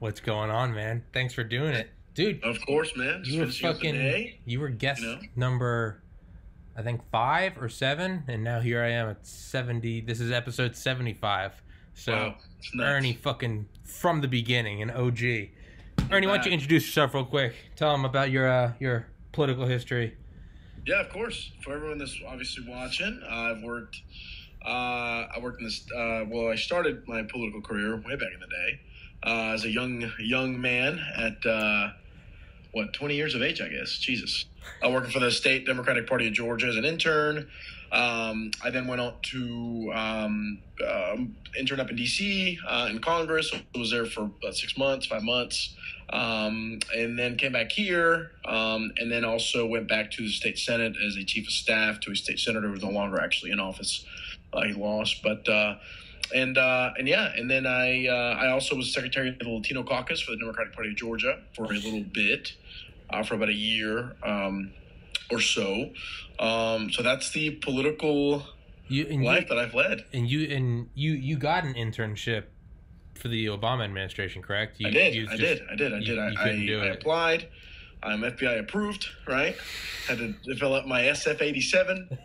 What's going on, man? Thanks for doing it, dude. Of course, man. You were fucking. You were guest number, I think 5 or 7, and now here I am at 70. This is episode 75. So wow, Ernie, fucking from the beginning, an OG. Ernie, why don't you introduce yourself real quick? Tell them about your political history. Yeah, of course. For everyone that's obviously watching, I worked in this. I started my political career way back in the day as a young man at 20 years of age, I guess. Jesus, working for the state Democratic Party of Georgia as an intern. I then went on to intern up in D.C. In Congress. I was there for about 5 months, and then came back here, and then also went back to the state senate as a chief of staff to a state senator who was no longer actually in office. He lost, but and then I also was secretary of the Latino caucus for the Democratic Party of Georgia for a little bit, for about a year or so. So that's the political life that I've led. And you got an internship for the Obama administration, correct? I did. I applied. I'm FBI approved, right? Had to develop my SF-87,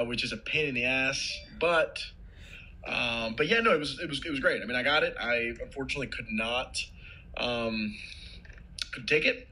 which is a pain in the ass, but yeah, no, it was great. I mean, I got it. I unfortunately could take it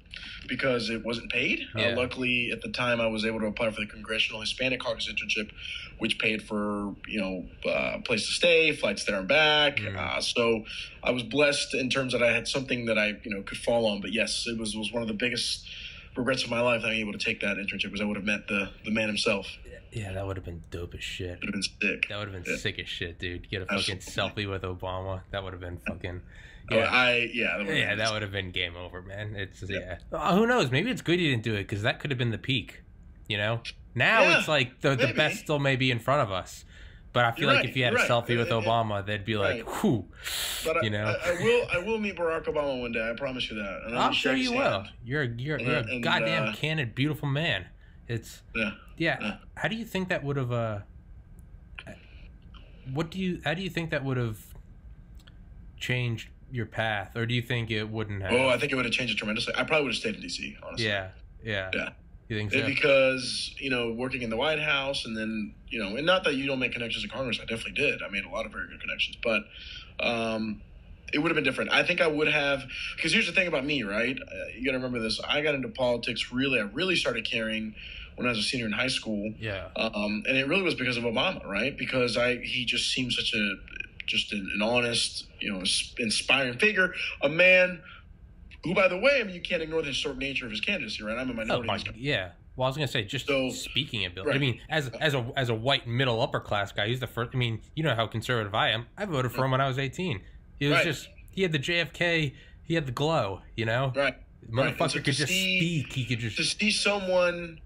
because it wasn't paid. Yeah. Luckily, at the time, I was able to apply for the Congressional Hispanic Caucus internship, which paid for a place to stay, flights there and back. So I was blessed in terms that I had something that I could fall on. But yes, it was one of the biggest regrets of my life not being able to take that internship, because I would have met the man himself. Yeah, that would have been dope as shit. Would have been sick. That would have been sick as shit, dude. Get a fucking selfie with Obama. That would have been fucking. Yeah. That would have been game over, man. It's who knows? Maybe it's good you didn't do it, because that could have been the peak. Now it's like the best still may be in front of us. But I feel like if you had a selfie with Obama, they'd be like, whew. But I will meet Barack Obama one day. I promise you that. And I'm sure you will. You're a goddamn candid, beautiful man. It's How do you think that would have? How do you think that would have changed your path, or do you think it wouldn't have? Oh, I think it would have changed it tremendously. I probably would have stayed in D.C. honestly. Yeah. You think so? Because working in the White House, and then and not that you don't make connections in Congress. I definitely did. I made a lot of very good connections, but it would have been different. I think I would have, because here's the thing about me, right? You got to remember this. I got into politics I really started caring when I was a senior in high school. Yeah. And it really was because of Obama, right? Because he just seemed such an honest, inspiring figure, a man who, by the way, I mean, you can't ignore the historic nature of his candidacy, right? I'm a minority. Yeah. Well, I was gonna say, speaking of Bill, right. I mean, as a white middle upper class guy, he's the first. I mean, you know how conservative I am. I voted for him when I was 18. It was he had the JFK, he had the glow, Right. Motherfucker could just speak. He could just to see someone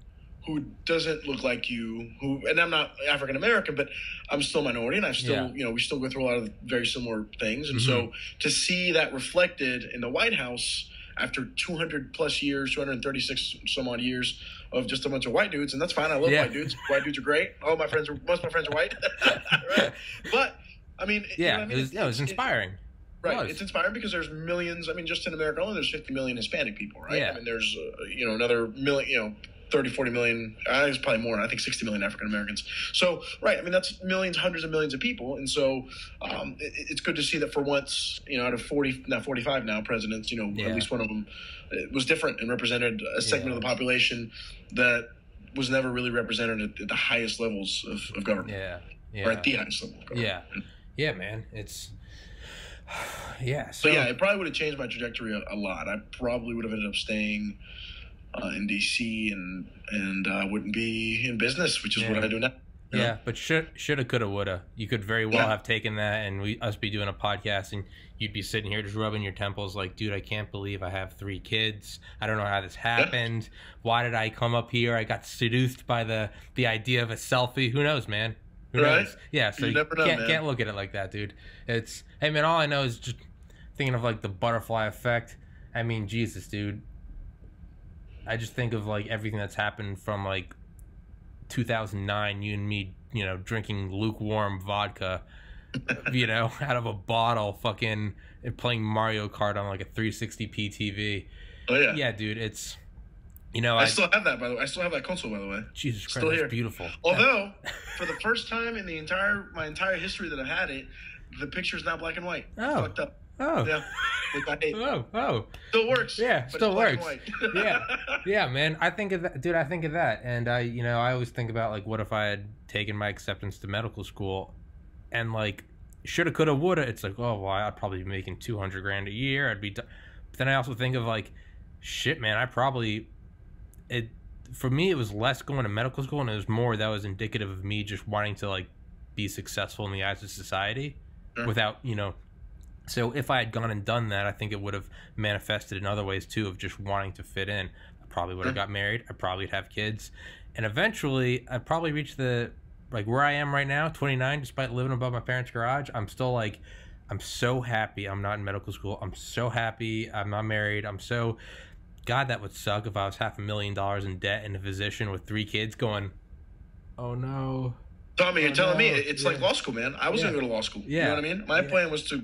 who doesn't look like you, and I'm not African American, but I'm still a minority, and I still, we still go through a lot of very similar things. And so to see that reflected in the White House after 200 plus years, 236 some odd years of just a bunch of white dudes, and that's fine. I love white dudes. White dudes are great. Most of my friends are white. Right? But I mean, it was inspiring. Right. It's inspiring because there's millions. I mean, just in America alone, there's 50 million Hispanic people, right? Yeah. I mean, there's, another million, 30, 40 million, I think it's probably more. I think 60 million African Americans. So, right. I mean, that's millions, hundreds of millions of people. And so it's good to see that for once, out of 45 now presidents, at least one of them was different and represented a segment of the population that was never really represented at the highest levels of government. Yeah. Or at the highest level of government. Yeah, man. It's... So it probably would have changed my trajectory a lot. I probably would have ended up staying in DC and wouldn't be in business, which is what I do now. Yeah, but shoulda, coulda, woulda. You could very well have taken that, and us be doing a podcast, and you'd be sitting here just rubbing your temples like, dude, I can't believe I have 3 kids. I don't know how this happened. Why did I come up here? I got seduced by the idea of a selfie. Who knows, man? Who knows? Yeah, so you can't look at it like that, dude. It's, hey, man, all I know is just thinking of, like, the butterfly effect. I mean, Jesus, dude. I just think of, like, everything that's happened from, like, 2009, you and me, drinking lukewarm vodka you know, out of a bottle, fucking playing Mario Kart on like a 360p TV. Oh yeah. Yeah, dude, it's, you know, I still have that, by the way. I still have that console, by the way. Jesus Christ, still that's here. beautiful. Although, for the first time in my entire history that I've had it, the picture's now black and white. Oh. Fucked up. Oh. Yeah. Which I hate. Oh. Still works. Yeah, but still it's black works. and white. Yeah, man. I think of that, dude. I think of that, and I always think about like, what if I had taken my acceptance to medical school, and like, shoulda, coulda, woulda. It's like, oh well, I'd probably be making $200,000 a year. I'd be. But then I also think of like, shit, man. For me, it was less going to medical school, and it was more that was indicative of me just wanting to like be successful in the eyes of society, without, you know. So if I had gone and done that, I think it would have manifested in other ways too, of just wanting to fit in. I probably would have got married. I probably would have kids, and eventually I'd probably reach the, like, where I am right now, 29, despite living above my parents' garage. I'm still like, I'm so happy I'm not in medical school. I'm so happy I'm not married. God, that would suck if I was $500,000 in debt and a physician with 3 kids going, oh no. Tommy, you're telling me it's like law school, man. I was going to go to law school. Yeah. You know what I mean? My plan was to,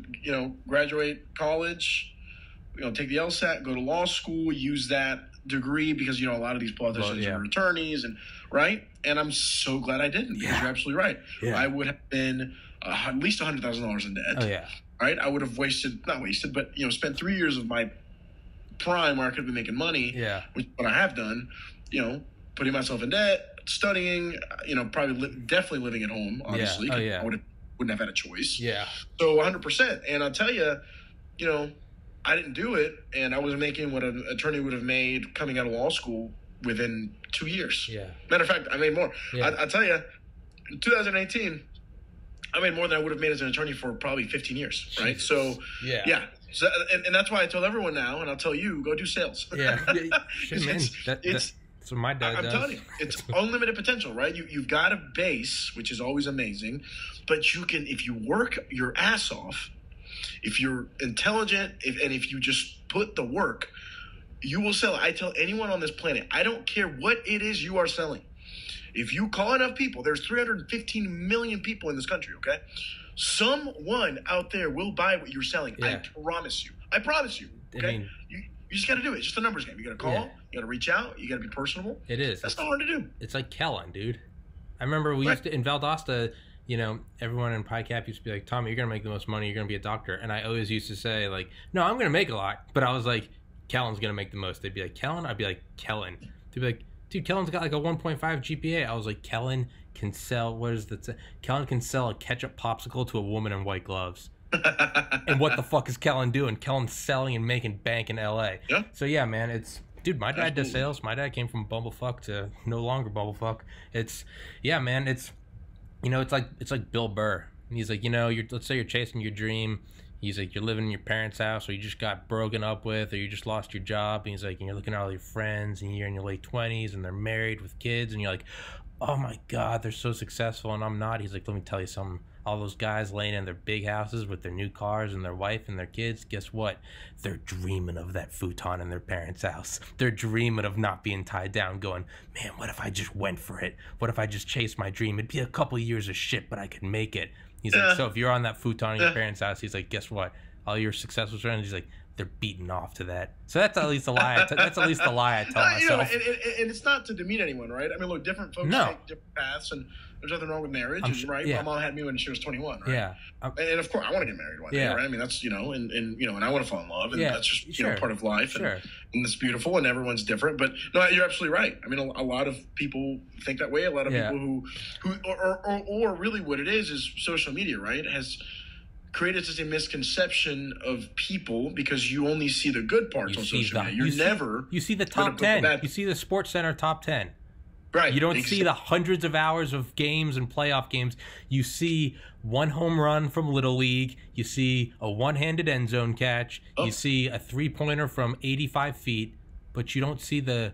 graduate college, take the LSAT, go to law school, use that degree because, a lot of these politicians are attorneys, and right? And I'm so glad I didn't, because you're absolutely right. Yeah. I would have been at least $100,000 in debt. Oh, yeah. Right? I would have spent 3 years of my prime where I could have been making money, which is what I have done, putting myself in debt, studying, definitely living at home, obviously. I wouldn't have had a choice. Yeah. So 100%. And I'll tell you, I didn't do it, and I was making what an attorney would have made coming out of law school within 2 years. Yeah. Matter of fact, I made more. Yeah. I'll tell you, in 2018, I made more than I would have made as an attorney for probably 15 years, right? Jesus. So, yeah. So, and that's why I tell everyone now, and I'll tell you, go do sales. Yeah. Shit, man. That's what my dad does. I'm telling you, it's unlimited potential, right? You've got a base, which is always amazing, but you can, if you work your ass off, if you're intelligent, and if you just put the work, you will sell. I tell anyone on this planet, I don't care what it is you are selling. If you call enough people, there's 315 million people in this country, okay? Someone out there will buy what you're selling. Yeah. I promise you. Okay? I mean, you just got to do it. It's just a numbers game. You got to call. You got to reach out. You got to be personable. It is. That's not hard to do. It's like Kellen, dude. I remember we used to, in Valdosta, everyone in PiCap used to be like, Tommy, you're going to make the most money. You're going to be a doctor. And I always used to say, like, no, I'm going to make a lot. But I was like, Kellen's going to make the most. They'd be like, Kellen? I'd be like, Kellen. They'd be like, dude, Kellen's got like a 1.5 GPA. I was like, Kellen can sell, Kellen can sell a ketchup popsicle to a woman in white gloves. And what the fuck is Kellen doing? Kellen's selling and making bank in LA. Yeah. So yeah, man, dude, my dad does sales. My dad came from bumblefuck to no longer bumblefuck. It's like Bill Burr. And he's like, let's say you're chasing your dream. He's like, you're living in your parents' house, or you just got broken up with, or you just lost your job. And he's like, and you're looking at all your friends, and you're in your late 20s, and they're married with kids, and you're like, oh my God, they're so successful, and I'm not. He's like, let me tell you something. All those guys laying in their big houses with their new cars and their wife and their kids, guess what? They're dreaming of that futon in their parents' house. They're dreaming of not being tied down, going, man, what if I just went for it? What if I just chased my dream? It'd be a couple years of shit, but I could make it. He's like, so if you're on that futon in your parents' house, he's like, guess what? All your successful friends, he's like, they're beating off to that. So that's at least a lie. That's at least the lie I tell myself. And it's not to demean anyone, right? I mean, look, different folks take different paths, and there's nothing wrong with marriage, right? Yeah. My mom had me when she was 21, right? Yeah. And of course, I want to get married one day, right? I mean, that's, and I want to fall in love, and that's just, part of life, and it's beautiful, and everyone's different. But no, you're absolutely right. I mean, a lot of people think that way. A lot of people who or really what it is social media, right? Has created such a misconception of people because you only see the good parts on social media. You see the top 10. You see the Sports Center top 10. Right. You don't see the hundreds of hours of games and playoff games. You see one home run from Little League. You see a one-handed end zone catch. You see a three-pointer from 85 feet. But you don't see the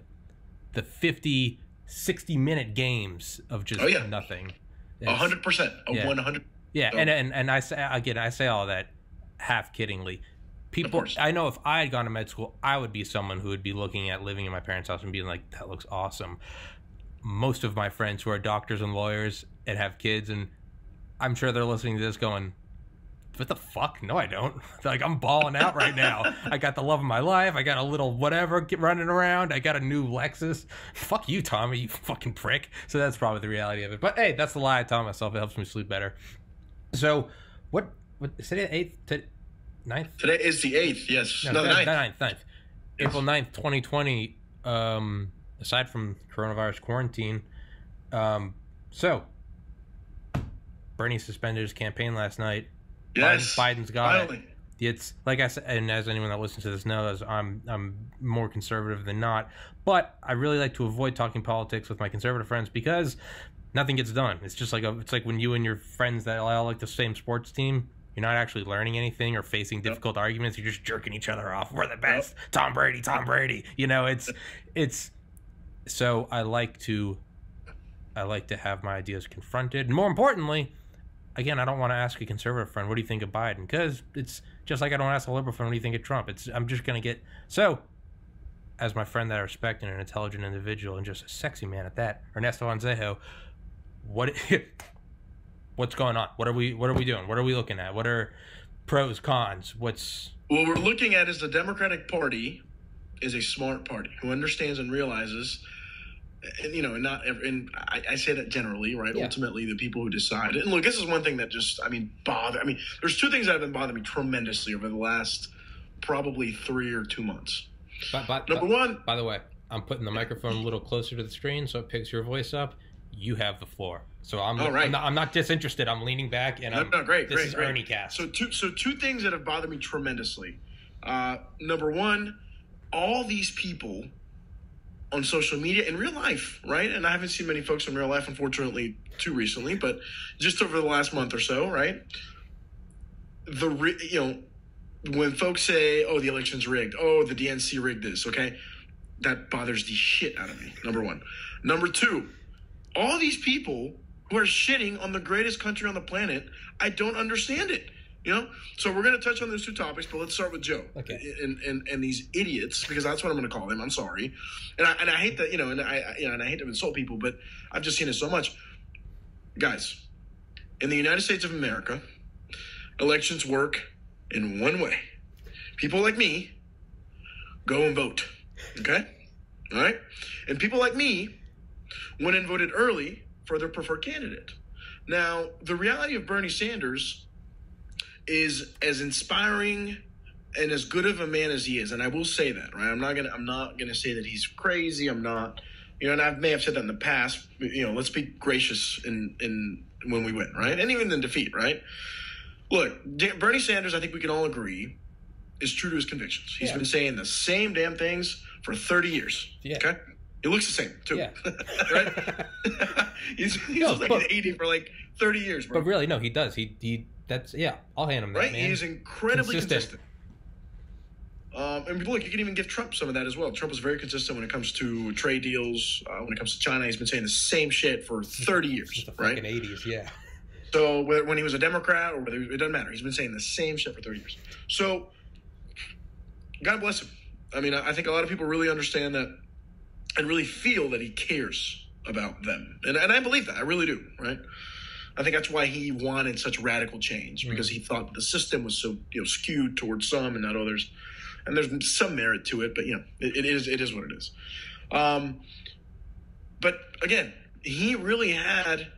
50, 60-minute games of just nothing. 100%. 100. Yeah, and I say all that half kiddingly. People, I know if I had gone to med school, I would be someone who would be looking at living in my parents' house and being like, that looks awesome. Most of my friends who are doctors and lawyers and have kids, and I'm sure they're listening to this going, what the fuck? No, I don't. Like, I'm balling out right now. I got the love of my life. I got a little whatever running around. I got a new Lexus. Fuck you, Tommy, you fucking prick. So that's probably the reality of it. But hey, that's the lie I tell myself. It helps me sleep better. So what is today, 8th? 9th? Today is the 8th, yes. No, 9th. 9th. April 9th, 2020. Aside from coronavirus quarantine. So Bernie suspended his campaign last night. Yes, Biden's got finally. it. It's like I said, and as anyone that listens to this knows, I'm more conservative than not. But I really like to avoid talking politics with my conservative friends because nothing gets done. It's just like it's like when you and your friends that all like the same sports team, you're not actually learning anything or facing difficult arguments. You're just jerking each other off. We're the best. Tom Brady. You know, it's. So I like to have my ideas confronted. And more importantly, again, I don't want to ask a conservative friend, what do you think of Biden? Because it's just like I don't ask a liberal friend, what do you think of Trump? I'm just going to get... So, as my friend that I respect and an intelligent individual and just a sexy man at that, Ernesto Anzejo, what's going on? What are we doing? What are we looking at? What are pros, cons? What we're looking at is the Democratic Party is a smart party who understands and realizes... And and I say that generally, right? Yeah. Ultimately, the people who decide. And look, this is one thing that just, there's two things that have been bothering me tremendously over the last probably 3 or 2 months. Number one. By the way, I'm putting the microphone a little closer to the screen so it picks your voice up. You have the floor, so I'm not disinterested. I'm leaning back, and great. Ernie Cast. So two things that have bothered me tremendously. Number one, all these people on social media in real life, right? And I haven't seen many folks in real life, unfortunately, too recently, but just over the last month or so, right? When folks say, "Oh, the election's rigged," "Oh, the DNC rigged this," okay, that bothers the shit out of me. Number one. Number two, all these people who are shitting on the greatest country on the planet, I don't understand it. So we're going to touch on those two topics, but let's start with Joe and these idiots, because that's what I'm going to call them. I'm sorry, and I hate that, and I hate to insult people, but I've just seen it so much, guys. In the United States of America, elections work in one way: people like me go and vote. Okay, all right, and people like me went and voted early for their preferred candidate. Now, the reality of Bernie Sanders is as inspiring and as good of a man as he is, and I will say that, right? I'm not gonna say that he's crazy. I'm not, and I may have said that in the past. But, let's be gracious in when we win, right? And even in defeat, right? Look, Bernie Sanders, I think we can all agree, is true to his convictions. He's been saying the same damn things for 30 years. Yeah. Okay. He looks the same too, right? he's like 80 for like 30 years, bro. But really, no, he does. I'll hand him that, right? man. He's incredibly consistent. And look, you can even give Trump some of that as well. Trump is very consistent when it comes to trade deals. When it comes to China, he's been saying the same shit for 30 years, since the right? Fucking 80s, yeah. So when he was a Democrat or whether it doesn't matter, he's been saying the same shit for 30 years. So God bless him. I think a lot of people really understand that and really feel that he cares about them, and I believe that. I really do, right? I think that's why he wanted such radical change, because he thought the system was so skewed towards some and not others. And there's some merit to it, but it is what it is. But again, he really had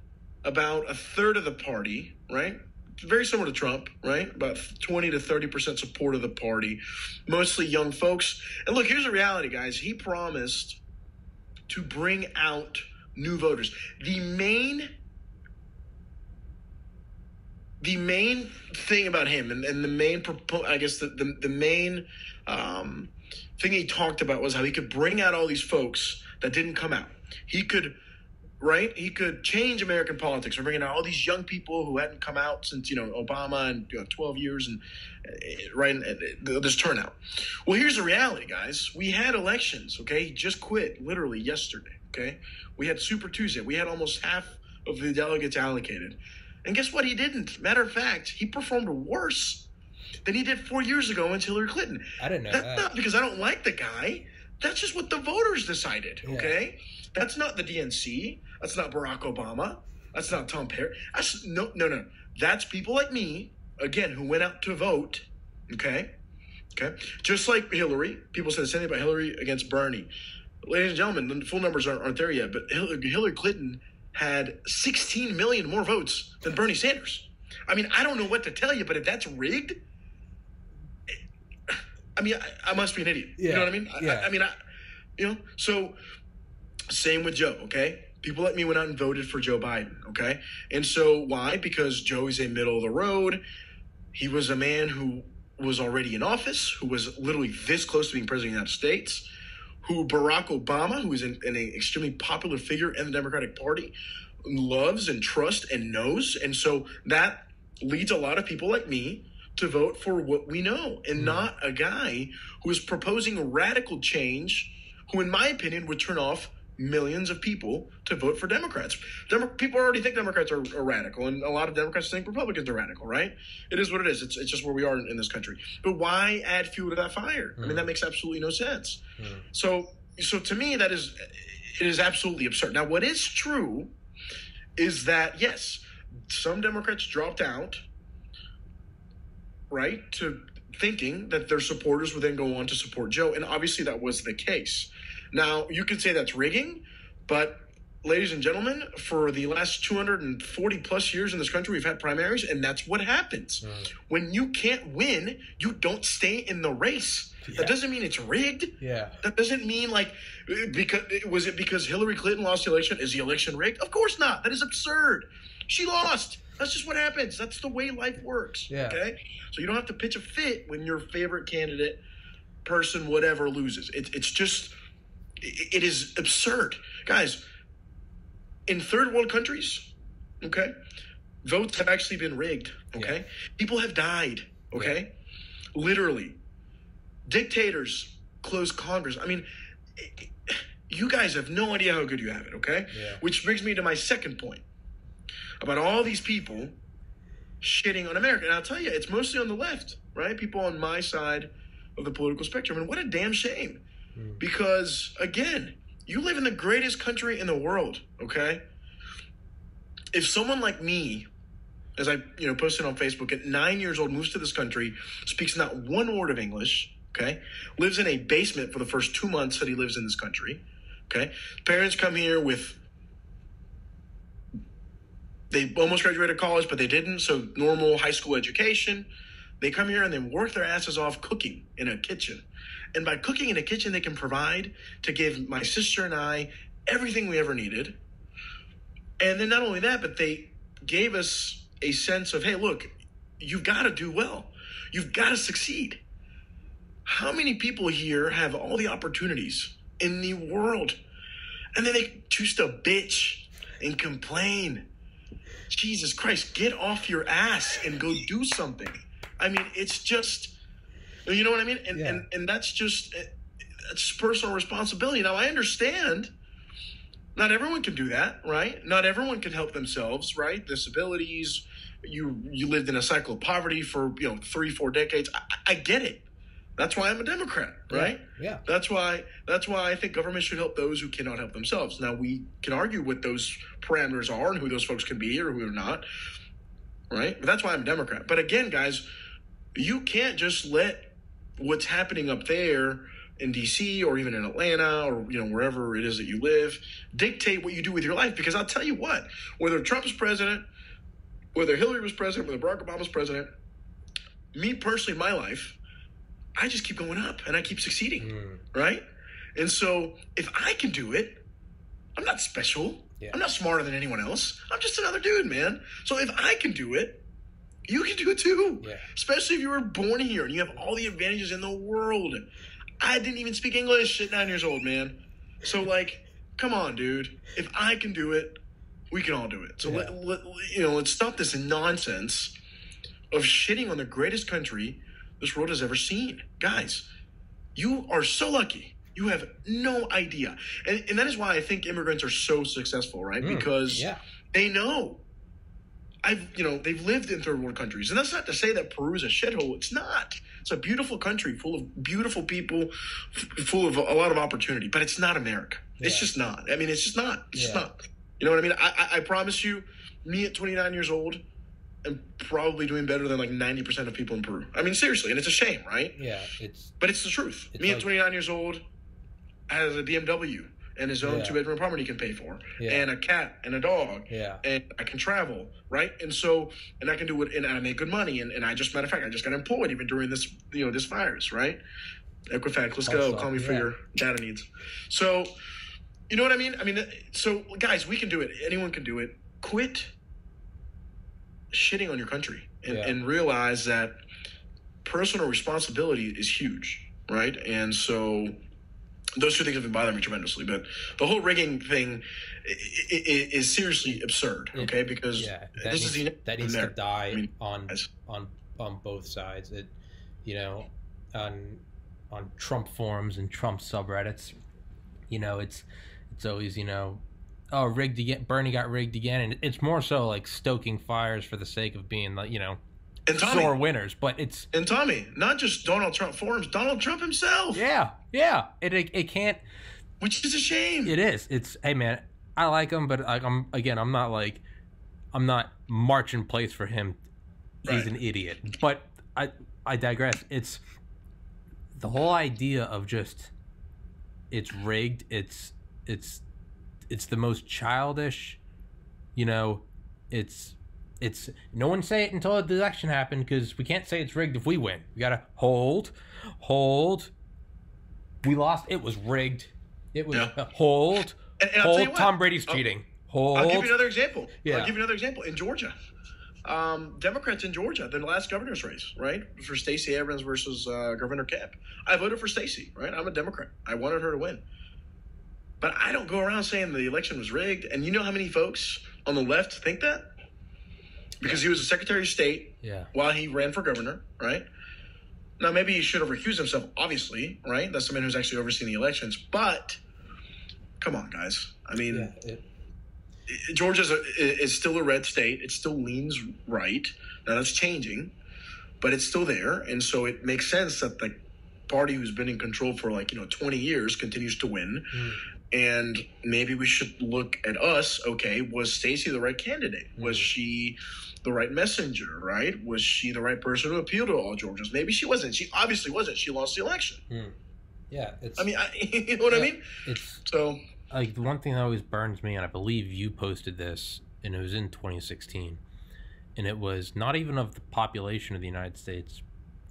about a third of the party, right? Very similar to Trump, right? About 20 to 30% support of the party, mostly young folks. And look, here's the reality, guys. He promised to bring out new voters. The main thing about him, and the main, the main thing he talked about was how he could bring out all these folks that didn't come out. He could change American politics by bringing out all these young people who hadn't come out since Obama and 12 years and this turnout. Well, here's the reality, guys. We had elections. Okay, he just quit literally yesterday. Okay, we had Super Tuesday. We had almost half of the delegates allocated. And guess what? He didn't. Matter of fact, he performed worse than he did 4 years ago against Hillary Clinton. I didn't know that. That's not because I don't like the guy. That's just what the voters decided, okay? That's not the DNC. That's not Barack Obama. That's not Tom Perry. No. That's people like me again, who went out to vote, okay? Just like Hillary, people said the same thing about Hillary against Bernie. Ladies and gentlemen, the full numbers aren't there yet, but Hillary Clinton had 16 million more votes than Bernie Sanders. I mean, I don't know what to tell you, but if that's rigged, I mean, I must be an idiot. Yeah. You know what I mean? Yeah. So same with Joe, okay? People like me went out and voted for Joe Biden, okay? And so why? Because Joe is a middle of the road. He was a man who was already in office, who was literally this close to being president of the United States, who Barack Obama, who is an extremely popular figure in the Democratic Party, loves and trusts and knows. And so that leads a lot of people like me to vote for what we know and not a guy who is proposing radical change, who, in my opinion, would turn off millions of people to vote for Democrats. People already think Democrats are radical, and a lot of Democrats think Republicans are radical, right? It is what it is. It's just where we are in this country. But why add fuel to that fire? I mean, that makes absolutely no sense. So to me, it is absolutely absurd. Now, what is true is that, yes, some Democrats dropped out, right, to thinking that their supporters would then go on to support Joe, and obviously that was the case. Now, you could say that's rigging, but ladies and gentlemen, for the last 240 plus years in this country, we've had primaries, and that's what happens. When you can't win, you don't stay in the race. That doesn't mean it's rigged. That doesn't mean because Hillary Clinton lost the election, is the election rigged? Of course not. That is absurd. She lost. That's just what happens. That's the way life works. Okay? So you don't have to pitch a fit when your favorite candidate, person, whatever, loses. It is absurd. Guys, in third world countries, okay, votes have actually been rigged, okay? People have died, okay? Literally. Dictators close Congress. I mean, you guys have no idea how good you have it, okay? Which brings me to my second point about all these people shitting on America. And I'll tell you, it's mostly on the left, right? People on my side of the political spectrum. And what a damn shame. Because, again, you live in the greatest country in the world, okay? If someone like me, as I posted on Facebook, at 9 years old, moves to this country, speaks not one word of English, okay? Lives in a basement for the first 2 months that he lives in this country, okay? Parents come here they almost graduated college, but they didn't, so normal high school education. They come here and they work their asses off cooking in a kitchen. And by cooking in a kitchen, they can provide to give my sister and I everything we ever needed. And then not only that, but they gave us a sense of, hey, look, you've got to do well. You've got to succeed. How many people here have all the opportunities in the world, and then they choose to bitch and complain? Jesus Christ, get off your ass and go do something. I mean, it's just, you know what I mean? And that's just personal responsibility. Now, I understand not everyone can do that, right? Not everyone can help themselves, right? Disabilities, you lived in a cycle of poverty for 3-4 decades. I get it. That's why I'm a Democrat, right? Yeah. That's why I think government should help those who cannot help themselves. Now, we can argue what those parameters are and who those folks can be or who are not, right? But that's why I'm a Democrat. But again, guys, you can't just let what's happening up there in D.C. or even in Atlanta or wherever it is that you live dictate what you do with your life. Because I'll tell you what, whether Trump's president, whether Hillary was president, whether Barack Obama's president, me personally, in my life, I just keep going up and I keep succeeding, right? And so if I can do it, I'm not special. I'm not smarter than anyone else. I'm just another dude, man. So if I can do it, you can do it too. Especially if you were born here and you have all the advantages in the world. I didn't even speak English at 9 years old, man. So, come on, dude. If I can do it, we can all do it. So, let's stop this nonsense of shitting on the greatest country this world has ever seen. Guys, you are so lucky. You have no idea. And that is why I think immigrants are so successful, right? Because they know. They've lived in third world countries. And that's not to say that Peru is a shithole. It's not. It's a beautiful country full of beautiful people, full of a lot of opportunity. But it's not America. It's just not. I mean, it's just not. It's just not. You know what I mean? I promise you, me at 29 years old, and probably doing better than like 90% of people in Peru. I mean, seriously, and it's a shame, right? Yeah, but it's the truth. Me at 29 years old has a BMW and his own 2-bedroom apartment he can pay for, and a cat and a dog, and I can travel, right? And so, and I can do it, and I make good money, and I just, matter of fact, I just got employed even during this, this virus, right? Equifax, let's go. Call me for your data needs. So, you know what I mean? I mean, so guys, we can do it. Anyone can do it. Quit shitting on your country and realize that personal responsibility is huge, right? And so those two things have been bothering me tremendously. But the whole rigging thing is seriously absurd, okay? Because this that needs to die on both sides. It, on Trump forums and Trump subreddits, it's always, oh, rigged again. Bernie got rigged again, and it's more so like stoking fires for the sake of being, like, and Tommy, sore winners. But it's Tommy, not just Donald Trump forums, Donald Trump himself. Yeah. It can't, which is a shame. It is. It's, hey man, I like him, but I'm not marching place for him. He's an idiot. But I digress. It's the whole idea of just it's rigged. It's the most childish, it's no one say it until the election happened, because we can't say it's rigged if we win. We gotta hold. We lost. It was rigged. It was hold. And I'll tell you what, Tom Brady's cheating. Hold. I'll give you another example. I'll give you another example. In Georgia, Democrats in Georgia, the last governor's race, right, for Stacey Abrams versus Governor Kemp. I voted for Stacey, right? I'm a Democrat. I wanted her to win. But I don't go around saying the election was rigged. And you know how many folks on the left think that? Because he was a Secretary of State while he ran for governor, right? Now, maybe he should have recused himself, obviously, right? That's the man who's actually overseeing the elections. But, come on, guys. I mean, Georgia is still a red state. It still leans right. Now, that's changing, but it's still there. And so it makes sense that the party who's been in control for 20 years continues to win. And maybe we should look at us. Okay, was Stacey the right candidate? Was she the right messenger, right? Was she the right person to appeal to all Georgians? Maybe she wasn't. She obviously wasn't. She lost the election. Yeah. You know what I mean? It's so, like, the one thing that always burns me, and I believe you posted this, and it was in 2016, and it was not even of the population of the United States,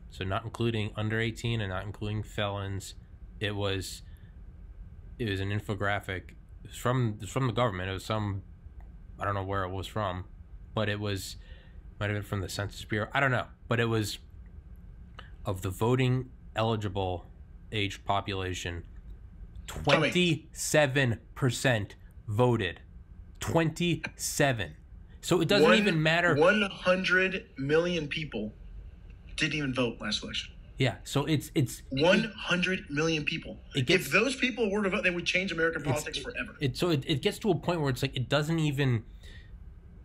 so not including under 18 and not including felons. It was an infographic. It was from the government. It was I don't know where it was from, but it might have been from the Census Bureau. I don't know, but it was of the voting eligible age population. 27% voted. 27. So it doesn't even matter. 100 million people didn't even vote last election. Yeah, so it's 100 million people. If those people were to vote, they would change American politics forever. It gets to a point where it's like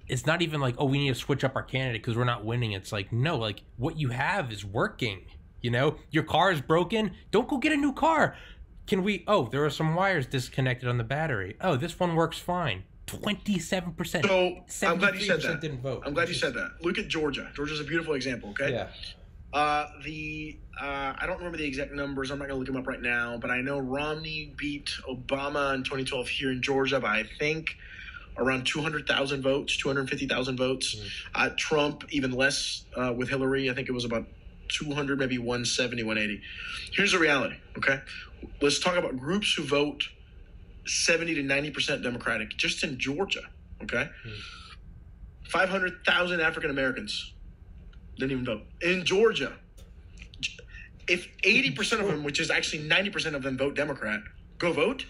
it's not even like, oh, we need to switch up our candidate because we're not winning. It's like, no, like, what you have is working. Your car is broken. Don't go get a new car. There are some wires disconnected on the battery. Oh, this one works fine. 27%. So I'm glad you said that. Didn't vote. I'm glad you said that. Look at Georgia. Georgia's a beautiful example, okay? Yeah. I don't remember the exact numbers. I'm not going to look them up right now, but I know Romney beat Obama in 2012 here in Georgia by, I think, around 200,000 votes, 250,000 votes. Trump, even less with Hillary. I think it was about 200, maybe 170, 180. Here's the reality, okay? Let's talk about groups who vote 70 to 90% Democratic just in Georgia, okay? 500,000 African Americans didn't even vote. In Georgia, if 80% of them, which is actually 90% of them, vote Democrat, go vote,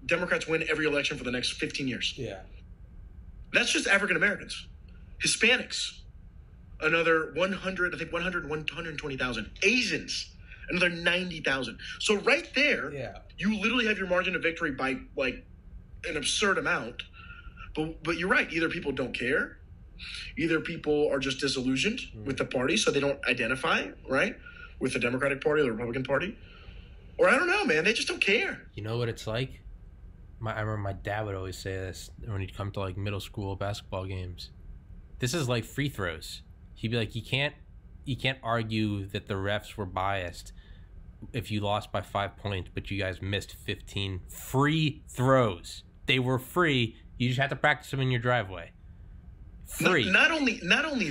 Democrats win every election for the next 15 years. Yeah. That's just African Americans. Hispanics, another 120,000. Asians, another 90,000. So right there, you literally have your margin of victory by like an absurd amount. But you're right. Either people don't care, either people are just disillusioned with the party, so they don't identify, right, with the Democratic Party or the Republican Party. Or I don't know, man. They just don't care. You know what it's like? I remember my dad would always say this when he'd come to like middle school basketball games. This is like free throws. He'd be like, you can't argue that the refs were biased if you lost by 5 points, but you guys missed 15 free throws. They were free. You just had to practice them in your driveway. Free. Not only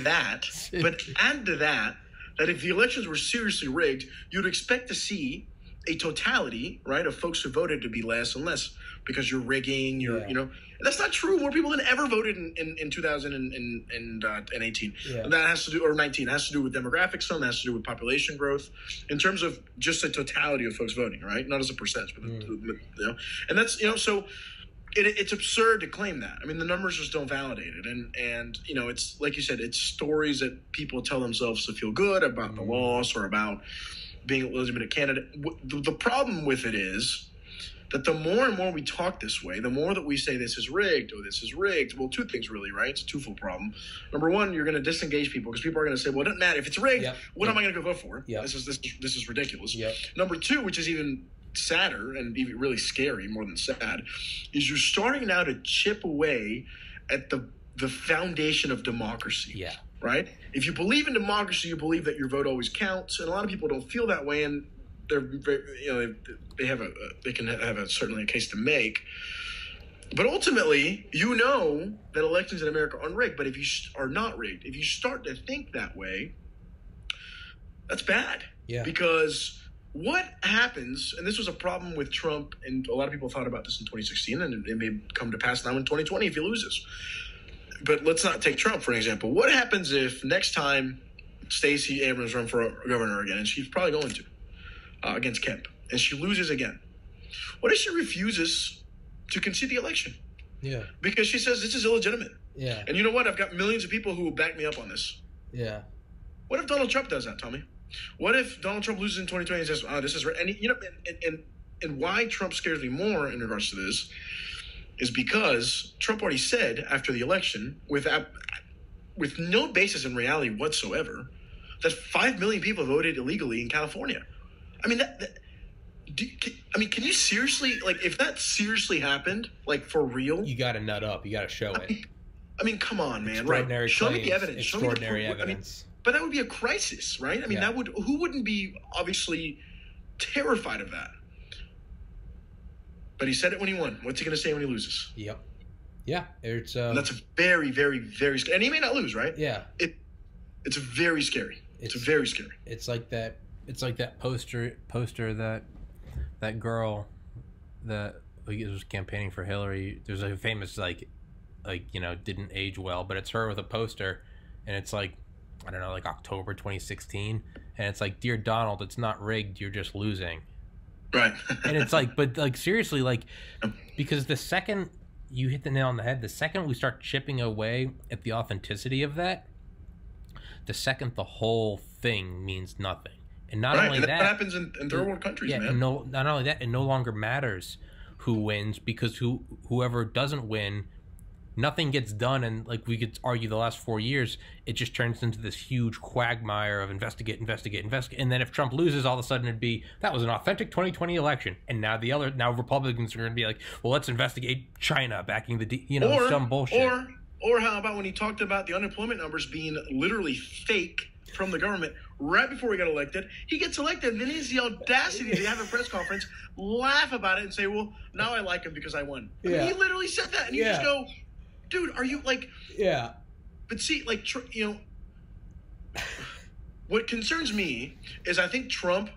that, but add to that if the elections were seriously rigged, you'd expect to see a totality, right, of folks who voted to be less and less because you're rigging, and that's not true. More people than ever voted in 2018. Yeah. That has to do, or 19, has to do with demographics. Some has to do with population growth in terms of just the totality of folks voting, right? Not as a percentage, but and that's, so it's absurd to claim that. I mean, the numbers just don't validate it. And it's like you said, it's stories that people tell themselves to feel good about the loss or about being a legitimate candidate. The problem with it is that the more and more we talk this way, the more that we say this is rigged. Well, two things really, right? It's a twofold problem. Number one, you're going to disengage people because people are going to say, well, it doesn't matter. If it's rigged, what am I going to go vote for? Yep. This is ridiculous. Yep. Number two, which is even sadder and even really scary, more than sad, is you're starting now to chip away at the foundation of democracy. Yeah. Right? If you believe in democracy, you believe that your vote always counts, and a lot of people don't feel that way, and they're very, they can have certainly a case to make. But ultimately, that elections in America are unrigged. But if you are not rigged, if you start to think that way, that's bad. Yeah. Because what happens, and this was a problem with Trump, and a lot of people thought about this in 2016, and it may come to pass now in 2020 if he loses. But let's not take Trump for an example. What happens if next time Stacey Abrams runs for governor again, and she's probably going to, against Kemp, and she loses again? What if she refuses to concede the election? Yeah. Because she says this is illegitimate. Yeah. And you know what? I've got millions of people who will back me up on this. Yeah. What if Donald Trump does that, Tommy? What if Donald Trump loses in 2020 and says, "Oh, this is right"? And why Trump scares me more in regards to this is because Trump already said after the election, with no basis in reality whatsoever, that 5 million people voted illegally in California. I mean, can you seriously, like, if that seriously happened, like, for real? You got to nut up. You got to show it. I mean, come on, man. Extraordinary Right? Show claims, me the evidence. extraordinary evidence. But that would be a crisis, right? I mean, who wouldn't be obviously terrified of that? But he said it when he won. What's he going to say when he loses? Yep. Yeah. It's and that's a very, very, very scary. And he may not lose, right? Yeah. It's very scary. It's very scary. It's like that. It's like that poster that girl that was campaigning for Hillary. There's a famous didn't age well, but it's her with a poster, and it's like, I don't know, like October 2016, and it's like, "Dear Donald, it's not rigged. You're just losing." Right. And it's like, but like seriously, like, because the second you hit the nail on the head, the second we start chipping away at the authenticity of that, the second the whole thing means nothing. And not only and that happens in third world countries, man. And not only that, it no longer matters who wins, because whoever doesn't win, nothing gets done. And like we could argue the last 4 years, it just turns into this huge quagmire of investigate. And then if Trump loses, all of a sudden it'd be, that was an authentic 2020 election. And now Republicans are going to be like, well, let's investigate China backing some bullshit. Or how about when he talked about the unemployment numbers being literally fake from the government right before he got elected? He gets elected, and then he has the audacity to have a press conference, laugh about it, and say, well, now I like him because I won. I mean, he literally said that, and you just go, dude, are you like... Yeah. But see, like, what concerns me is I think Trump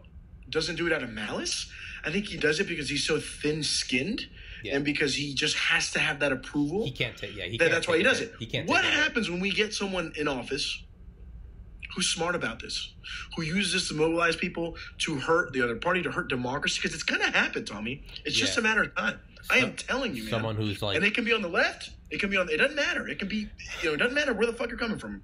doesn't do it out of malice. I think he does it because he's so thin-skinned, and because he just has to have that approval. He can't take, that's why he does it. He can't. What happens when we get someone in office who's smart about this, who uses this to mobilize people to hurt the other party, to hurt democracy? Because it's going to happen, Tommy. It's just a matter of time. I am telling you, man. Someone who's like... And it can be on the left. It can be on... It doesn't matter. It can be... it doesn't matter where the fuck you're coming from,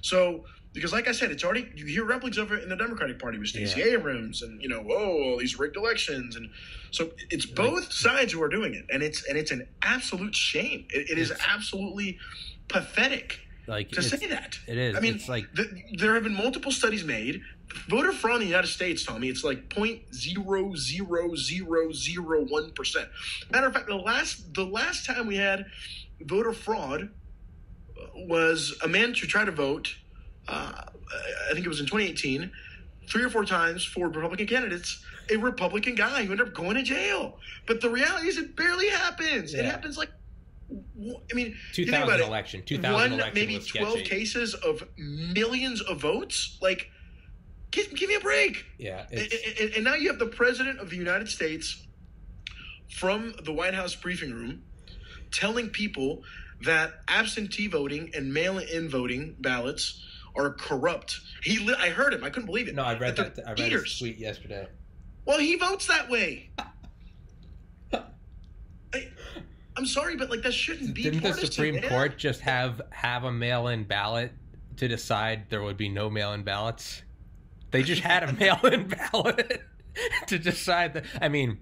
So... Because like I said, it's already, you hear rumblings of it in the Democratic Party with Stacey Abrams and, all these rigged elections. And so it's both sides who are doing it. And it's an absolute shame. It is absolutely pathetic to say that. It is. I mean, it's like, there have been multiple studies made. Voter fraud in the United States, Tommy, it's like 0.00001%. Matter of fact, the last time we had voter fraud was a man to try to vote, I think it was in 2018, 3 or 4 times for Republican candidates, a Republican guy who ended up going to jail. But the reality is it barely happens. It happens like, I mean, 2000 election. 2000 election maybe was 12 sketchy. cases of millions of votes. Like, give me a break. Yeah. And now you have the president of the United States from the White House briefing room telling people that absentee voting and mail-in voting ballots are corrupt. I heard him. I couldn't believe it. No, I read that. I read his tweet yesterday. Well, he votes that way. I'm sorry, but like that shouldn't be. Didn't the Supreme Court just have a mail-in ballot to decide there would be no mail-in ballots? They just had a mail-in ballot to decide that. I mean,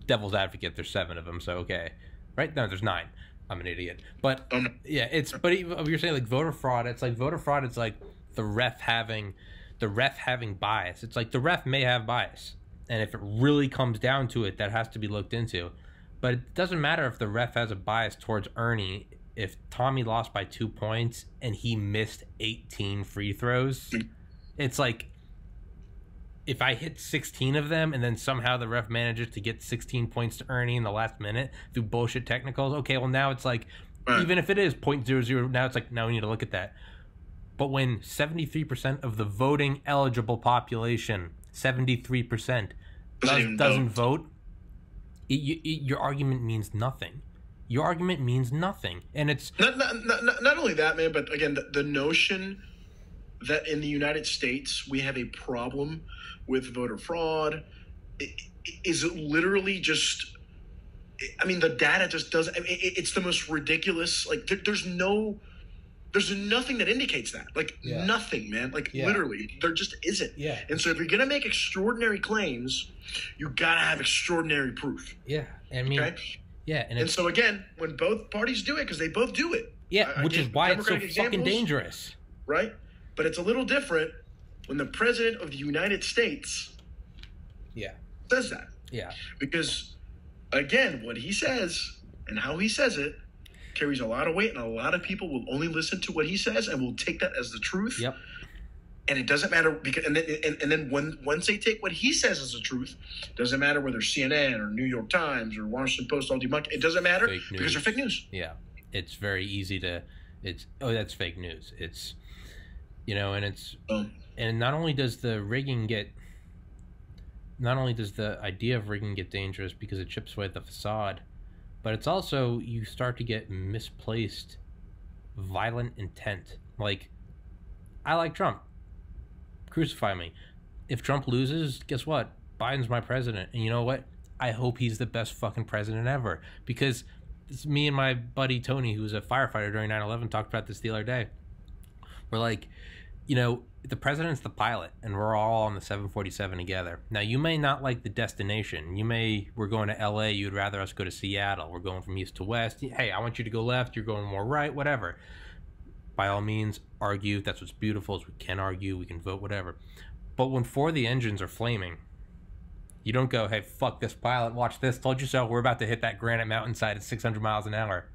devil's advocate, there's 7 of them, so okay, right? No, there's 9. I'm an idiot, but yeah, but you're saying like voter fraud. It's like voter fraud. It's like the ref having bias. It's like the ref may have bias, and if it really comes down to it, that has to be looked into. But it doesn't matter if the ref has a bias towards Ernie. If Tommy lost by 2 points and he missed 18 free throws, it's like if I hit 16 of them and then somehow the ref manages to get 16 points to Ernie in the last minute through bullshit technicals, okay, well now it's like, even if it is 0.00, now it's like, now we need to look at that. But when 73% of the voting eligible population, 73%, doesn't vote, your argument means nothing. Your argument means nothing. And it's... Not only that, man, but again, the notion that in the United States we have a problem with voter fraud is literally just... I mean, the data just doesn't... I mean, it's the most ridiculous... Like, there's nothing that indicates that. Like, nothing, man. Like, literally, there just isn't. Yeah. And so if you're going to make extraordinary claims, you got to have extraordinary proof. Yeah. I mean... Okay? Yeah. And so, again, when both parties do it, because they both do it. Yeah, which is why it's so fucking dangerous. Right? But it's a little different when the president of the United States says that. Yeah. Because, again, what he says and how he says it carries a lot of weight, and a lot of people will only listen to what he says and will take that as the truth. Yep. And it doesn't matter because, and then once they take what he says as the truth, doesn't matter whether CNN or New York Times or Washington Post all debunk. It doesn't matter because they're fake news. Yeah, it's very easy to. That's fake news. It's, and it's and not only does the idea of rigging get dangerous because it chips away at the facade, but it's also you start to get misplaced violent intent. Like, I like Trump. Crucify me. If Trump loses, guess what? Biden's my president. And you know what? I hope he's the best fucking president ever. Because me and my buddy Tony, who was a firefighter during 9/11, talked about this the other day. We're like, the president's the pilot, and we're all on the 747 together. Now, you may not like the destination. We're going to LA, you'd rather us go to Seattle. We're going from east to west. Hey, I want you to go left, you're going more right, whatever. By all means, argue. That's what's beautiful is we can argue, we can vote, whatever. But when 4 of the engines are flaming, you don't go, hey, fuck this pilot, watch this, told you so, we're about to hit that granite mountainside at 600 miles an hour.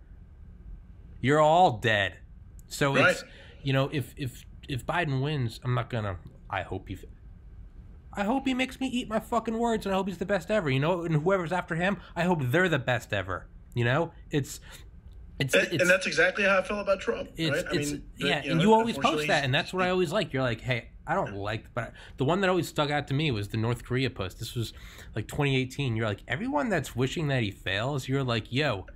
You're all dead. So right. It's, if Biden wins, I'm not gonna, I hope he makes me eat my fucking words, and I hope he's the best ever, and whoever's after him, I hope they're the best ever, It's and that's exactly how I felt about Trump. Right? And you always post that, and that's what I always like. You're like, hey, I don't like, but the one that always stuck out to me was the North Korea post. This was like 2018. You're like, everyone that's wishing that he fails, you're like, yo,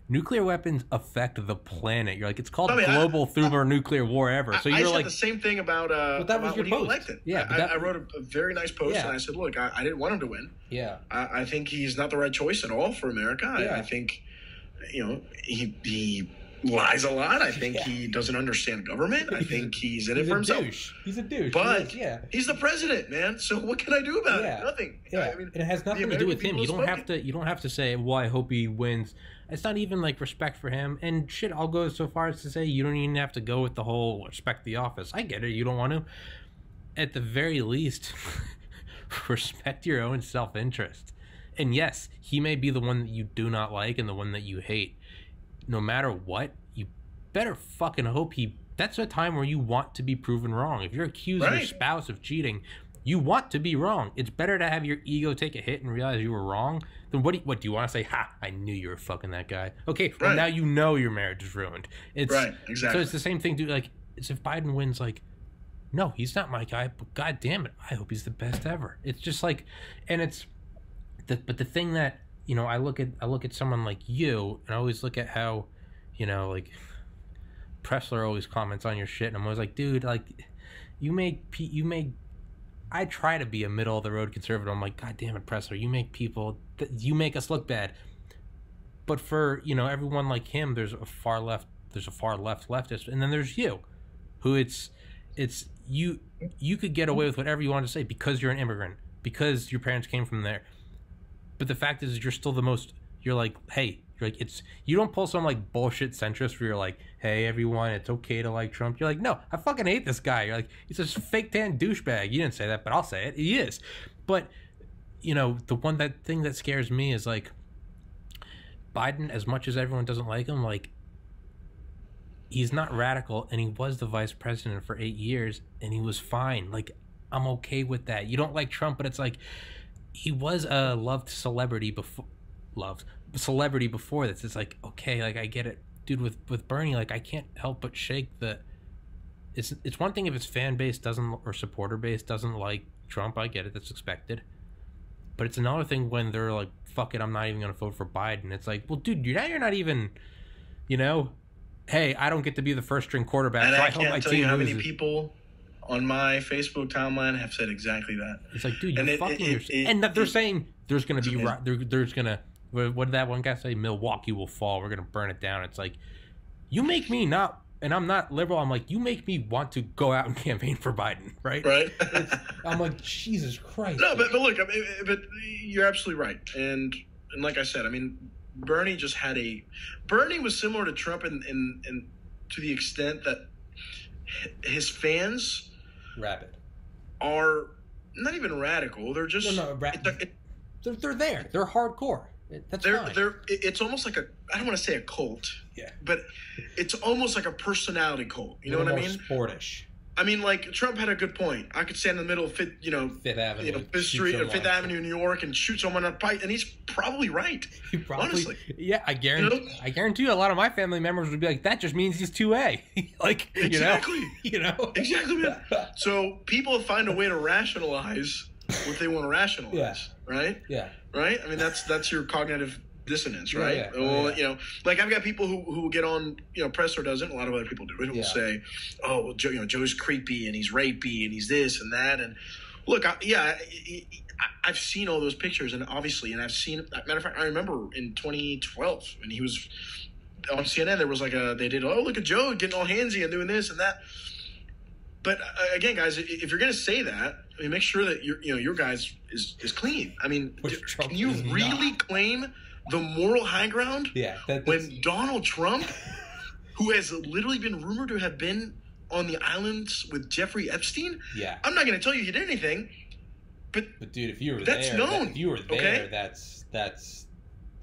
nuclear weapons affect the planet. You're like, it's called global thermonuclear war ever. So you're I like said the same thing about when he got elected. Yeah, I wrote a very nice post, and I said, look, I didn't want him to win. Yeah, I think he's not the right choice at all for America. I think. He lies a lot. I think he doesn't understand government. I think he's in it for himself. He's a douche. But he's the president, man. So what can I do about it? Nothing. Yeah. It has nothing to do with him. You don't have to say, well, I hope he wins. It's not even like respect for him. And shit, I'll go so far as to say you don't even have to go with the whole respect the office. I get it. You don't want to. At the very least, respect your own self-interest. And yes, he may be the one that you do not like and the one that you hate. No matter what, you better fucking hope that's a time where you want to be proven wrong. If you're accusing your spouse of cheating, you want to be wrong. It's better to have your ego take a hit and realize you were wrong than what do you want to say? Ha, I knew you were fucking that guy. Okay, well, now you know your marriage is ruined. It's right, exactly. So it's the same thing, dude. Like, it's if Biden wins, like, no, he's not my guy, but god damn it, I hope he's the best ever. It's just like, and it's but the thing that, you know, I look at someone like you, and I always look at how, you know, like, Pressler always comments on your shit, and I'm always like, dude, like, I try to be a middle of the road conservative. I'm like, god damn it, Pressler, you make us look bad. But for, you know, everyone like him, there's a far left leftist, and then there's you, who it's you could get away with whatever you want to say because you're an immigrant, because your parents came from there. But the fact is, you're still you don't pull some like bullshit centrist where you're like, hey everyone, it's okay to like Trump. You're like, no, I fucking hate this guy. You're like, he's a fake tan douchebag. You didn't say that, but I'll say it. He is. But, you know, that thing that scares me is like, Biden, as much as everyone doesn't like him, like, he's not radical, and he was the vice president for 8 years, and he was fine. Like, I'm okay with that. You don't like Trump, but it's like, he was a loved celebrity before this. It's like, okay, like, I get it, dude. With Bernie, like, I can't help but shake it's one thing if his fan base or supporter base doesn't like Trump. I get it, that's expected. But it's another thing when they're like, fuck it, I'm not even gonna vote for Biden. It's like, well, dude, you're not even, you know, hey, I don't get to be the first string quarterback. And so I hope can't my tell team you how loses. many people on my Facebook timeline have said exactly that. It's like, dude, you're fucking yourself. And they're saying there's going to be, there's going to, what did that one guy say? Milwaukee will fall. We're going to burn it down. It's like, you make me not, and I'm not liberal. I'm like, you make me want to go out and campaign for Biden, right? Right. I'm like, Jesus Christ. No, but look, I mean, but you're absolutely right. And like I said, I mean, Bernie was similar to Trump in to the extent that his fans are not even radical. They're just they're there. They're hardcore. That's fine. It's almost like I don't want to say a cult. Yeah. But it's almost like a personality cult. You know what I mean? Sportish. I mean, like, Trump had a good point. I could stand in the middle of Fifth Avenue, Fifth Street, or Fifth Avenue, New York, and shoot someone on a pipe, and he's probably right. Honestly, yeah, I guarantee you, a lot of my family members would be like, "That just means he's 2A." Like, exactly, exactly, man. So people find a way to rationalize what they want to rationalize, right? Yeah, right. I mean, that's your cognitive dissonance, right? Yeah. Well, you know, like, I've got people who get on, you know, Pressler doesn't, a lot of other people do it, who will say, oh, well, Joe's creepy and he's rapey and he's this and that. And look, I've seen all those pictures, and obviously, and I've seen, matter of fact, I remember in 2012 when he was on CNN, there was like they did, oh, look at Joe getting all handsy and doing this and that. But again, guys, if you're going to say that, I mean, make sure that your guys is clean. I mean, can you really claim the moral high ground when Donald Trump, who has literally been rumored to have been on the islands with Jeffrey Epstein, I'm not going to tell you he did anything, but dude, if you were that's there, known. If you were there, okay? That's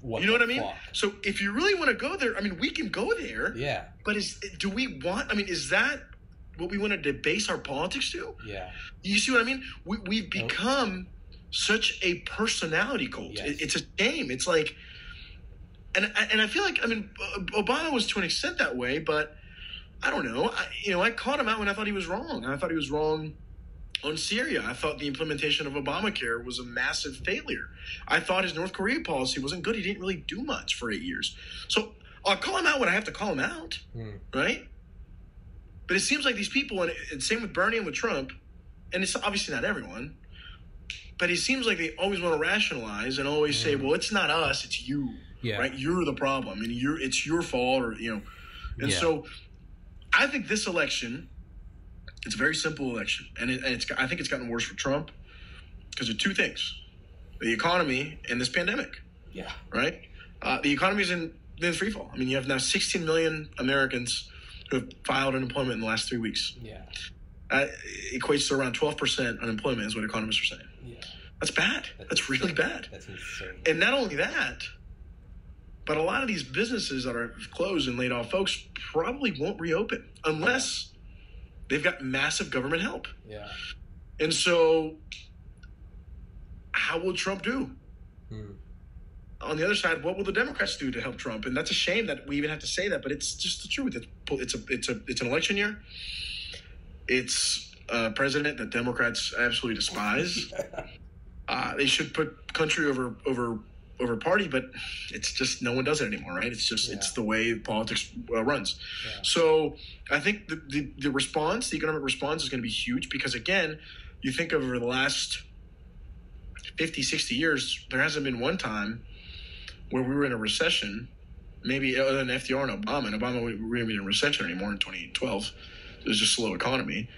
what, you know what I mean? So if you really want to go there, I mean, we can go there. Yeah. But is that what we want to debase our politics to? Yeah. You see what I mean? We've become such a personality cult. Yes. It's a shame. It's like, and I feel like, I mean, Obama was to an extent that way, but I don't know. I caught him out when I thought he was wrong. I thought he was wrong on Syria. I thought the implementation of Obamacare was a massive failure. I thought his North Korea policy wasn't good. He didn't really do much for 8 years. So I'll call him out when I have to call him out, right? But it seems like these people, and same with Bernie and with Trump, and it's obviously not everyone, but it seems like they always want to rationalize and always say, well, it's not us, it's you, right? You're the problem, and it's your fault, or, you know. And so I think this election, it's a very simple election, and I think it's gotten worse for Trump because of two things: the economy and this pandemic. Yeah. Right? The economy's in free fall. I mean, you have now 16 million Americans who have filed unemployment in the last 3 weeks. Yeah. Equates to around 12% unemployment is what economists are saying. Yeah. That's bad. That's really bad. That's insane. And not only that, But a lot of these businesses that are closed and laid off folks probably won't reopen unless they've got massive government help. Yeah. And so how will Trump do? On the other side, what will the Democrats do to help Trump? And that's a shame that we even have to say that, but it's just the truth. It's an election year. It's a president that Democrats absolutely despise. They should put country over party, but it's just no one does it anymore, right? It's just it's the way politics runs. Yeah. So I think the response, the economic response, is going to be huge because, again, you think over the last 50, 60 years, there hasn't been one time where we were in a recession, maybe other than FDR and Obama. And Obama, we weren't in a recession anymore in 2012. It was just a slow economy,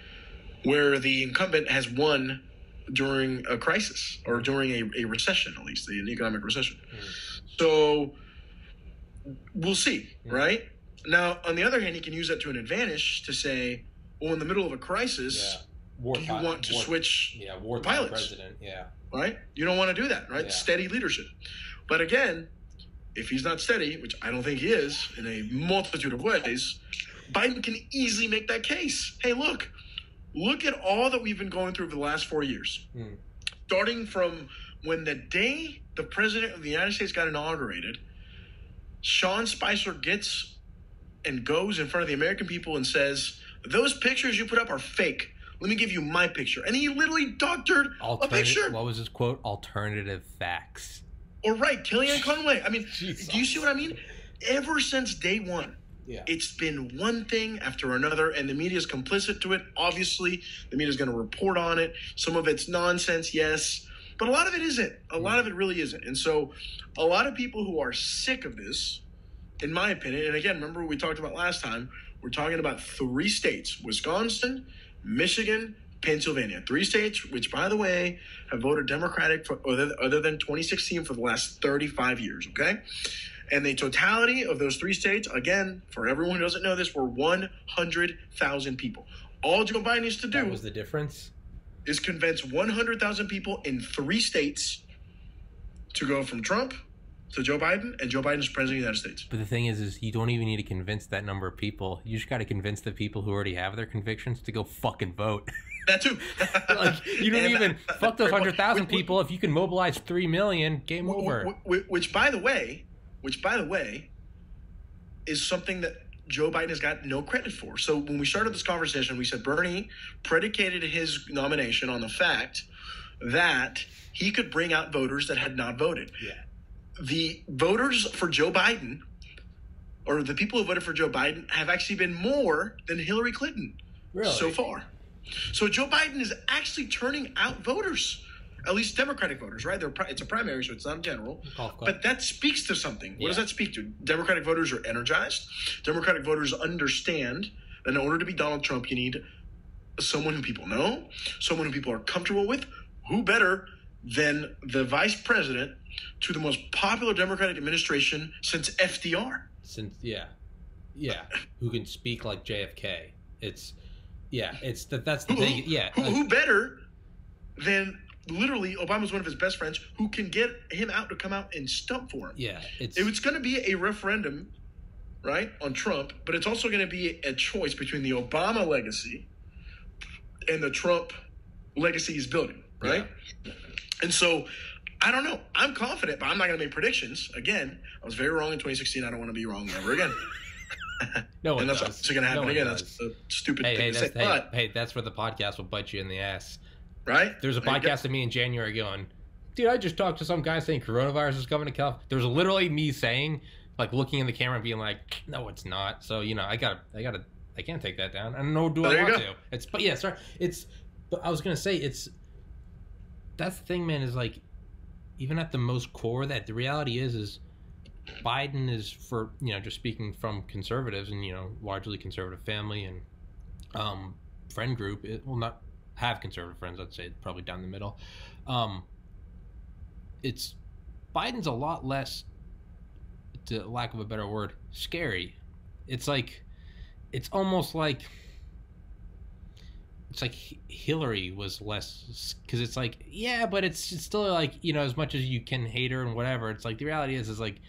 where the incumbent has won during a crisis or during a recession, at least, an economic recession. So we'll see, right? Now, on the other hand, he can use that to an advantage to say, well, in the middle of a crisis, do you want to switch pilots? President, right? You don't want to do that, right? Yeah. Steady leadership. But again, if he's not steady, which I don't think he is in a multitude of ways, Biden can easily make that case. Hey, look at all that we've been going through for the last 4 years. Starting from when the day the president of the United States got inaugurated, Sean Spicer gets and goes in front of the American people and says, those pictures you put up are fake. Let me give you my picture. And he literally doctored a picture. What was his quote? Alternative facts. Or right, Kellyanne Conway. I mean, Jesus. Do you see what I mean? Ever since day one, it's been one thing after another, and the media is complicit to it. Obviously, the media is going to report on it. Some of it's nonsense, yes, but a lot of it isn't. A lot of it really isn't. And so a lot of people who are sick of this, in my opinion, and again, remember what we talked about last time, we're talking about 3 states, Wisconsin, Michigan, Pennsylvania. 3 states, which, by the way, have voted Democratic for, other than 2016 for the last 35 years, okay? And the totality of those 3 states, again, for everyone who doesn't know this, were 100,000 people. All Joe Biden needs to do... That was the difference? ...is convince 100,000 people in 3 states to go from Trump to Joe Biden, and Joe Biden's president of the United States. But the thing is you don't even need to convince that number of people. You just got to convince the people who already have their convictions to go fucking vote. That too. Like, you don't even... Fuck those 100,000 people. If you can mobilize 3 million, game over. Which, by the way, is something that Joe Biden has got no credit for. So when we started this conversation, we said Bernie predicated his nomination on the fact that he could bring out voters that had not voted. Yeah. The voters for Joe Biden, or the people who voted for Joe Biden, have actually been more than Hillary Clinton so far. So Joe Biden is actually turning out voters. At least Democratic voters, right? It's a primary, so it's not a general. But that speaks to something. What does that speak to? Democratic voters are energized. Democratic voters understand that in order to be Donald Trump, you need someone who people know, someone who people are comfortable with. Who better than the vice president to the most popular Democratic administration since FDR? Who can speak like JFK? That's the thing. Yeah. Who better than... Literally, Obama's one of his best friends who can get him out to come out and stump for him. Yeah. It's going to be a referendum, right, on Trump, but it's also going to be a choice between the Obama legacy and the Trump legacy he's building, right? Yeah. And so, I don't know. I'm confident, but I'm not going to make predictions. Again, I was very wrong in 2016. I don't want to be wrong ever again. No one and that's does. what's going to happen again. That's a stupid thing to say. That's where the podcast will bite you in the ass. Right? There's a podcast of me in January going, dude, I just talked to some guy saying coronavirus is coming to California. There's literally me saying, like, looking in the camera and being like, no, it's not. So, you know, I can't take that down. And nor do I want to. But I was going to say, that's the thing, man, is like, even at the most core, that the reality is Biden is, for, you know, just speaking from conservatives and, you know, largely conservative family and friend group, it will not have conservative friends, I'd say probably down the middle. It's Biden's a lot less, to lack of a better word, scary. It's like, it's almost like, it's like Hillary was less, because it's like, yeah, but it's still like, you know, as much as you can hate her and whatever, it's like the reality is like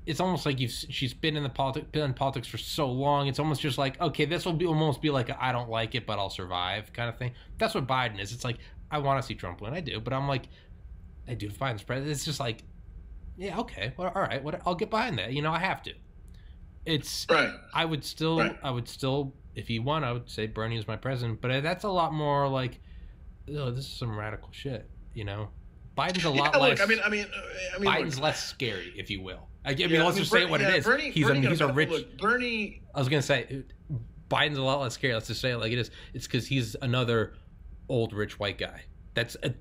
it's almost like she's been in politics for so long. It's almost just like, okay, this will almost be like I don't like it, but I'll survive kind of thing. That's what Biden is. It's like, I want to see Trump win. I do, but I'm like, I do. If Biden's president, it's just like, yeah, okay, well, all right, I'll get behind that. I have to. It's right. I would still, if he won, I would say Bernie is my president. But that's a lot more like, oh, this is some radical shit. Biden's a lot less. Look, Biden's less scary, if you will. Let's just say what it is. He's a rich. Look, Bernie. I was gonna say, Biden's a lot less scary. Let's just say it like it is. It's because he's another old rich white guy.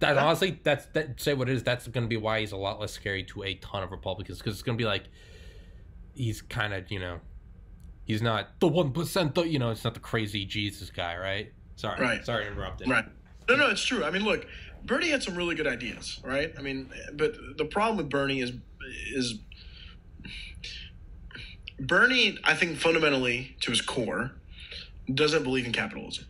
Honestly, say what it is. That's gonna be why he's a lot less scary to a ton of Republicans, because it's gonna be like, he's kind of he's not the 1%. It's not the crazy Jesus guy, right? Sorry to interrupt. Right. No, it's true. Look, Bernie had some really good ideas, right? But the problem with Bernie is Bernie, I think fundamentally to his core, doesn't believe in capitalism.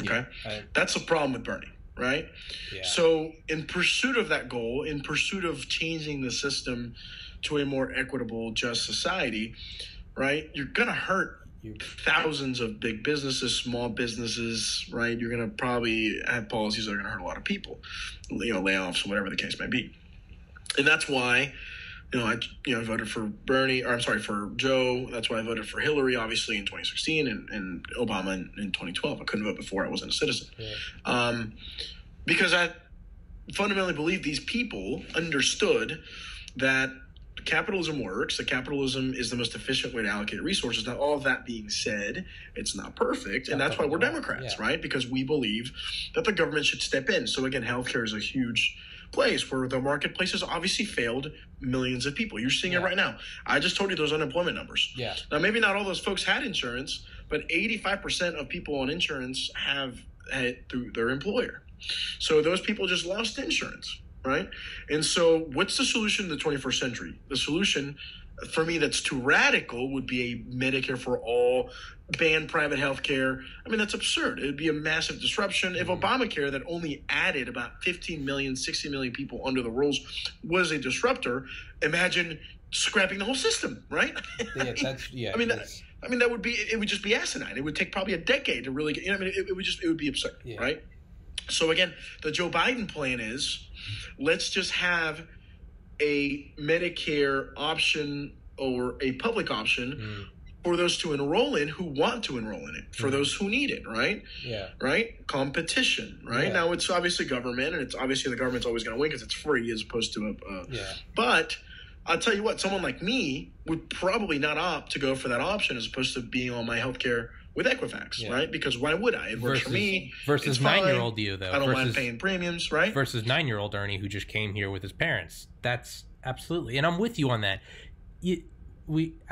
Okay? Yeah, that's the problem with Bernie, right? Yeah. So in pursuit of that goal, in pursuit of changing the system to a more equitable, just society, right, you're going to hurt thousands of big businesses, small businesses, right? You're going to probably have policies that are going to hurt a lot of people, layoffs, whatever the case may be. And that's why, I voted for for Joe. That's why I voted for Hillary, obviously, in 2016 and Obama in 2012. I couldn't vote before I wasn't a citizen. Yeah. Because I fundamentally believe these people understood that capitalism works, that capitalism is the most efficient way to allocate resources. Now, all of that being said, it's not perfect, and that's why we're Democrats, right? Because we believe that the government should step in. So again, healthcare is a huge place where the marketplace has obviously failed millions of people. You're seeing it right now. I just told you those unemployment numbers. Yeah. Now, maybe not all those folks had insurance, but 85% of people on insurance have had through their employer. So those people just lost insurance. Right? And so what's the solution in the 21st century? The solution, for me, that's too radical would be a Medicare for all, ban private health care. That's absurd. It would be a massive disruption. If Obamacare, that only added about 15 million, 60 million people under the rules, was a disruptor, imagine scrapping the whole system, right? That would be, it would just be asinine. It would take probably a decade to really get, it would be absurd, right? So again, the Joe Biden plan is, let's just have a Medicare option or a public option for those to enroll in who want to enroll in it, for those who need it, right? Yeah. Right? Competition, right? Yeah. Now, it's obviously government, and it's obviously the government's always going to win because it's free as opposed to But I'll tell you what, someone like me would probably not opt to go for that option as opposed to being on my healthcare with Equifax, right? Because why would I? It works for me. Versus 9-year-old you, though. I don't mind paying premiums, right? Versus 9-year-old Ernie, who just came here with his parents. That's absolutely, and I'm with you on that. I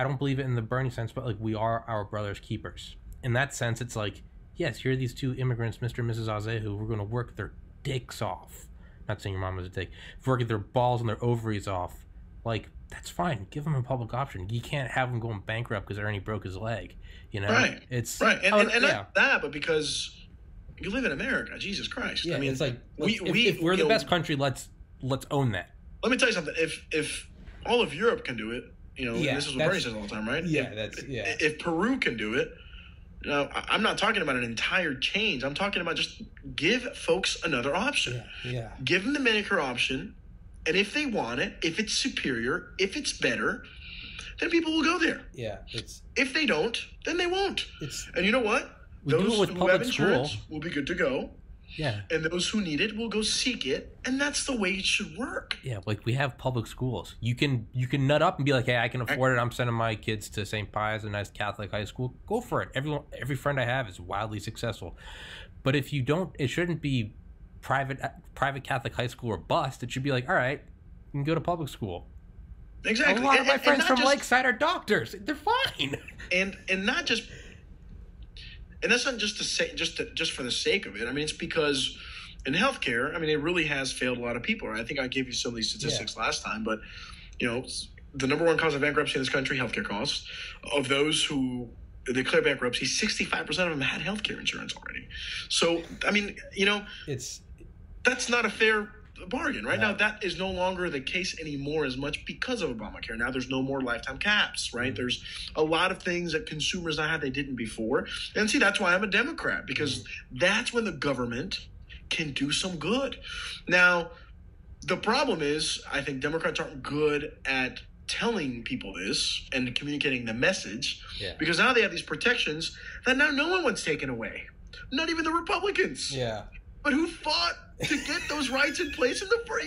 don't believe it in the Bernie sense, but like, we are our brother's keepers. In that sense, it's like, yes, here are these two immigrants, Mr. and Mrs. Aze, who we're going to work their dicks off. Not saying your mom was a dick. Working their balls and their ovaries off. Like, that's fine. Give them a public option. You can't have them going bankrupt because Ernie broke his leg. Right. It's right. And not that, but because you live in America. Jesus Christ. Yeah, it's like, if we're the best country, let's own that. Let me tell you something. If all of Europe can do it, and this is what Bernie says all the time, right? Yeah, if Peru can do it, I'm not talking about an entire change. I'm talking about just give folks another option. Yeah. Give them the Medicare option. And if they want it, if it's superior, if it's better, then people will go there. Yeah. If they don't, then they won't. And you know what? Those who have insurance will be good to go. Yeah. And those who need it will go seek it. And that's the way it should work. Yeah, like we have public schools. You can nut up and be like, hey, I can afford it. I'm sending my kids to St. Pius, a nice Catholic high school. Go for it. Every friend I have is wildly successful. But if you don't, it shouldn't be private Catholic high school or bust. It should be like, all right, you can go to public school. Exactly. A lot of my friends from Lakeside are doctors. They're fine. And not just, and that's not just to say just for the sake of it. It's because in healthcare, it really has failed a lot of people. Right? I think I gave you some of these statistics last time, but the number one cause of bankruptcy in this country, healthcare costs. Of those who declare bankruptcy, 65% of them had healthcare insurance already. So, that's not a fair a bargain. Right now, that is no longer the case anymore as much because of Obamacare. Now there's no more lifetime caps, right? There's a lot of things that consumers now have they didn't before. And see, that's why I'm a Democrat, because that's when the government can do some good. Now, the problem is, I think Democrats aren't good at telling people this and communicating the message, because now they have these protections that now no one wants taken away. Not even the Republicans. Yeah. But who fought to get those rights in place in the first,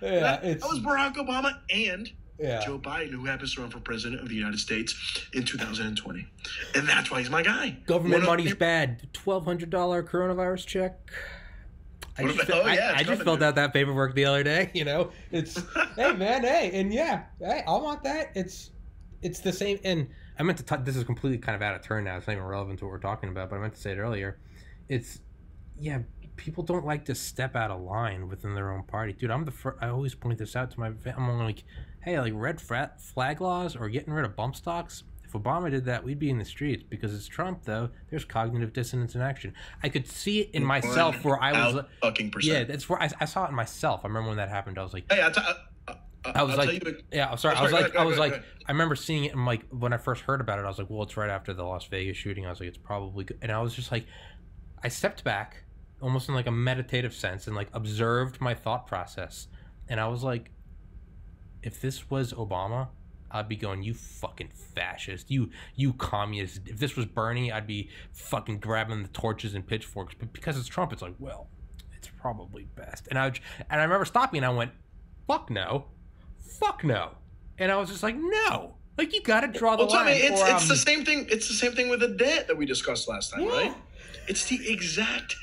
that was Barack Obama and Joe Biden, who happens to run for president of the United States in 2020. And that's why he's my guy. Government money's bad. $1,200 coronavirus check. I just filled out that paperwork the other day. It's hey man, I want that. It's the same. And I meant to talk. This is completely kind of out of turn now. It's not even relevant to what we're talking about. But I meant to say it earlier. People don't like to step out of line within their own party, dude. I'm the first. I always point this out to my family. I'm like, hey, like red flag laws or getting rid of bump stocks. If Obama did that, we'd be in the streets. Because it's Trump, though, there's cognitive dissonance in action. I could see it in myself where I was fucking percent. Yeah, that's where I saw it in myself. I remember when that happened. I was like, hey, I was like, I remember seeing it, and like when I first heard about it, I was like, well, it's right after the Las Vegas shooting. I was like, it's probably good. And I was just like, I stepped back, almost in like a meditative sense, and like observed my thought process, and I was like, if this was Obama, I'd be going, you fucking fascist, you communist. If this was Bernie, I'd be fucking grabbing the torches and pitchforks. But because it's Trump, it's like, well, it's probably best. And I remember stopping and I went, fuck no. And I was just like, no. Like, you got to draw the line. It's the same thing. It's the same thing with the debt that we discussed last time, right? It's the exact.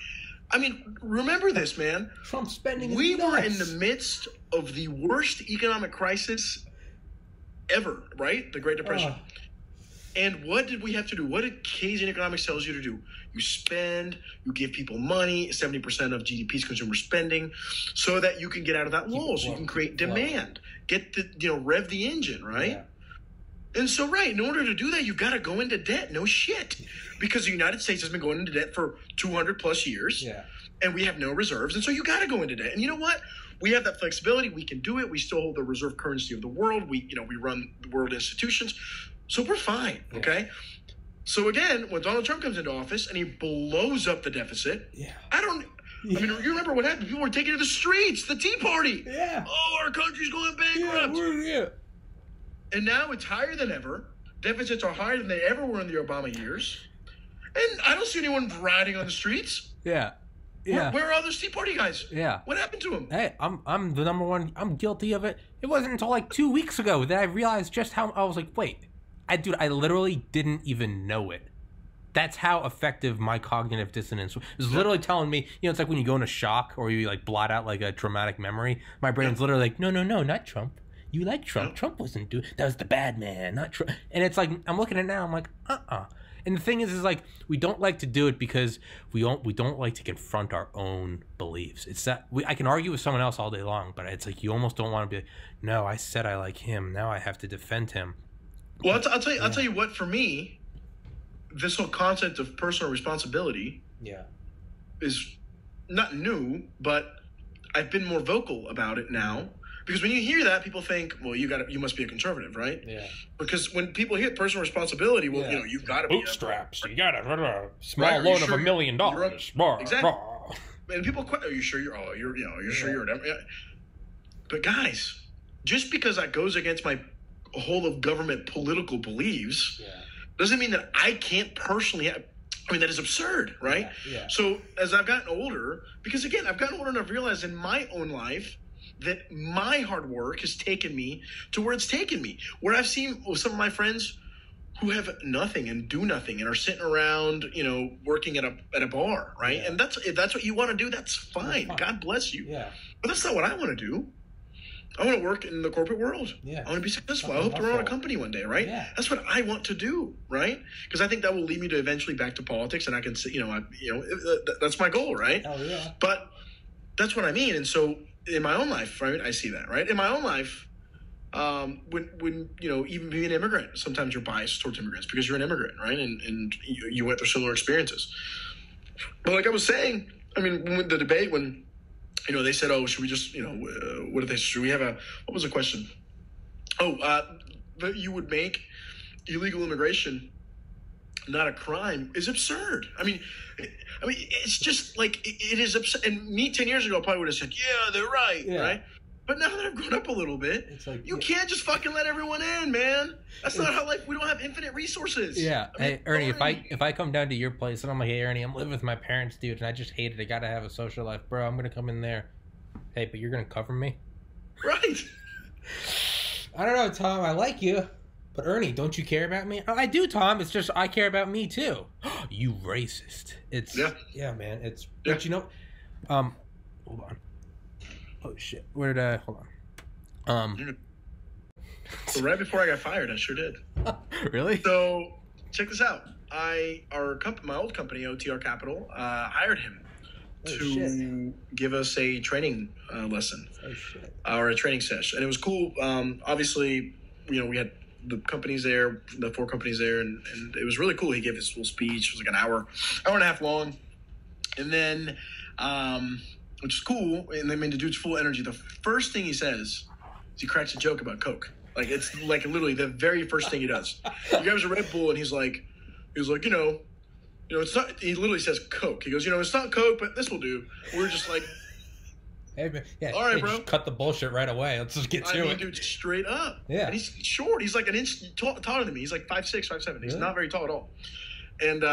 I mean, remember this, man. Trump spending. We were in the midst of the worst economic crisis ever, right? The Great Depression. And what did we have to do? What did Keynesian economics tells you to do? You spend, you give people money, 70% of GDP is consumer spending, so that you can get out of that lull, so you can create demand, get the, rev the engine, right? Yeah. And so, in order to do that, you've got to go into debt. No shit. Because the United States has been going into debt for 200 plus years, and we have no reserves. And so you got to go into debt. And you know what? We have that flexibility. We can do it. We still hold the reserve currency of the world. We run the world institutions. So we're fine, okay? So again, when Donald Trump comes into office and he blows up the deficit, I mean, you remember what happened? People were taking to the streets, the Tea Party. Yeah. Oh, our country's going bankrupt. And now it's higher than ever. Deficits are higher than they ever were in the Obama years. And I don't see anyone riding on the streets. Yeah. Where are all those Tea Party guys? Yeah. What happened to them? Hey, I'm the number one. I'm guilty of it. It wasn't until like 2 weeks ago that I realized just how I was like, wait, I literally didn't even know it. That's how effective my cognitive dissonance was. It was literally telling me, it's like when you go into shock or you like blot out like a traumatic memory. My brain's literally like, no, not Trump. You like Trump. Trump wasn't doing that. Was the bad man, not Trump. And it's like, I'm looking at it now. I'm like, And the thing is like, we don't like to do it because we don't like to confront our own beliefs. It's that I can argue with someone else all day long, but it's like you almost don't want to be like, no, I said I like him. Now I have to defend him. Well, I'll tell you what. For me, this whole concept of personal responsibility, is not new, but I've been more vocal about it now. Because when you hear that, people think, well, you must be a conservative, right? Yeah. Because when people hear personal responsibility, well, you've got to be bootstraps. You got a small loan of $1 million. Exactly. And people, are you sure you're sure you're a Democrat? But guys, just because that goes against my whole of government political beliefs, doesn't mean that I can't personally that is absurd, right? Yeah. So as I've gotten older, because again, I've gotten older and I've realized in my own life that my hard work has taken me to where it's taken me. Where I've seen some of my friends who have nothing and do nothing and are sitting around, working at a bar, right? Yeah. And if that's what you want to do, that's fine. God bless you. Yeah. But that's not what I want to do. I want to work in the corporate world. Yeah. I want to be successful. I hope to run a company one day, right? Yeah. That's what I want to do, right? Because I think that will lead me to eventually back to politics, and I can say, that's my goal, right? Oh yeah. But that's what I mean, and so. In my own life, right, I see that, right? In my own life, when even being an immigrant, sometimes you're biased towards immigrants because you're an immigrant, right? And you went through similar experiences. But like I was saying, I mean, when the debate, when they said, oh, should we just, what did they, should we have what was the question? Oh, that you would make illegal immigration not a crime is absurd. I mean, it's just like, it is absurd. And me 10 years ago, I probably would have said, yeah, they're right, right? But now that I've grown up a little bit, it's like, you can't just fucking let everyone in, man. That's not how we don't have infinite resources. Yeah. Hey, Ernie, if I come down to your place and I'm like, hey, Ernie, I'm living with my parents, dude, and I just hate it. I got to have a social life. Bro, I'm going to come in there. Hey, but you're going to cover me? Right. I don't know, Tom. I like you. But Ernie, don't you care about me? Oh, I do, Tom. It's just I care about me, too. You racist. Yeah, man. But you know, hold on. Oh shit! Where did I? Hold on. So right before I got fired, I sure did. Really? So check this out. My old company, OTR Capital, hired him to give us a training lesson, or a training session, and it was cool. Obviously, we had the companies there, the 4 companies there, and it was really cool. He gave his full speech. It was like an hour and a half long, and then. Which is cool, and they made the dude's full energy. The first thing he says is he cracks a joke about Coke. Like, it's like literally the very first thing he does. He grabs a Red Bull and he's like, it's not. He literally says Coke. He goes, it's not Coke, but this will do. We're just like, hey, man, all right, bro. Just cut the bullshit right away. Let's just get to it. Dude, straight up. Yeah. And he's short. He's like an inch taller than me. He's like 5'6", 5'7". Really? He's not very tall at all. And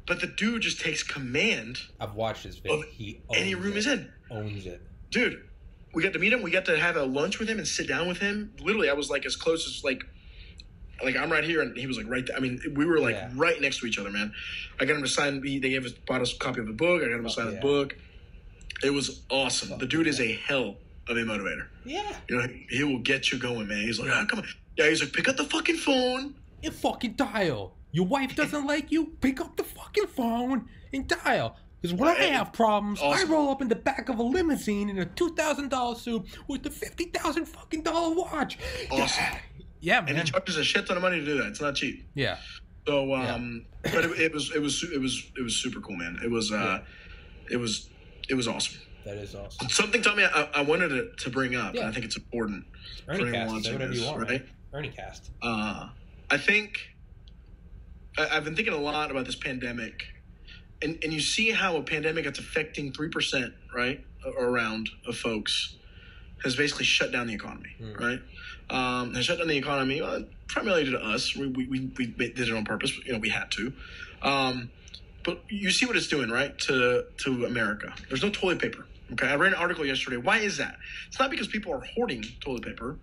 but the dude just takes command. I've watched his video. Any room he's in. Owns it. Dude, we got to meet him. We got to have a lunch with him and sit down with him. Literally, I was like as close as like I'm right here and he was like right there. I mean, we were like right next to each other, man. I got him to sign. They bought us a copy of the book. I got him to sign his book. It was awesome. The dude is a hell of a motivator. Yeah. He will get you going, man. He's like, come on. Yeah, he's like, pick up the fucking phone. You fucking dial. Your wife doesn't like you? Pick up the fucking phone and dial. Because when I have problems, I roll up in the back of a limousine in a $2,000 suit with a $50,000 fucking watch. Awesome. Yeah, man. And he charges a shit ton of money to do that. It's not cheap. Yeah. So, but it was super cool, man. It was awesome. That is awesome. Something told me I wanted to bring up, and I think it's important. Ernie Cast, say whatever you want, right? Ernie Cast. I think I've been thinking a lot about this pandemic, and you see how a pandemic that's affecting 3%, right, around of folks, has basically shut down the economy, right? Has shut down the economy primarily due to us. We did it on purpose. We had to. But you see what it's doing, right, to America. There's no toilet paper. Okay, I read an article yesterday. Why is that? It's not because people are hoarding toilet paper.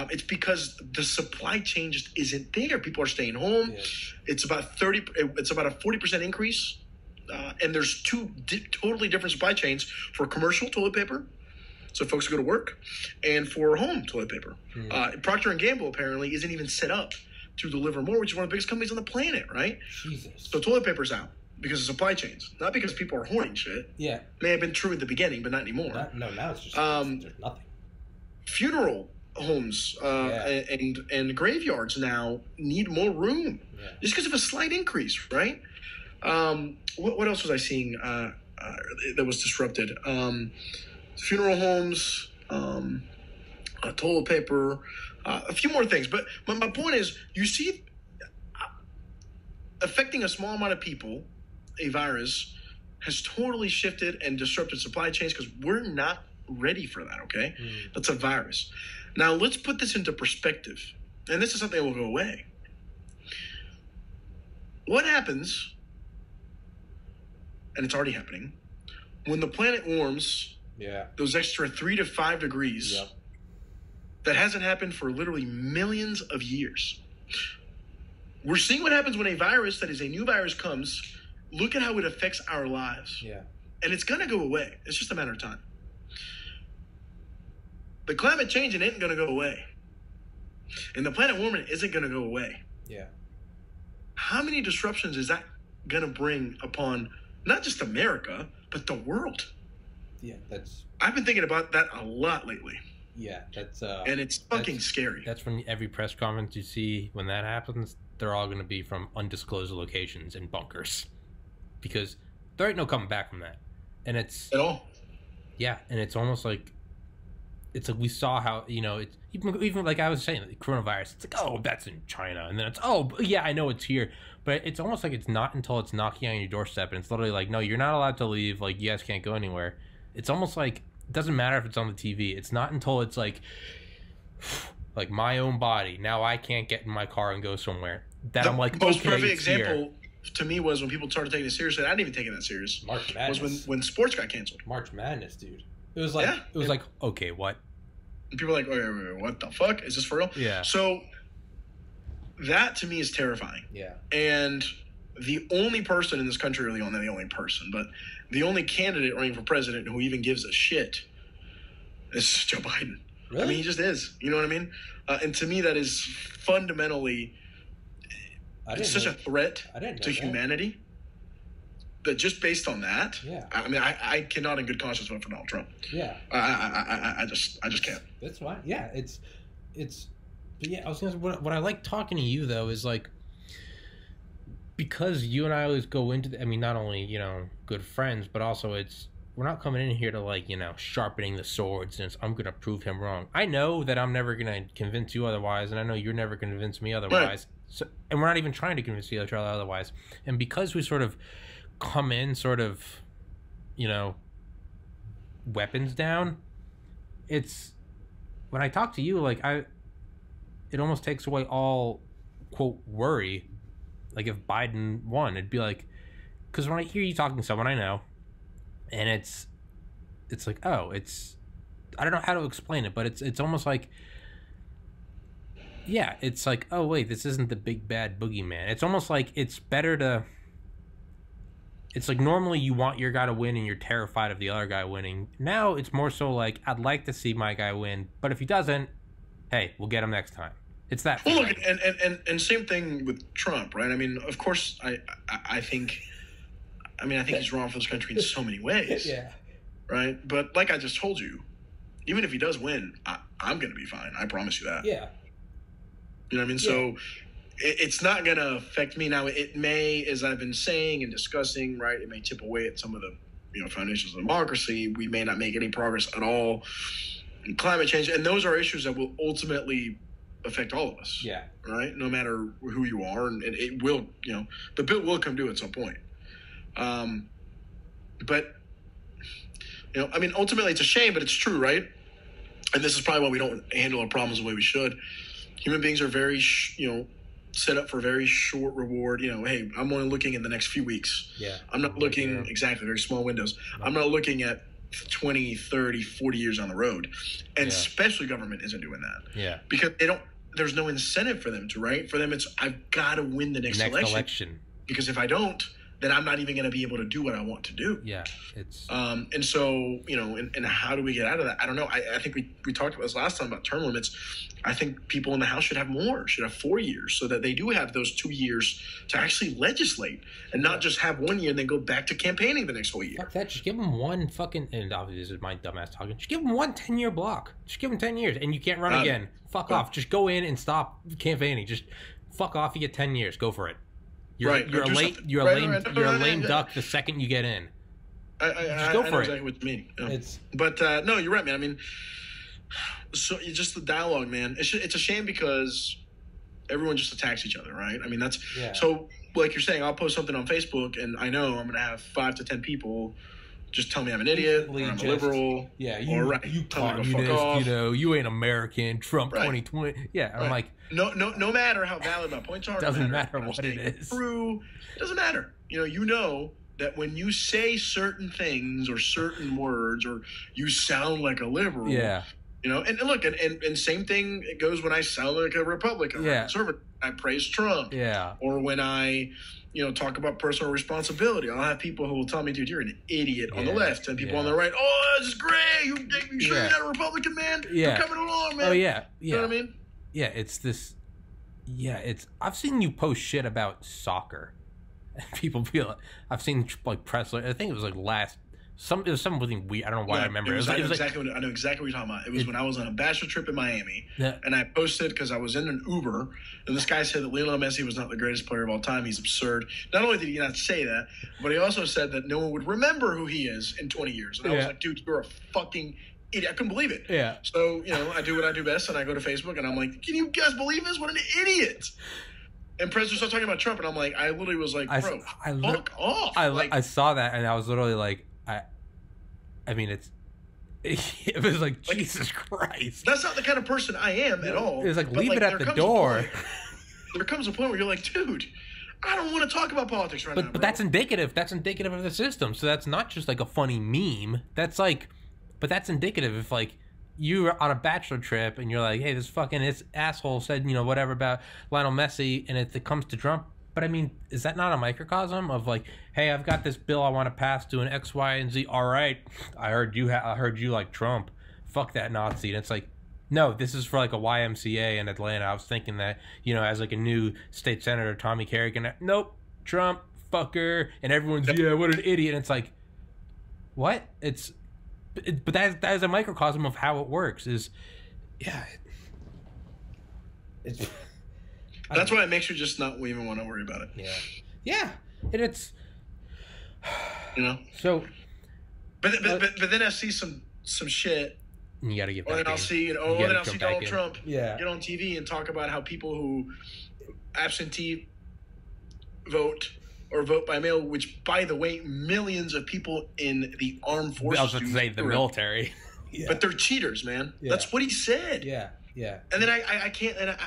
It's because the supply chain just isn't there. People are staying home. Yeah. It's about a 40% increase, and there's two totally different supply chains for commercial toilet paper, so folks who go to work, and for home toilet paper. Procter & Gamble apparently isn't even set up to deliver more, which is one of the biggest companies on the planet, right? Jesus. So toilet paper's out because of supply chains, not because people are hoarding shit. Yeah. May have been true at the beginning, but not anymore. Now it's just there's nothing. Funeral homes and graveyards now need more room just because of a slight increase, right? What else was I seeing that was disrupted? Funeral homes, toilet paper, a few more things. But my point is, you see, affecting a small amount of people, a virus has totally shifted and disrupted supply chains because we're not ready for that, okay? That's a virus. Now, let's put this into perspective. And this is something that will go away. What happens, and it's already happening, when the planet warms those extra 3 to 5 degrees, that hasn't happened for literally millions of years. We're seeing what happens when a virus that is a new virus comes. Look at how it affects our lives. Yeah. And it's going to go away. It's just a matter of time. The climate changing isn't going to go away. And the planet warming isn't going to go away. Yeah. How many disruptions is that going to bring upon not just America, but the world? Yeah, I've been thinking about that a lot lately. Yeah, that's and it's fucking scary. That's when every press conference you see when that happens, they're all going to be from undisclosed locations and bunkers, because there ain't no coming back from that. And it's at all. Yeah, and it's almost like we saw how, you know, it's even like I was saying, like coronavirus. It's like, oh, that's in China, and then it's, oh yeah, I know it's here, but it's almost like it's not until it's knocking on your doorstep, and it's literally like, no, you're not allowed to leave. Like, you guys can't go anywhere. It's almost like it doesn't matter if it's on the TV. It's not until it's like my own body. Now I can't get in my car and go somewhere. That I'm like, the most okay, perfect it's example here. To me was when people started taking it seriously. I didn't even take it that serious. March Madness. Was when sports got canceled. March Madness, dude. It was like, like, okay, what? And people are like, wait, what the fuck? Is this for real? Yeah. So that to me is terrifying. Yeah. And the only person in this country, or the only person, but the only candidate running for president who even gives a shit is Joe Biden. Really? I mean, he just is. You know what I mean? And to me, that is fundamentally, it's such a threat to humanity. That just based on that, I mean, I cannot in good conscience vote for Donald Trump. Yeah. I just can't. That's fine. Yeah, it's. But yeah, I was gonna say, what I like talking to you though is like, because you and I always go into I mean, not only, you know, good friends, but also we're not coming in here to, like, you know, sharpening the swords and I'm gonna prove him wrong. I know that I'm never gonna convince you otherwise, and I know you're never gonna convince me otherwise. Right. So, and we're not even trying to convince each other otherwise. And because we sort of come in sort of, you know, weapons down, it's when I talk to you, like, it almost takes away all, quote, worry. Like, if Biden won, it'd be like, because when I hear you talking to someone I know, and it's like, oh, I don't know how to explain it, but it's almost like, yeah, it's like, oh wait, this isn't the big bad boogeyman. It's almost like it's better to. It's like normally you want your guy to win and you're terrified of the other guy winning. Now it's more so like, I'd like to see my guy win, but if he doesn't, hey, we'll get him next time. It's that. Well, look, and same thing with Trump, right? I mean, of course, I think he's wrong for this country in so many ways. Yeah. Right? But like I just told you, even if he does win, I'm going to be fine. I promise you that. Yeah. You know what I mean? Yeah. So it's not going to affect me. Now, it may, as I've been saying and discussing, right, it may chip away at some of the, you know, foundations of democracy. We may not make any progress at all in climate change. And those are issues that will ultimately affect all of us. Yeah. Right? No matter who you are. And it will, you know, the bill will come due at some point. But, you know, I mean, ultimately it's a shame, but it's true, right? And this is probably why we don't handle our problems the way we should. Human beings are very, you know, set up for very short reward. You know, hey, I'm only looking in the next few weeks. Yeah. I'm not looking exactly, very small windows. No. I'm not looking at 20, 30, 40 years on the road. And especially government isn't doing that. Yeah. Because there's no incentive for them to, right? For them, it's, I've got to win the next election. Because if I don't, then I'm not even going to be able to do what I want to do. Yeah. It's and so, you know, and how do we get out of that? I don't know. I think we talked about this last time about term limits. I think people in the House should have 4 years so that they do have those 2 years to actually legislate and not just have 1 year and then go back to campaigning the next whole year. Fuck that. Just give them one fucking, and obviously this is my dumbass talking, just give them one 10-year block. Just give them 10 years and you can't run again. Fuck off. Just go in and stop campaigning. Just fuck off. You get 10 years. Go for it. You're a lame duck the second you get in. Just go for it. I know exactly what you mean. Yeah. But no, you're right, man. I mean, so just the dialogue, man. It's a shame because everyone just attacks each other, right? I mean, that's so. Like you're saying, I'll post something on Facebook, and I know I'm going to have 5 to 10 people just tell me I'm an idiot, or I'm a liberal. Yeah, you communist. You know, you ain't American. Trump 2020. Yeah, I'm like, no matter how valid my points are, doesn't matter what it is. True, it doesn't matter. You know that when you say certain things or certain words, or you sound like a liberal. Yeah. You know, and look, and same thing it goes when I sound like a Republican or a conservative. I praise Trump. Yeah. Or when I, you know, talk about personal responsibility. I'll have people who will tell me, dude, you're an idiot on the left. And people on the right, oh, this is great. You sure you're not a Republican, man? Yeah. You're coming along, man. Oh, yeah. You know what I mean? Yeah, it's this. Yeah, I've seen you post shit about soccer. And people feel like, I've seen like press, I think it was like It was something weird. I don't know why I remember. I know exactly what you're talking about. It was when I was on a bachelor trip in Miami, and I posted because I was in an Uber, and this guy said that Lionel Messi was not the greatest player of all time. He's absurd. Not only did he not say that, but he also said that no one would remember who he is in 20 years. And I was like, dude, you're a fucking idiot. I couldn't believe it. Yeah. So, I do what I do best, and I go to Facebook, and I'm like, can you guys believe this? What an idiot. And President started talking about Trump, and I'm like, I literally was like, bro, fuck off. I saw that, and I was literally like, I mean, it was like, Jesus Christ. That's not the kind of person I am at all. It was like, leave it at the door. There comes a point where you're like, dude, I don't want to talk about politics right now, bro. But that's indicative. That's indicative of the system. So that's not just like a funny meme. That's indicative if like you're on a bachelor trip and you're like, hey, this asshole said, whatever about Lionel Messi, and it comes to Trump. But I mean, is that not a microcosm of like, hey, I've got this bill I want to pass to an X, Y, and Z. All right, I heard you like Trump. Fuck that Nazi. And it's like, no, this is for like a YMCA in Atlanta. I was thinking that, as like a new state senator, Tommy Kerrigan. Nope, Trump, fucker, and everyone's what an idiot. And it's like, what? But that is a microcosm of how it works. That's why it makes you just not even want to worry about it. Yeah, and it's So, but then I see some shit. You got to get. Or then I'll see Donald Trump get on TV and talk about how people who absentee vote or vote by mail, which by the way, millions of people in the armed forces. I was about to say the military, but they're cheaters, man. That's what he said. Yeah. And then I can't, and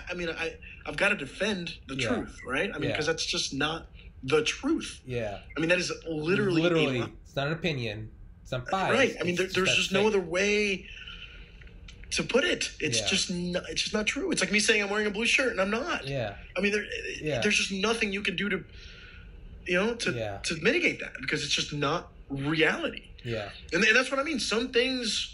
I've got to defend the truth, right? I mean, because that's just not the truth. Yeah. I mean, that is literally it's not an opinion. It's not bias. Right. I mean, there's just no other way to put it. It's just not true. It's like me saying I'm wearing a blue shirt and I'm not. Yeah. I mean, there's just nothing you can do to mitigate that because it's just not reality. Yeah. And that's what I mean. Some things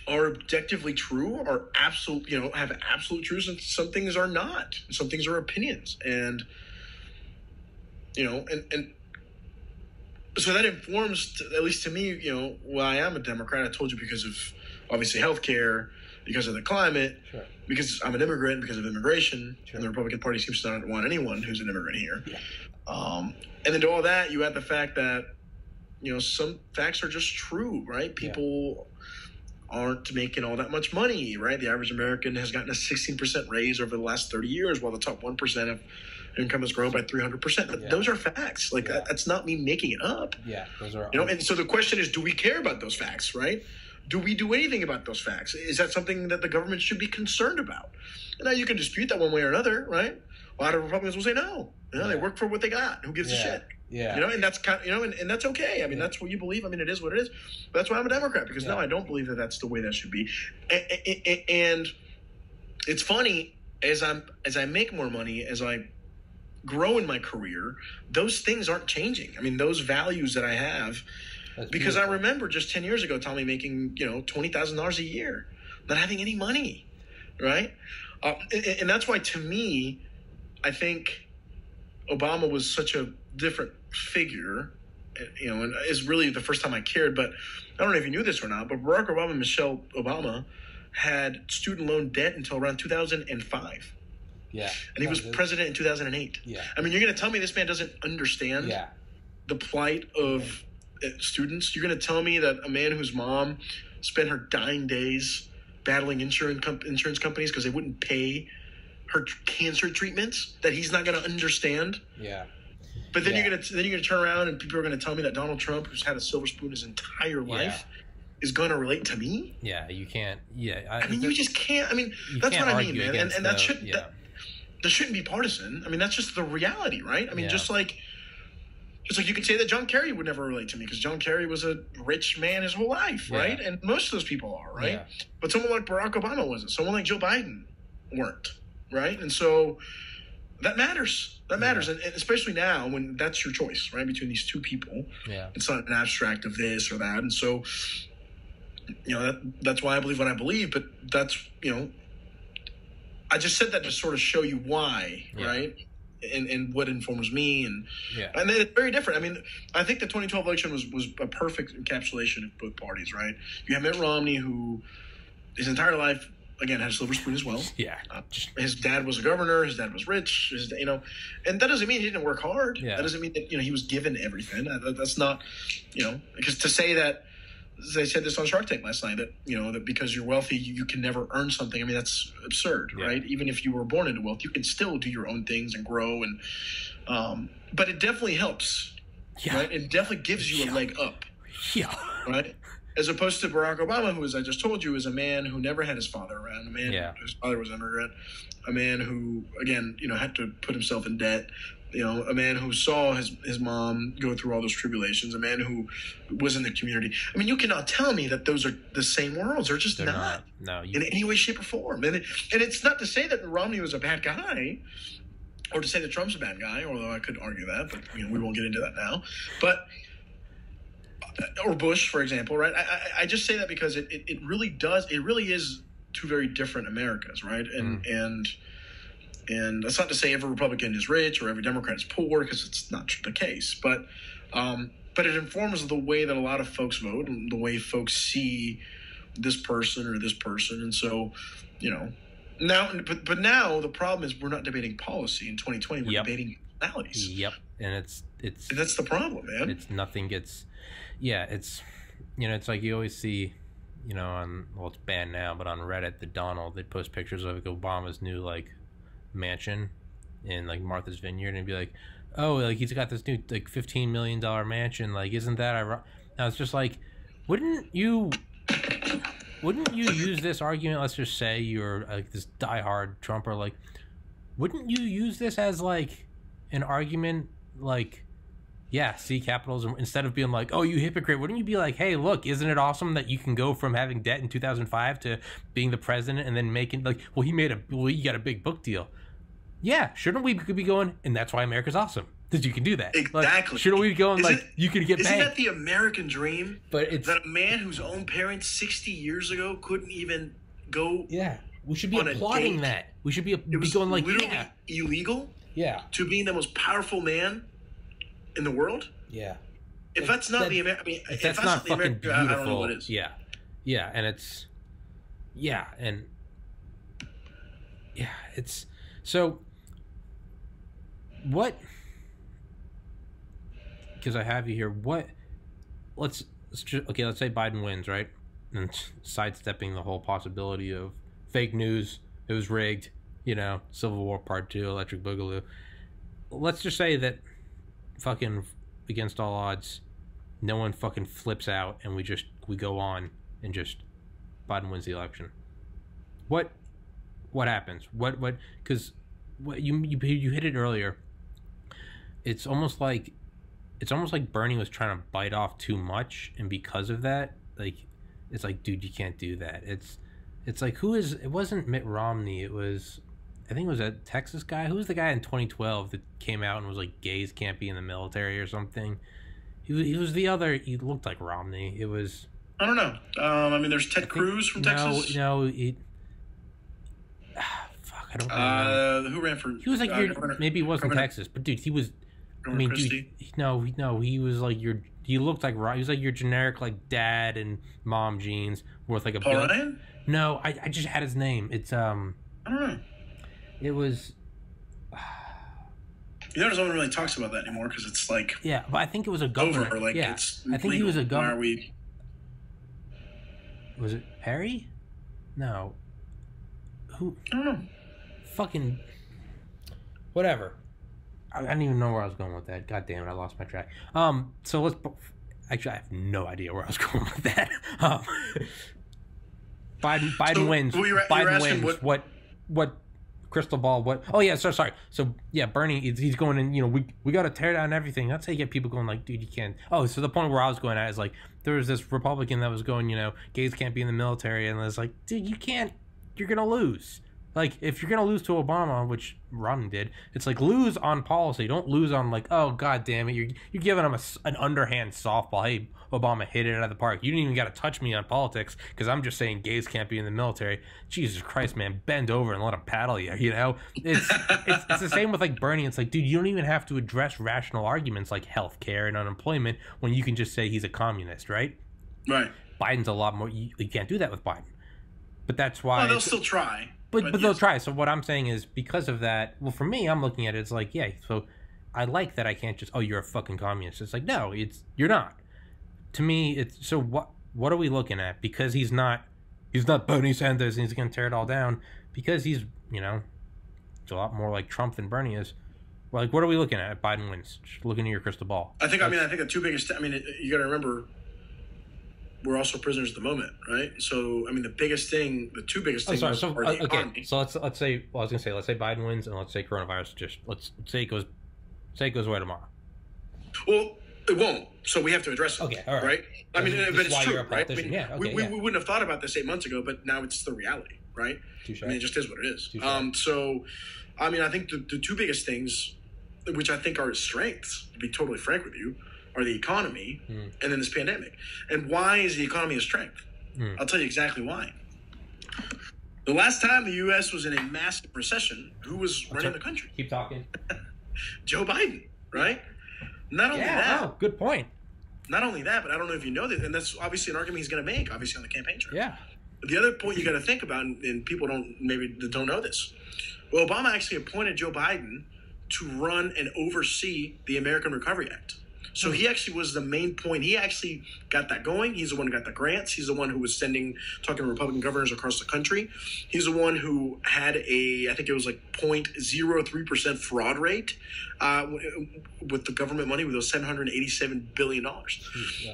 are objectively true, are absolute, have absolute truths, and some things are not. Some things are opinions, and and so that informs, at least to me, why I am a Democrat. I told you because of obviously healthcare, because of the climate, because I'm an immigrant, because of immigration, and the Republican Party seems to not want anyone who's an immigrant here. And then to all that, you add the fact that some facts are just true, right? People aren't making all that much money, right? The average American has gotten a 16% raise over the last 30 years, while the top 1% of income has grown by 300%. Those are facts. Like that's not me making it up. Yeah, those are. And so the question is, do we care about those facts, right? Do we do anything about those facts? Is that something that the government should be concerned about? And now you can dispute that one way or another, right? A lot of Republicans will say no. They work for what they got. Who gives a shit? Yeah. And that's kind of, and that's okay. I mean, that's what you believe. I mean, it is what it is. But that's why I'm a Democrat, because no, I don't believe that that's the way that should be. And it's funny, as I make more money, as I grow in my career, those things aren't changing. I mean, those values that I have, because I remember just 10 years ago, Tommy making, $20,000 a year, not having any money, right? And that's why, to me, I think Obama was such a different figure, and is really the first time I cared. But I don't know if you knew this or not, but Barack Obama and Michelle Obama had student loan debt until around 2005. Yeah. And he was president in 2008. Yeah. I mean, you're going to tell me this man doesn't understand the plight of students? You're going to tell me that a man whose mom spent her dying days battling insurance companies because they wouldn't pay her cancer treatments, that he's not going to understand? Yeah. But then you're gonna turn around and people are gonna tell me that Donald Trump, who's had a silver spoon his entire life, is gonna relate to me. Yeah, you can't. Yeah, I mean, you just can't. I mean, that's what I mean, man. And that shouldn't be partisan. I mean, that's just the reality, right? I mean, just like you could say that John Kerry would never relate to me because John Kerry was a rich man his whole life, right? And most of those people are, right? Yeah. But someone like Barack Obama wasn't. Someone like Joe Biden weren't, right? And so that matters. That matters, and especially now when that's your choice, right, between these two people. Yeah, it's not an abstract of this or that, and so that's why I believe what I believe. But that's I just said that to sort of show you why, right? and what informs me, and Yeah. and then it's very different. I mean, I think the 2012 election was a perfect encapsulation of both parties, right? You have Mitt Romney, who his entire life, again, had a silver spoon as well. Yeah. His dad was a governor. His dad was rich. And that doesn't mean he didn't work hard. Yeah. That doesn't mean that he was given everything. That's not, because to say that, they said this on Shark Tank last night, that that because you're wealthy you can never earn something. I mean, that's absurd, right? Even if you were born into wealth, you can still do your own things and grow, and but it definitely helps. Yeah. Right? It definitely gives you a leg up. Yeah. Right? As opposed to Barack Obama, who, as I just told you, is a man who never had his father around, a man whose father was an immigrant, a man who, again, had to put himself in debt, a man who saw his mom go through all those tribulations, a man who was in the community. I mean, you cannot tell me that those are the same worlds. They're just not. No, in any way, shape, or form. And it's not to say that Romney was a bad guy, or to say that Trump's a bad guy, although I could argue that, but we won't get into that now. But or Bush, for example, right? I just say that because it really is two very different Americas, right? And that's not to say every Republican is rich or every Democrat is poor, because it's not the case. But it informs the way that a lot of folks vote and the way folks see this person or this person. And so, now, but now the problem is we're not debating policy in 2020. We're debating personalities. Yep. And it's that's the problem, man. It's nothing gets. Yeah, it's it's like you always see, it's banned now, but on Reddit, the Donald, they post pictures of Obama's new mansion in Martha's Vineyard, and be like, oh, he's got this new $15 million mansion, isn't that ironic? Now it's just wouldn't you use this argument? Let's just say you're this diehard Trumper, wouldn't you use this as an argument, yeah, see capitalism, instead of being oh, you hypocrite? Wouldn't you be hey, look, isn't it awesome that you can go from having debt in 2005 to being the president and then making he got a big book deal? Yeah, shouldn't we be going, and that's why America's awesome, that you can do that? Exactly. Shouldn't we be going you can get isn't paid? That the American dream? But it's that a man whose own parents 60 years ago couldn't even go. Yeah, we should be applauding that. We should be going literally yeah, illegal. Yeah, to being the most powerful man in the world. Yeah. If that's not the American, if that's not the fucking American, beautiful, I don't know what is. Yeah, and it's it's so. What? Because I have you here. What? Let's say Biden wins, right? And sidestepping the whole possibility of fake news, it was rigged, Civil War Part 2, Electric Boogaloo. Let's just say that fucking against all odds, no one fucking flips out and we go on and just Biden wins the election. What happens? Because you hit it earlier. It's almost like Bernie was trying to bite off too much, and because of that, it's dude, you can't do that. It's it wasn't Mitt Romney, it was, I think it was a Texas guy. Who was the guy in 2012 that came out and was gays can't be in the military or something? He was the other. He looked like Romney. It was. I don't know. I mean, there's Ted Cruz from Texas. No. Fuck, I don't remember. Who ran for? He was maybe he wasn't Texas, but dude, he was. Governor Christie? Dude, no. He was he looked like he was your generic dad and mom jeans worth a Paul Ryan? No, I just had his name. It's I don't know. It was. No one really talks about that anymore because it's yeah, but I think it was a governor. Over, it's I think he was a governor. Why are we? Was it Perry? No. Who? I don't know. Fucking. Whatever. I don't even know where I was going with that. God damn it, I lost my track. So let's. Actually, I have no idea where I was going with that. Biden wins. Biden wins. What? Crystal ball. What? Oh yeah. Sorry. So yeah, Bernie. He's going in. We got to tear down everything. That's how you get people going dude, you can't. Oh, so the point where I was going at is there was this Republican that was going, gays can't be in the military, and I was dude, you can't. You're gonna lose. Like, if you're going to lose to Obama, which Romney did, it's like, lose on policy. Don't lose on, like, oh, God damn it, you're giving him an underhand softball. Hey, Obama, hit it out of the park. You didn't even got to touch me on politics because I'm just saying gays can't be in the military. Jesus Christ, man, bend over and let him paddle you, you know? It's the same with, like, Bernie. It's like, dude, you don't even have to address rational arguments like health care and unemployment when you can just say he's a communist, right? Right. Biden's a lot more... You can't do that with Biden. But that's why... Well, they'll still try. But they'll try. So what I'm saying is, because of that, well, for me, I'm looking at it, it's like, yeah, so I like that I can't just, oh, you're a fucking communist. It's like, no, you're not. To me, it's, so what are we looking at? Because he's not Bernie Sanders and he's going to tear it all down. Because he's, you know, it's a lot more like Trump than Bernie is. Like, what are we looking at if Biden wins? Just looking at your crystal ball. I think the two biggest, you got to remember, we're also prisoners at the moment, right? So, the two biggest things are the economy. So let's say, well, I was gonna say, let's say Biden wins, and let's say coronavirus let's say it goes away tomorrow. Well, it won't. So we have to address it. Okay, all right. Right? But it's true, right? We wouldn't have thought about this 8 months ago, but now it's the reality, right? Touché. It just is what it is. I think the two biggest things, which I think are strengths, to be totally frank with you, are the economy and then this pandemic. And why is the economy a strength? I'll tell you exactly why. The last time the U.S. was in a massive recession, who was running the country? Keep talking. Joe Biden, right? Not only that. Oh, good point. Not only that, but I don't know if you know that, and that's obviously an argument he's going to make, obviously, on the campaign trail. Yeah. But the other point you got to think about, and people don't know this, well, Obama actually appointed Joe Biden to run and oversee the American Recovery Act. So he actually was the main point. He actually got that going. He's the one who got the grants. He's the one who was talking to Republican governors across the country. He's the one who had I think it was like 0.03% fraud rate with the government money, with those $787 billion. Yeah.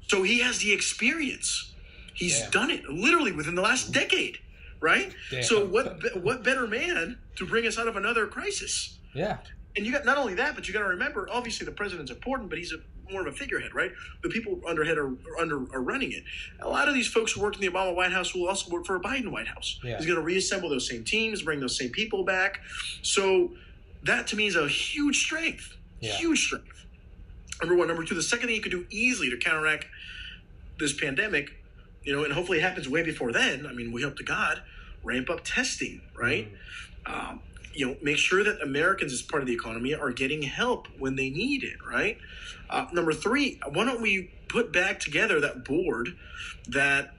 So he has the experience. He's done it literally within the last decade, right? Damn. So what better man to bring us out of another crisis? Yeah. And you got not only that, but you got to remember, obviously the president's important, but he's more of a figurehead, right? The people are running it. A lot of these folks who worked in the Obama White House will also work for a Biden White House. Yeah. He's going to reassemble those same teams, bring those same people back. So that to me is a huge strength. Yeah. Huge strength. Number one. Number two, the second thing you could do easily to counteract this pandemic, and hopefully it happens way before then. We hope to God, ramp up testing, right? Make sure that Americans as part of the economy are getting help when they need it, right? Number three, why don't we put back together that board that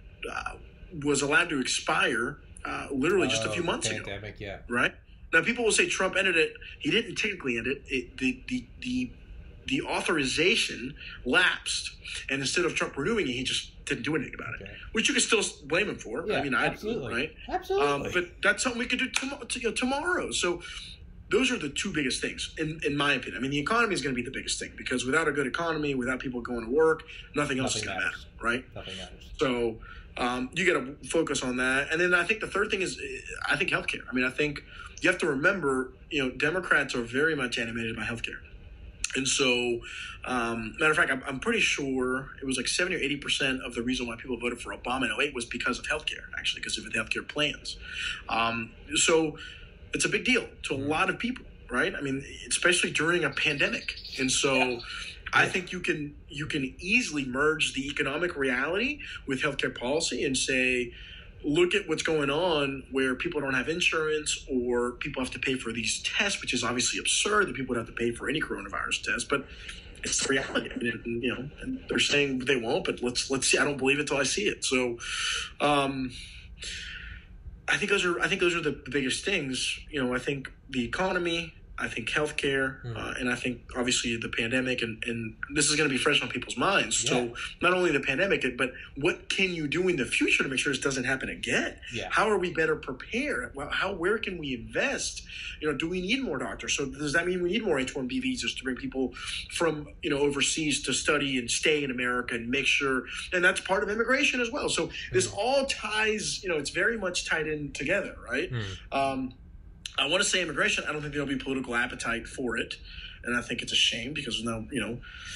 was allowed to expire literally just a few months ago? Yeah. Right? Now, people will say Trump ended it. He didn't technically end it. The authorization lapsed, and instead of Trump renewing it, he just didn't do anything about it, which you can still blame him for. Yeah, absolutely. Do, right? Absolutely. But that's something we could do tomorrow. So those are the two biggest things, in my opinion. The economy is going to be the biggest thing, because without a good economy, without people going to work, nothing else is going to matter, right? Nothing matters. So you got to focus on that. And then I think the third thing is, I think healthcare. I think you have to remember, Democrats are very much animated by healthcare. And so, matter of fact, I'm pretty sure it was like 70 or 80% of the reason why people voted for Obama in 2008 was because of healthcare, actually, because of the healthcare plans. So it's a big deal to a lot of people, right? Especially during a pandemic. And so I think you can easily merge the economic reality with healthcare policy and say, look at what's going on where people don't have insurance, or people have to pay for these tests, which is obviously absurd that people would have to pay for any coronavirus test, but it's the reality. And they're saying they won't, but let's see. I don't believe it till I see it. So, I think those are the biggest things. I think the economy, I think healthcare, and I think obviously the pandemic, and this is going to be fresh on people's minds. Yeah. So not only the pandemic, but what can you do in the future to make sure this doesn't happen again? Yeah. How are we better prepared? Where can we invest? Do we need more doctors? So does that mean we need more H-1B visas to bring people from overseas to study and stay in America and make sure? And that's part of immigration as well. So this all ties. It's very much tied in together, right? I want to say immigration. I don't think there'll be political appetite for it, and I think it's a shame because now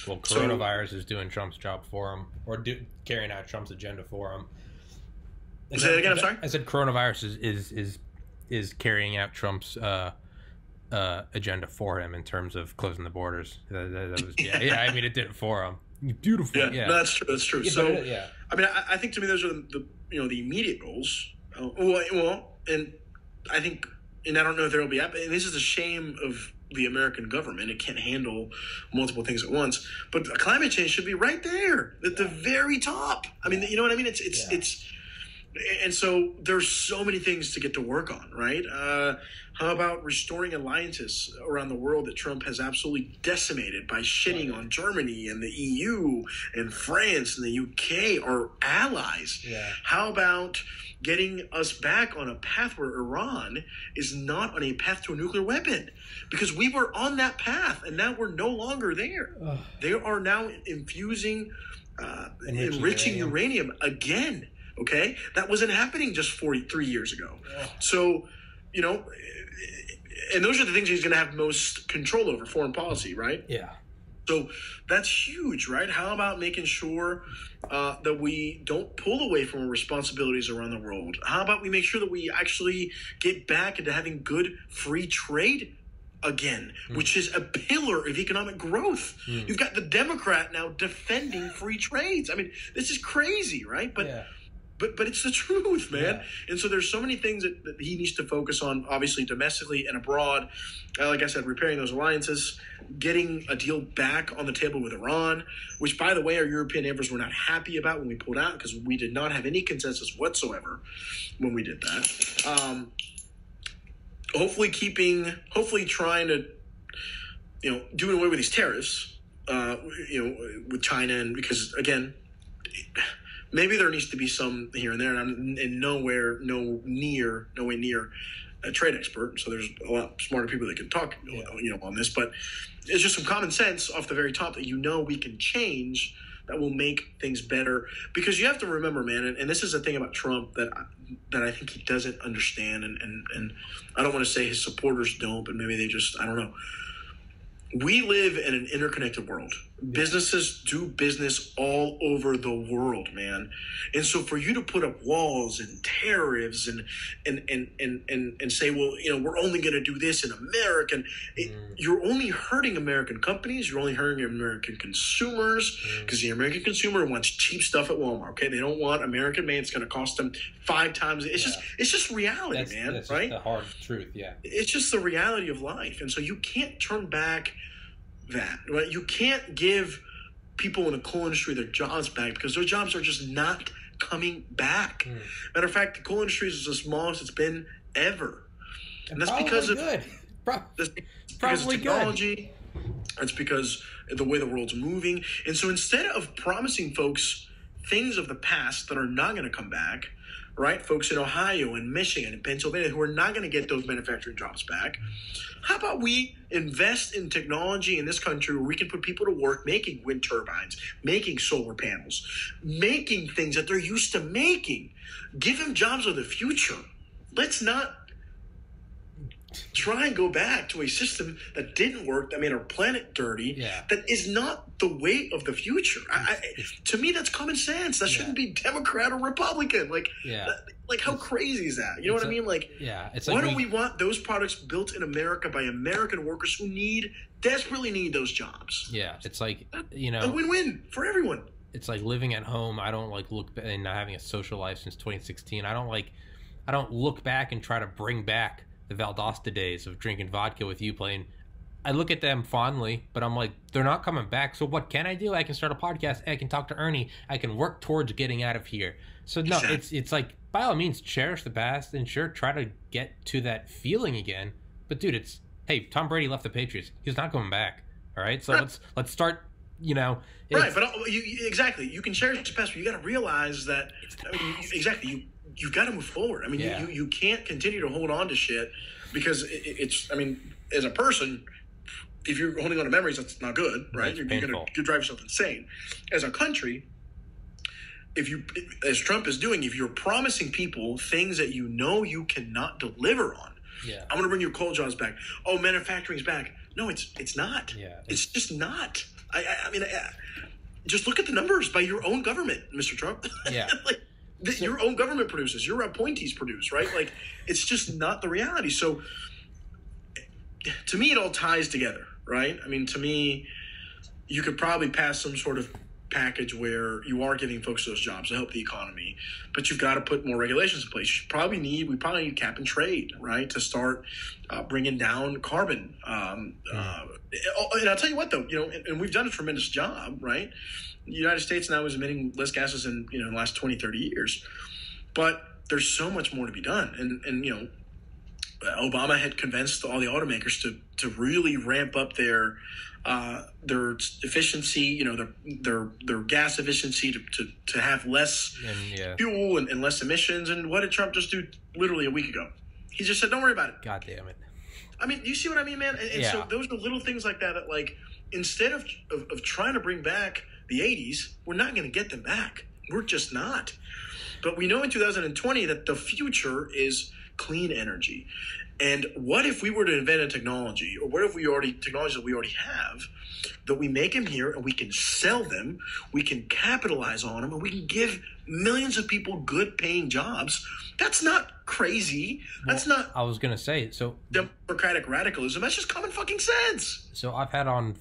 Well, coronavirus is doing Trump's job for him, or carrying out Trump's agenda for him. Say that again. I'm sorry. I said coronavirus is is carrying out Trump's agenda for him in terms of closing the borders. That was, yeah. I mean, it did it for him. Beautiful. Yeah. No, that's true. That's true. Yeah, so, yeah. I mean, I think to me those are the the immediate goals. Well, and I think, and I don't know if there will be. And this is a shame of the American government. It can't handle multiple things at once. But climate change should be right there at the very top. I mean, you know what I mean? It's. And so there's so many things to get to work on, right? How about restoring alliances around the world that Trump has absolutely decimated by shitting on Germany and the EU and France and the UK, our allies? Yeah. How about getting us back on a path where Iran is not on a path to a nuclear weapon? Because we were on that path, and now we're no longer there. Ugh. They are now infusing, enriching uranium again. Okay, that wasn't happening just 3 years ago. Yeah. So, and those are the things he's going to have most control over, foreign policy, right? Yeah. So that's huge, right? How about making sure that we don't pull away from our responsibilities around the world? How about we make sure that we actually get back into having good free trade again, which is a pillar of economic growth. You've got the Democrat now defending free trades. I mean, this is crazy, right? But it's the truth, man. Yeah. And so there's so many things that he needs to focus on, obviously domestically and abroad. Like I said, repairing those alliances, getting a deal back on the table with Iran, which, by the way, our European neighbors were not happy about when we pulled out because we did not have any consensus whatsoever when we did that. Hopefully trying to, doing away with these tariffs, with China, and because, again, maybe there needs to be some here and there, and I'm nowhere near a trade expert. So there's a lot smarter people that can talk, on this. But it's just some common sense off the very top that we can change that will make things better. Because you have to remember, man, and this is the thing about Trump that I think he doesn't understand, and I don't want to say his supporters don't, but maybe they just, I don't know. We live in an interconnected world. Businesses do business all over the world, man. And so for you to put up walls and tariffs and say, well, we're only going to do this in America, you're only hurting American companies. You're only hurting American consumers because the American consumer wants cheap stuff at Walmart. Okay, they don't want American made. It's going to cost them 5 times. It's just reality, man. That's right? Just the hard truth. Yeah. It's just the reality of life, and so you can't turn back that, right? You can't give people in the coal industry their jobs back because their jobs are just not coming back. Matter of fact, the coal industry is the smallest it's been ever, and that's because of technology. It's because of the way the world's moving. And so instead of promising folks things of the past that are not going to come back, right? Folks in Ohio and Michigan and Pennsylvania who are not going to get those manufacturing jobs back. How about we invest in technology in this country where we can put people to work making wind turbines, making solar panels, making things that they're used to making. Give them jobs of the future. Let's not try and go back to a system that didn't work, that made our planet dirty, that is not the way of the future. To me, that's common sense. That shouldn't be Democrat or Republican. Like how crazy is that? You know what I mean? Why don't we want those products built in America by American workers who desperately need those jobs? Yeah, it's like, a win-win for everyone. It's like living at home. I don't look and not having a social life since 2016. I don't look back and try to bring back the Valdosta days of drinking vodka with you playing. I look at them fondly, but I'm like, they're not coming back. So what can I do? I can start a podcast. I can talk to Ernie. I can work towards getting out of here. So no, it's like, by all means, cherish the past and sure, try to get to that feeling again. But dude, hey, Tom Brady left the Patriots. He's not coming back. All right. So let's start, right. But exactly. You can cherish the past, but you got to realize that, you've got to move forward. I mean, you can't continue to hold on to shit because it's, as a person, if you're holding on to memories, that's not good, right? You're going to drive yourself insane. As a country, as Trump is doing, if you're promising people things that you cannot deliver on, I'm going to bring your coal jobs back. Oh, manufacturing's back. No, it's not. Yeah, it's just not. I mean, just look at the numbers by your own government, Mr. Trump. Yeah. Your own government produces, your appointees produce, right? Like, it's just not the reality. So, to me, it all ties together, right? I mean, to me, you could probably pass some sort of package where you are giving folks those jobs to help the economy, but you've got to put more regulations in place. We probably need cap and trade, right, to start bringing down carbon. And I'll tell you what, though, and we've done a tremendous job, right? The United States now is emitting less gases in the last 20, 30 years, but there's so much more to be done. And Obama had convinced all the automakers to really ramp up their efficiency, their gas efficiency to have less fuel and less emissions. And what did Trump just do literally a week ago? He just said, don't worry about it. God damn it. I mean, you see what I mean, man? And so those are little things like that like, instead of trying to bring back the 80s, we're not going to get them back. We're just not. But we know in 2020 that the future is clean energy. And what if we were to invent a technology, or what if technologies that we already have, that we make them here and we can sell them, we can capitalize on them, and we can give millions of people good paying jobs? That's not crazy. That's not. I was going to say, so democratic radicalism. That's just common fucking sense. So I've had on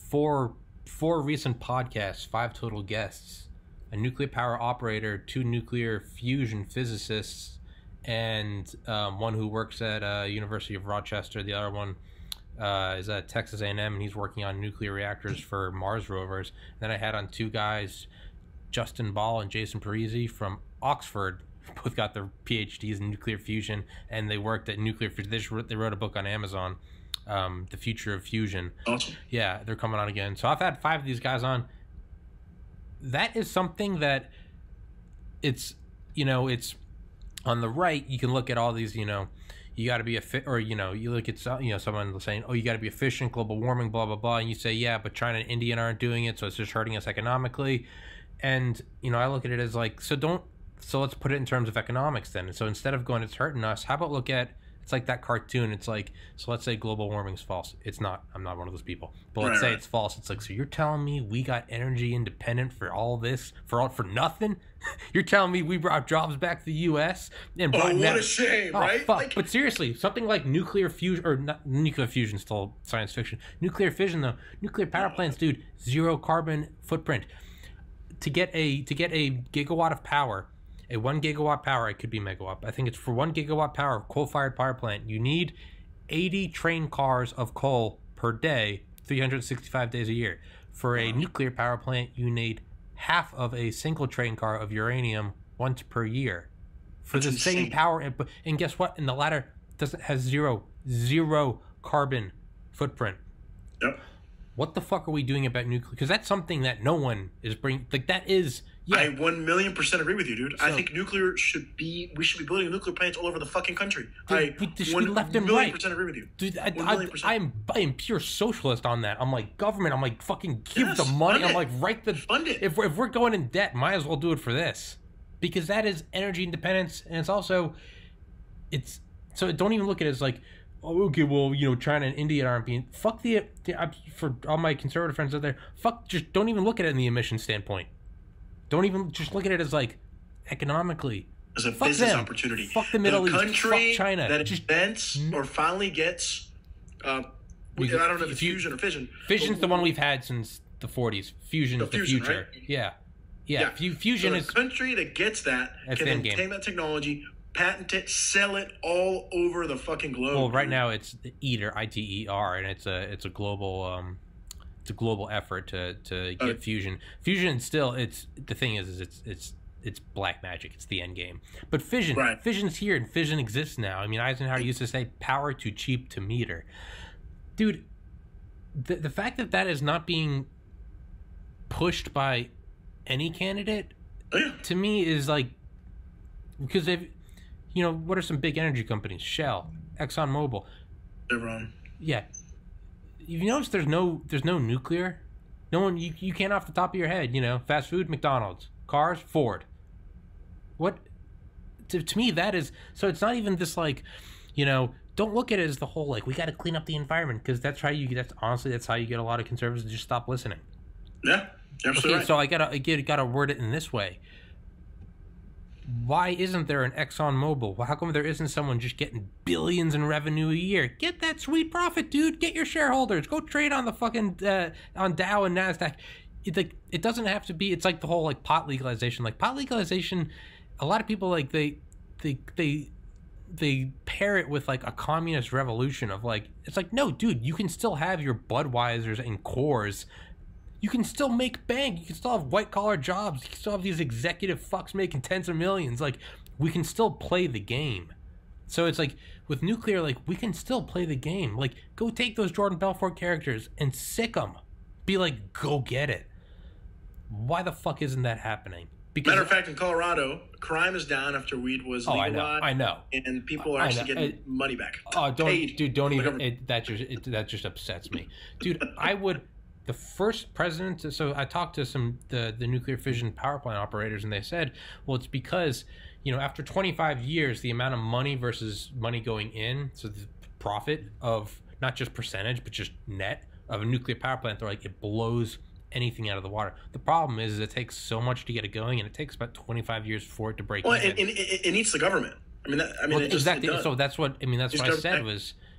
four recent podcasts, 5 total guests, a nuclear power operator, 2 nuclear fusion physicists, and one who works at University of Rochester. The other one is at Texas A&M, and he's working on nuclear reactors for Mars rovers. And then I had on 2 guys, Justin Ball and Jason Parisi from Oxford. Both got their PhDs in nuclear fusion, and they worked at nuclear fusion. They wrote a book on Amazon, The Future of Fusion. Awesome. Yeah, they're coming on again. So I've had 5 of these guys on. That is something that it's on the right. You can look at all these, you got to be you look at someone saying, oh, you got to be efficient, global warming, blah blah blah, and you say, yeah, but China and India aren't doing it, so it's just hurting us economically. And I look at it as like, so let's put it in terms of economics then. So instead of going, it's hurting us, how about look at, it's like that cartoon. It's like, so let's say global warming is false. It's not. I'm not one of those people. But let's say it's false. It's like, so you're telling me we got energy independent for all this for nothing? You're telling me we brought jobs back to the U.S. and brought what a shame, right? Fuck. But seriously, something like nuclear fusion, or not nuclear fusion, still science fiction. Nuclear fission though, nuclear power plants, dude, 0 carbon footprint. To get a gigawatt of power. A 1 gigawatt power, it could be megawatt. I think it's for 1 gigawatt power coal-fired power plant. You need 80 train cars of coal per day, 365 days a year. For a nuclear power plant, you need half of a single train car of uranium once per year for the same power input. And guess what? And the latter has zero carbon footprint. Yep. What the fuck are we doing about nuclear? Because that's something that no one is bringing. Like that is. Yeah. I 1,000,000% agree with you, dude. So, I think we should be building nuclear plants all over the fucking country. Dude, I 1,000,000% agree with you. Dude, I am pure socialist on that. I'm like, government, I'm like, fucking give the money. I'm like, fund it. If we're going in debt, might as well do it for this. Because that is energy independence, and it's also, so don't even look at it as like, oh, okay, well, China and India aren't being, fuck for all my conservative friends out there, just don't even look at it in the emission standpoint. Don't even just look at it as like economically. As a business opportunity. Fuck the Middle East. Country fuck China. That invents or finally gets, I don't know if it's fusion or fission. Fission's the one we've had since the 40s. Fusion's the future. Right? Yeah. Fusion is a country that gets that can then take that technology, patent it, sell it all over the fucking globe. Well, right now it's the ITER, ITER, and it's a global. It's a global effort to get fusion. Fusion still, the thing is it's black magic. It's the end game. But fission, fission's here and fission exists now. I mean, Eisenhower used to say, "Power too cheap to meter." Dude, the fact that is not being pushed by any candidate, to me is like, because they've, what are some big energy companies? Shell, ExxonMobil. They're wrong. Yeah. You've noticed there's no nuclear. No one, you can't off the top of your head. Fast food, McDonald's. Cars, Ford. What? To me, that is, so it's not even this like, don't look at it as the whole like we got to clean up the environment, because that's how you get a lot of conservatives to just stop listening. Yeah, absolutely. Okay, so I gotta word it in this way. Why isn't there an ExxonMobil? Well, how come there isn't someone just getting billions in revenue a year? Get that sweet profit, dude. Get your shareholders. Go trade on the fucking on Dow and Nasdaq. It doesn't have to be. It's like the whole like pot legalization. Like pot legalization, a lot of people like they pair it with like a communist revolution of like, it's like, no, dude, you can still have your Budweisers and Coors. You can still make bank. You can still have white-collar jobs. You can still have these executive fucks making tens of millions. Like, we can still play the game. So it's like, with nuclear, like, we can still play the game. Like, go take those Jordan Belfort characters and sick them. Be like, go get it. Why the fuck isn't that happening? Because matter of fact, in Colorado, crime is down after weed was legalized. I know. And people are actually getting money back. Oh, don't even. That just upsets me, dude. I would. The first president, so I talked to the nuclear fission power plant operators, and they said, well, it's because, after 25 years, the amount of money versus money going in, so the profit of not just percentage, but just net of a nuclear power plant, they're like, it blows anything out of the water. The problem is it takes so much to get it going, and it takes about 25 years for it to break even. And it needs the government. Exactly. So that's what I said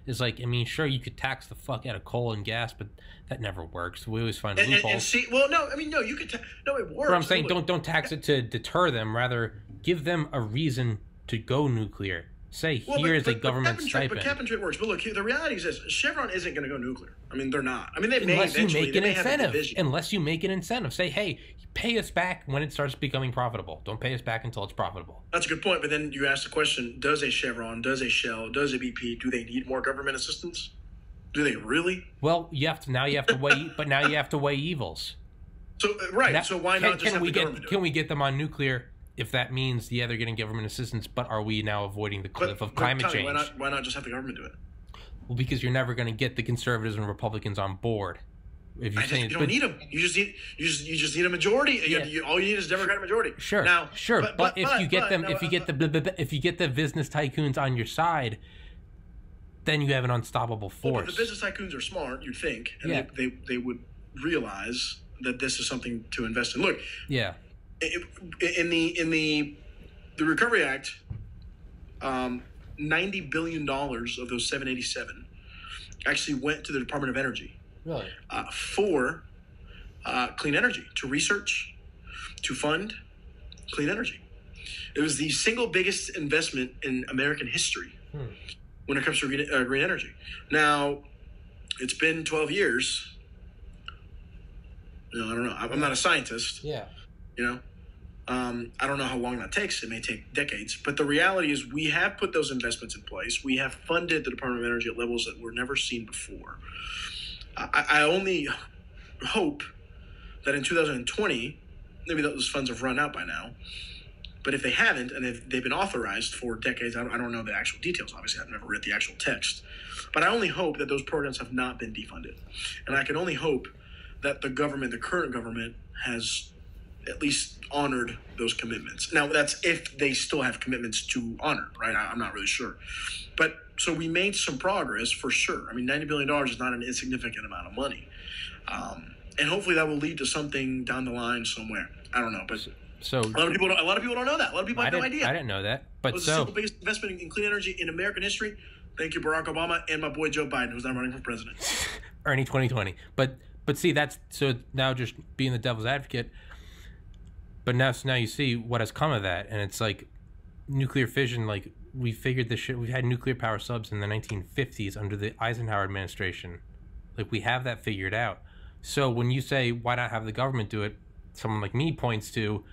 is like, sure, you could tax the fuck out of coal and gas, but that never works. We always find loopholes. It works. But I'm saying don't tax it to deter them. Rather, give them a reason to go nuclear. Say, here's a government stipend. But cap and trade works. But look, the reality is this: Chevron isn't going to go nuclear. They're not. They may unless eventually. You make an incentive. Unless you make an incentive. Say, hey, pay us back when it starts becoming profitable. Don't pay us back until it's profitable. That's a good point. But then you ask the question: does a Chevron, does a Shell, does a BP, do they need more government assistance? Do they really? Well, you have to weigh. But now you have to weigh evils. So so why not just have the government do it? Can we get them on nuclear? If that means, they're getting government assistance, but are we now avoiding the cliff of climate change? Why not just have the government do it? Well, because you're never going to get the conservatives and Republicans on board. If you're saying you don't need them. You just need a majority. Yeah. All you need is a Democratic majority. Sure. But if you get the business tycoons on your side, then you have an unstoppable force. Well, but the business tycoons are smart, you'd think, and they would realize that this is something to invest in. Look. Yeah. In the Recovery Act, $90 billion of those 787 actually went to the Department of Energy. Really? For clean energy, to research, to fund clean energy. It was the single biggest investment in American history when it comes to green energy. Now, it's been 12 years. I don't know. I'm not a scientist. Yeah. I don't know how long that takes. It may take decades. But the reality is we have put those investments in place. We have funded the Department of Energy at levels that were never seen before. I only hope that in 2020, maybe those funds have run out by now, but if they haven't, and if they've been authorized for decades, I don't know the actual details. Obviously, I've never read the actual text. But I only hope that those programs have not been defunded. And I can only hope that the current government, has at least honored those commitments. Now, that's if they still have commitments to honor, right? I'm not really sure. But so we made some progress for sure. $90 billion is not an insignificant amount of money. And hopefully that will lead to something down the line somewhere. I don't know, but so a lot of people don't know that. A lot of people have no idea. I didn't know that. But it was the single biggest investment in clean energy in American history. Thank you, Barack Obama, and my boy Joe Biden, who's not running for president. Ernie 2020. But see, that's so now just being the devil's advocate. But now you see what has come of that, and it's like nuclear fission. Like, we figured this shit. We've had nuclear power subs in the 1950s under the Eisenhower administration. Like, we have that figured out. So when you say why not have the government do it, someone like me points to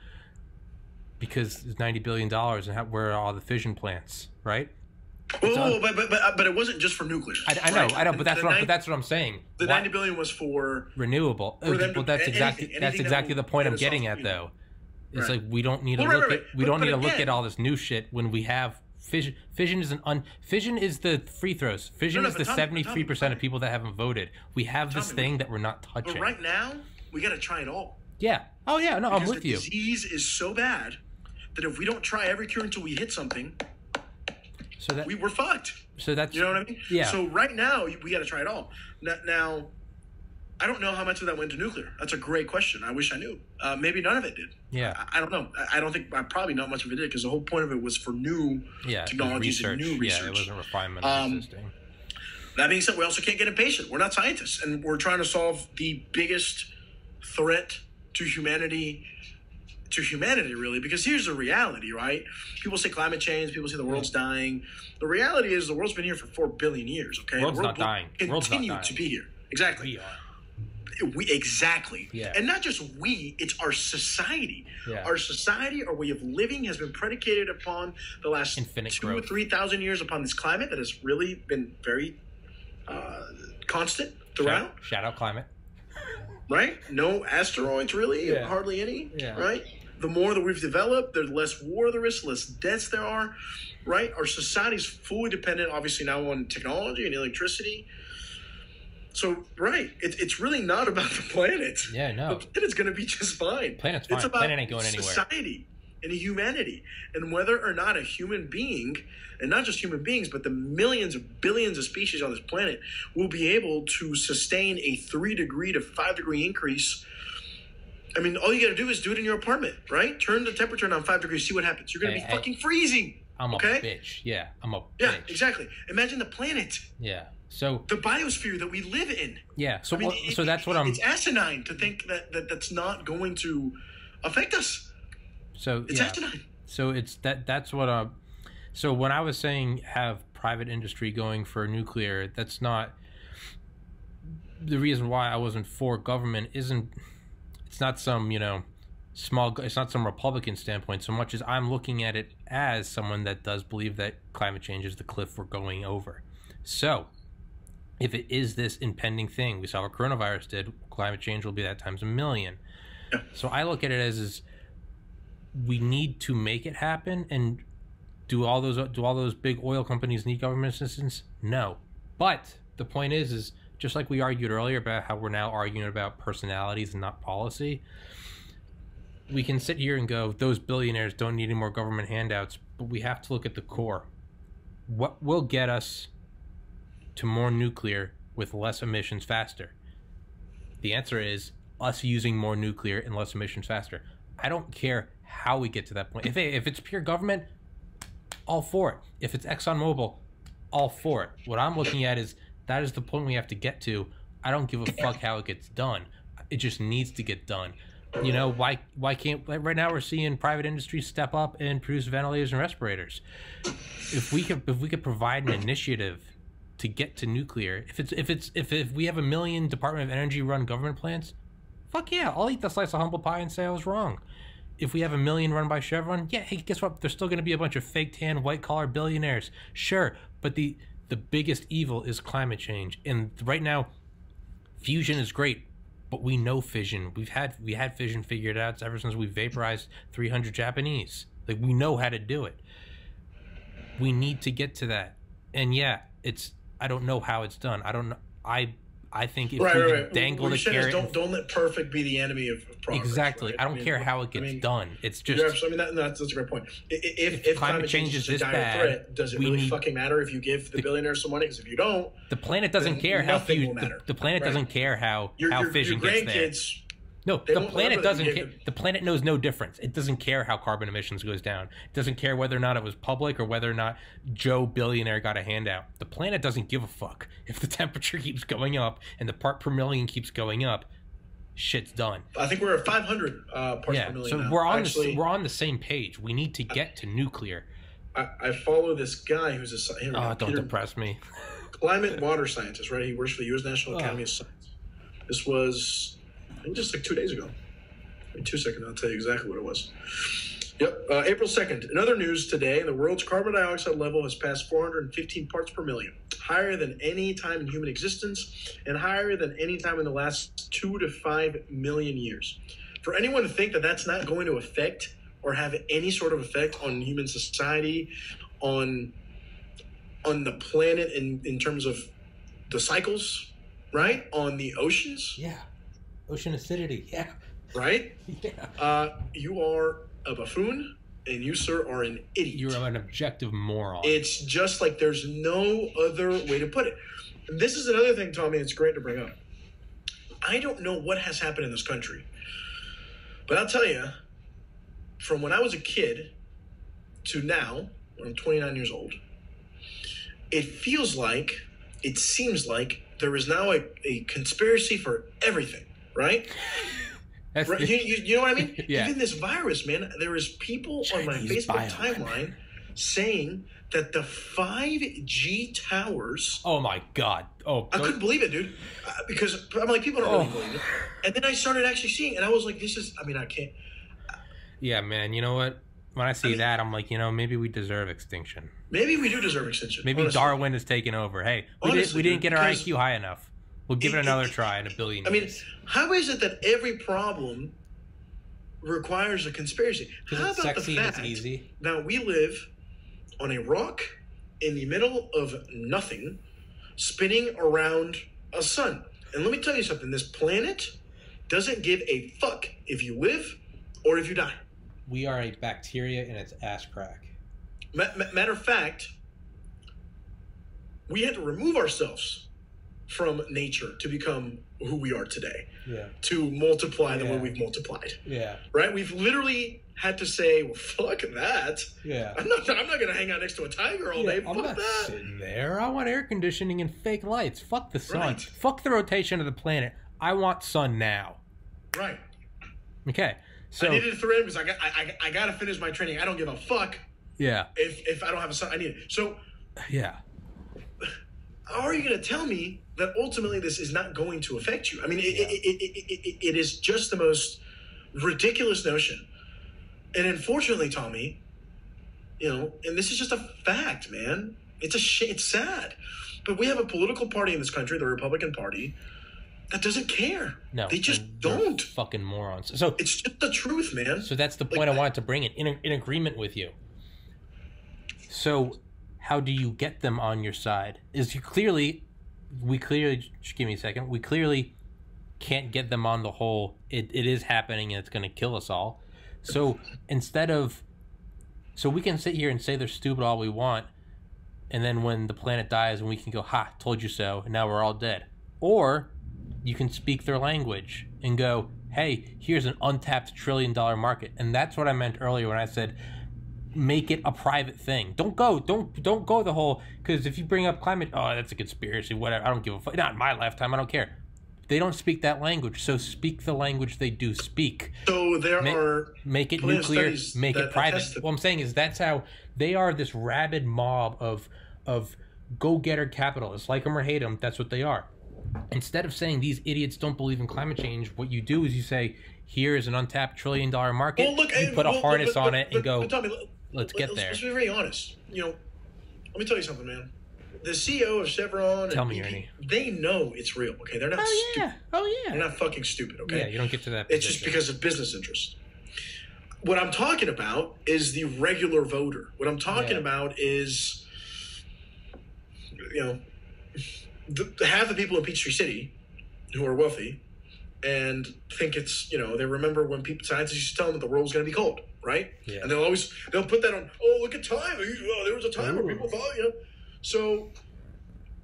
because it's $90 billion and where are all the fission plants, right? Oh, but it wasn't just for nuclear. I know, but that's what I'm saying. The $90 billion was for renewable. Well, that's exactly the point I'm getting at, though. It's like we don't need to look at all this new shit when we have fission. Fission is the free throws. Fission is the 73% of people that haven't voted. We have this thing that we're not touching. But right now, we got to try it all. Yeah. Oh yeah. No, I'm with you. The disease is so bad that if we don't try every cure until we hit something, we're fucked. So that's, you know what I mean? Yeah. So right now we got to try it all. Now, I don't know how much of that went to nuclear. That's a great question. I wish I knew. Maybe none of it did. Yeah. I don't know. I don't think probably not much of it did because the whole point of it was for new technologies and new research. Yeah, it wasn't refinement of existing. That being said, we also can't get impatient. We're not scientists, and we're trying to solve the biggest threat to humanity really, because here's the reality, right? People say climate change, people say the world's dying. The reality is the world's been here for 4 billion years, okay? The world's not dying. Continue to be here. Exactly. Exactly. Yeah. And not just we, it's our society. Yeah. Our society, our way of living has been predicated upon the last infinite 2,000 or growth. 3,000 years upon this climate that has really been very constant throughout. Shout out climate. Right? No asteroids, really, hardly any, right? The more that we've developed, the less war there is, less deaths there are, right? Our society's fully dependent, obviously, now on technology and electricity. So, right, it's really not about the planet. Yeah, no. The planet's going to be just fine. Planet's fine. It's about Planet ain't going anywhere. Society and humanity, and whether or not a human being, and not just human beings, but the millions of billions of species on this planet will be able to sustain a 3 degree to 5 degree increase. I mean, all you got to do is do it in your apartment, right? Turn the temperature down 5 degrees, see what happens. You're going to be fucking freezing. I'm a bitch. Yeah, I'm a bitch. Yeah, exactly. Imagine the planet. Yeah. So the biosphere that we live in. Yeah. So I mean, so that's what I'm. It's asinine to think that's not going to affect us. So it's asinine. So it's that's what So when I was saying have private industry going for nuclear, that's not the reason why I wasn't for government. It's not some it's not some Republican standpoint so much as I'm looking at it as someone that does believe that climate change is the cliff we're going over. So if it is this impending thing, we saw what coronavirus did, climate change will be that times a million. Yeah. So I look at it as we need to make it happen. And do all those big oil companies need government assistance? No. But the point is just like we argued earlier about how we're now arguing about personalities and not policy, we can sit here and go, those billionaires don't need any more government handouts, but we have to look at the core. What will get us to more nuclear with less emissions faster? The answer is us using more nuclear and less emissions faster. I don't care how we get to that point. If it's pure government, all for it. If it's ExxonMobil, all for it. What I'm looking at is that is the point we have to get to. I don't give a fuck how it gets done. It just needs to get done. Why can't, like right now we're seeing private industry step up and produce ventilators and respirators. If we could provide an initiative to get to nuclear, if we have 1 million Department of Energy run government plants, fuck yeah, I'll eat the slice of humble pie and say I was wrong. If we have 1 million run by Chevron, yeah, hey, guess what? There's still going to be a bunch of fake tan, white collar billionaires. Sure, but the biggest evil is climate change. And right now, fusion is great, but we know fission. We had fission figured out ever since we vaporized 300 Japanese. Like, we know how to do it. We need to get to that. And yeah, I don't know how it's done. I don't know. I think if we can dangle the carrot, don't let perfect be the enemy of progress. Exactly. Right? I don't care how it gets done. It's just. That's a great point. If climate change is a dire threat, does it really fucking matter if you give the billionaires some money? Because if you don't, the planet doesn't care how the planet doesn't care how fission gets there. No, the planet doesn't care. The planet knows no difference. It doesn't care how carbon emissions goes down. It doesn't care whether or not it was public or whether or not Joe billionaire got a handout. The planet doesn't give a fuck. If the temperature keeps going up and the part per million keeps going up, shit's done. I think we're at 500 parts per million. So now. we're on the same page. We need to get to nuclear. I follow this guy who's don't depress me. Climate water scientist, right? He works for the U.S. National Academy of Science. This was, I think, just like 2 days ago. In 2 seconds, I'll tell you exactly what it was. Yep, April 2nd. In other news today, the world's carbon dioxide level has passed 415 parts per million, higher than any time in human existence and higher than any time in the last 2 to 5 million years. For anyone to think that that's not going to affect or have any sort of effect on human society, on the planet in terms of the cycles, right? On the oceans. Yeah. Ocean acidity. Yeah. Right? Yeah. You are a buffoon, and you, sir, are an idiot. You're an objective moron. It's just like there's no other way to put it. And this is another thing, Tommy, it's great to bring up. I don't know what has happened in this country, but I'll tell you, from when I was a kid to now, when I'm 29 years old, it seems like there is now a conspiracy for everything, right? Right? You know what I mean? Yeah. Even this virus, man, there is people on my Facebook timeline saying that the 5G towers... Oh, my God. Oh, I couldn't believe it, dude. Because I'm like, people don't really believe it. And then I started actually seeing, and I was like, I can't... Yeah, man, you know what? When I see that, I'm like, maybe we deserve extinction. Maybe we do deserve extinction. Maybe honestly. Darwin has taken over. Hey, we didn't get our IQ high enough. We'll give it another try in a billion years. I mean, how is it that every problem requires a conspiracy? How about the fact that we live on a rock in the middle of nothing, spinning around a sun? And let me tell you something. This planet doesn't give a fuck if you live or if you die. We are a bacteria in its ass crack. Matter of fact, we had to remove ourselves from nature to become who we are today. Yeah. To multiply the way we've multiplied. Yeah. Right? We've literally had to say, well, fuck that. Yeah. I'm not going to hang out next to a tiger all day. I'm fuck not that. sitting there. I want air conditioning and fake lights. Fuck the sun. Right. Fuck the rotation of the planet. I want sun now. Right. Okay. So I needed to throw in because I got to finish my training. I don't give a fuck. Yeah. If I don't have a sun, I need it. So. Yeah. How are you going to tell me that ultimately this is not going to affect you? I mean, it is just the most ridiculous notion. And unfortunately, Tommy, and this is just a fact, man. It's sad. But we have a political party in this country, the Republican Party, that doesn't care. No. They just don't. Fucking morons. So it's just the truth, man. So that's the point I wanted to bring in agreement with you. So how do you get them on your side? Just give me a second. We clearly can't get them on the whole, it is happening and it's going to kill us all. So so we can sit here and say they're stupid all we want, and then when the planet dies and we can go, ha, told you so, and now we're all dead. Or you can speak their language and go, hey, here's an untapped $1 trillion market. And that's what I meant earlier when I said make it a private thing. Don't go the whole, because if you bring up climate, that's a conspiracy, whatever, I don't give a fuck. Not in my lifetime, I don't care. They don't speak that language, so speak the language they do speak. So make it nuclear, make it private. What I'm saying is that's how they are, this rabid mob of go-getter capitalists. Like them or hate them, that's what they are. Instead of saying these idiots don't believe in climate change, what you do is you say, here is an untapped $1 trillion market. Well, look, you put a harness on it and go, Tommy, let's get there. Let's be very honest. Let me tell you something, man. The CEO of Chevron Tell me, Ernie. They know it's real, okay? They're not stupid. Oh, yeah. They're not fucking stupid, okay? Yeah, you don't get to that It's just because of business interest. What I'm talking about is the regular voter. What I'm talking about is, half the people in Peachtree City who are wealthy and think it's, they remember when scientists used to tell them that the world was going to be cold, right? Yeah. And they'll put that on, look at time. There was a time where people thought, So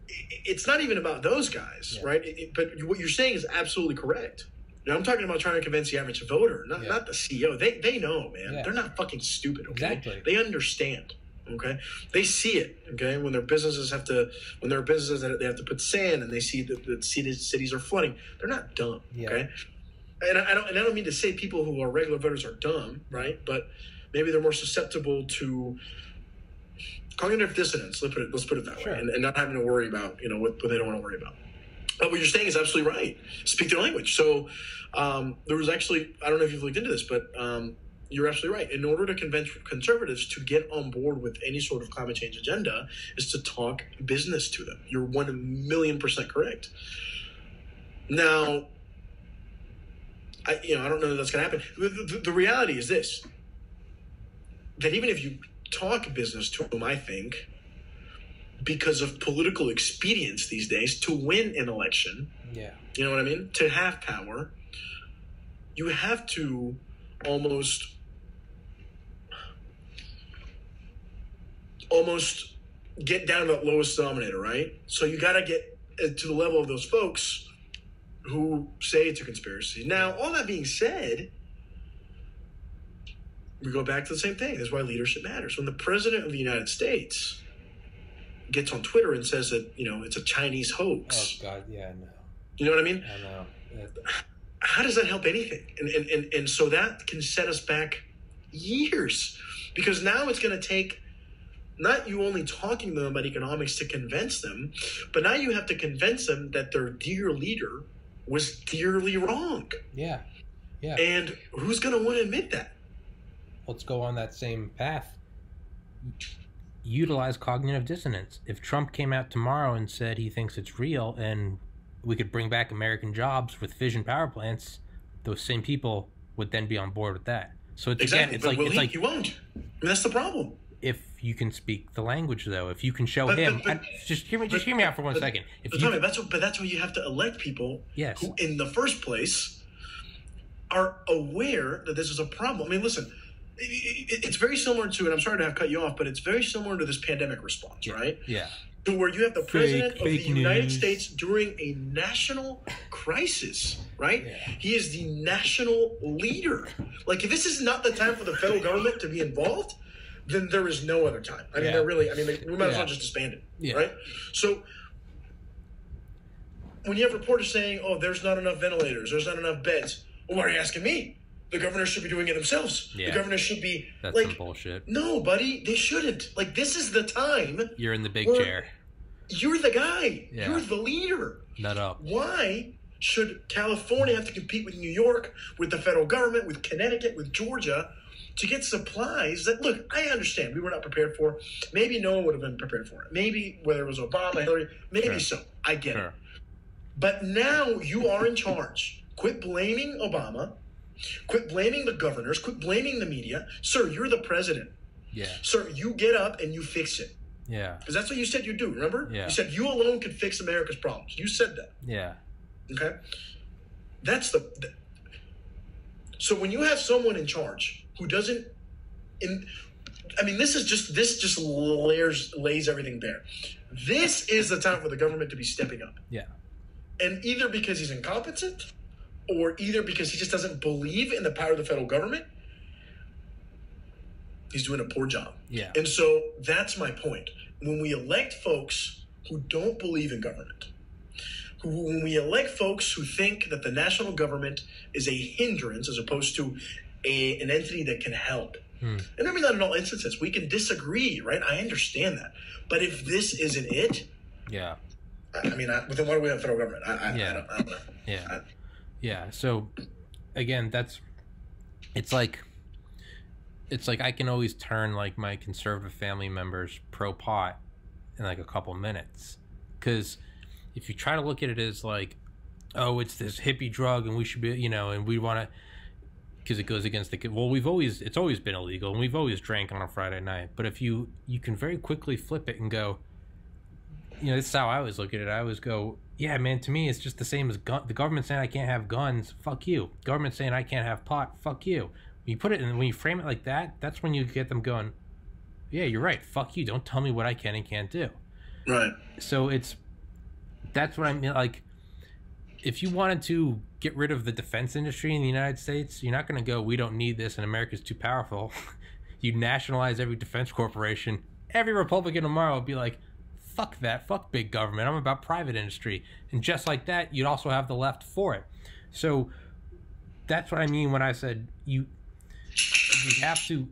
it's not even about those guys, right? But what you're saying is absolutely correct. I'm talking about trying to convince the average voter, not the CEO. They know, man. Yeah. They're not fucking stupid, okay? Exactly. They understand, okay? They see it, okay? When there are businesses that they have to put sand and they see that cities are flooding, they're not dumb, okay? And I don't mean to say people who are regular voters are dumb, right? But maybe they're more susceptible to cognitive dissonance. Let's put it that way, and not having to worry about what they don't want to worry about. But what you're saying is absolutely right. Speak their language. So there was actually, I don't know if you've looked into this, but you're absolutely right. In order to convince conservatives to get on board with any sort of climate change agenda is to talk business to them. You're 1,000,000% correct. Now, I don't know that that's going to happen. The reality is this, that even if you talk business to them, I think, because of political expedience these days, to win an election, you know what I mean? To have power, you have to almost get down to that lowest denominator, right? So you got to get to the level of those folks who say it's a conspiracy. Now, all that being said, we go back to the same thing. That's why leadership matters. When the president of the United States gets on Twitter and says that, it's a Chinese hoax. Oh, God, yeah, I know. You know what I mean? I know. Yeah. How does that help anything? And so that can set us back years, because now it's going to take not you only talking to them about economics to convince them, but now you have to convince them that their dear leader was dearly wrong. Yeah. Yeah. And who's going to want to admit that? Let's go on that same path. Utilize cognitive dissonance. If Trump came out tomorrow and said he thinks it's real and we could bring back American jobs with fission power plants, those same people would then be on board with that. So it's exactly. Again, it's like he won't. I mean, that's the problem. If you can speak the language, though, if you can show him, just hear me out for 1 second. That's why you have to elect people yes. who, in the first place, are aware that this is a problem. I mean, listen, it's very similar to, and I'm sorry to have cut you off, but it's very similar to this pandemic response, right? Yeah. To where you have the president of the news. United States during a national crisis, right? Yeah. He is the national leader. Like, if this is not the time for the federal government to be involved, then there is no other time. I mean, we might as well just disband it, right? So when you have reporters saying, oh, there's not enough ventilators, there's not enough beds, well, why are you asking me? The governors should be doing it themselves. Yeah. The governors should be That's some bullshit. No, buddy, they shouldn't. Like, this is the time. You're in the big chair. You're the guy. Yeah. You're the leader. Nut up. Why should California have to compete with New York, with the federal government, with Connecticut, with Georgia, to get supplies that, look, I understand we were not prepared for. Maybe no one would have been prepared for it. Maybe whether it was Obama, Hillary, maybe so. I get it. But now you are in charge. Quit blaming Obama. Quit blaming the governors. Quit blaming the media. Sir, you're the president. Yeah. Sir, you get up and you fix it. Yeah. Because that's what you said you'd do, remember? Yeah. You said you alone could fix America's problems. You said that. Yeah. Okay? That's so when you have someone in charge who doesn't this just lays everything bare. This is the time for the government to be stepping up. Yeah. And either because he's incompetent or either because he just doesn't believe in the power of the federal government, he's doing a poor job. Yeah. And so that's my point. When we elect folks who don't believe in government, when we elect folks who think that the national government is a hindrance as opposed to an entity that can help. And maybe not in all instances. We can disagree, right? I understand that. But if this isn't it, yeah. then why do we have federal government? I don't know. Yeah. Yeah. So, again, it's like I can always turn like my conservative family members pro pot in like a couple minutes, because if you try to look at it as like, oh, it's this hippie drug and we should be, and we want to, because it goes against it's always been illegal and we've always drank on a Friday night. But if you can very quickly flip it and go, this is how I always look at it. I always go, yeah, man, to me, it's just the same as the government saying I can't have guns. Fuck you. Government saying I can't have pot. Fuck you. When you put it in, when you frame it like that, that's when you get them going, yeah, you're right. Fuck you. Don't tell me what I can and can't do. Right. So that's what I mean. Like, if you wanted to get rid of the defense industry in the United States, you're not going to go, we don't need this and America's too powerful. You nationalize every defense corporation. Every Republican tomorrow would be like, fuck that. Fuck big government. I'm about private industry. And just like that, you'd also have the left for it. So that's what I mean when I said you have to,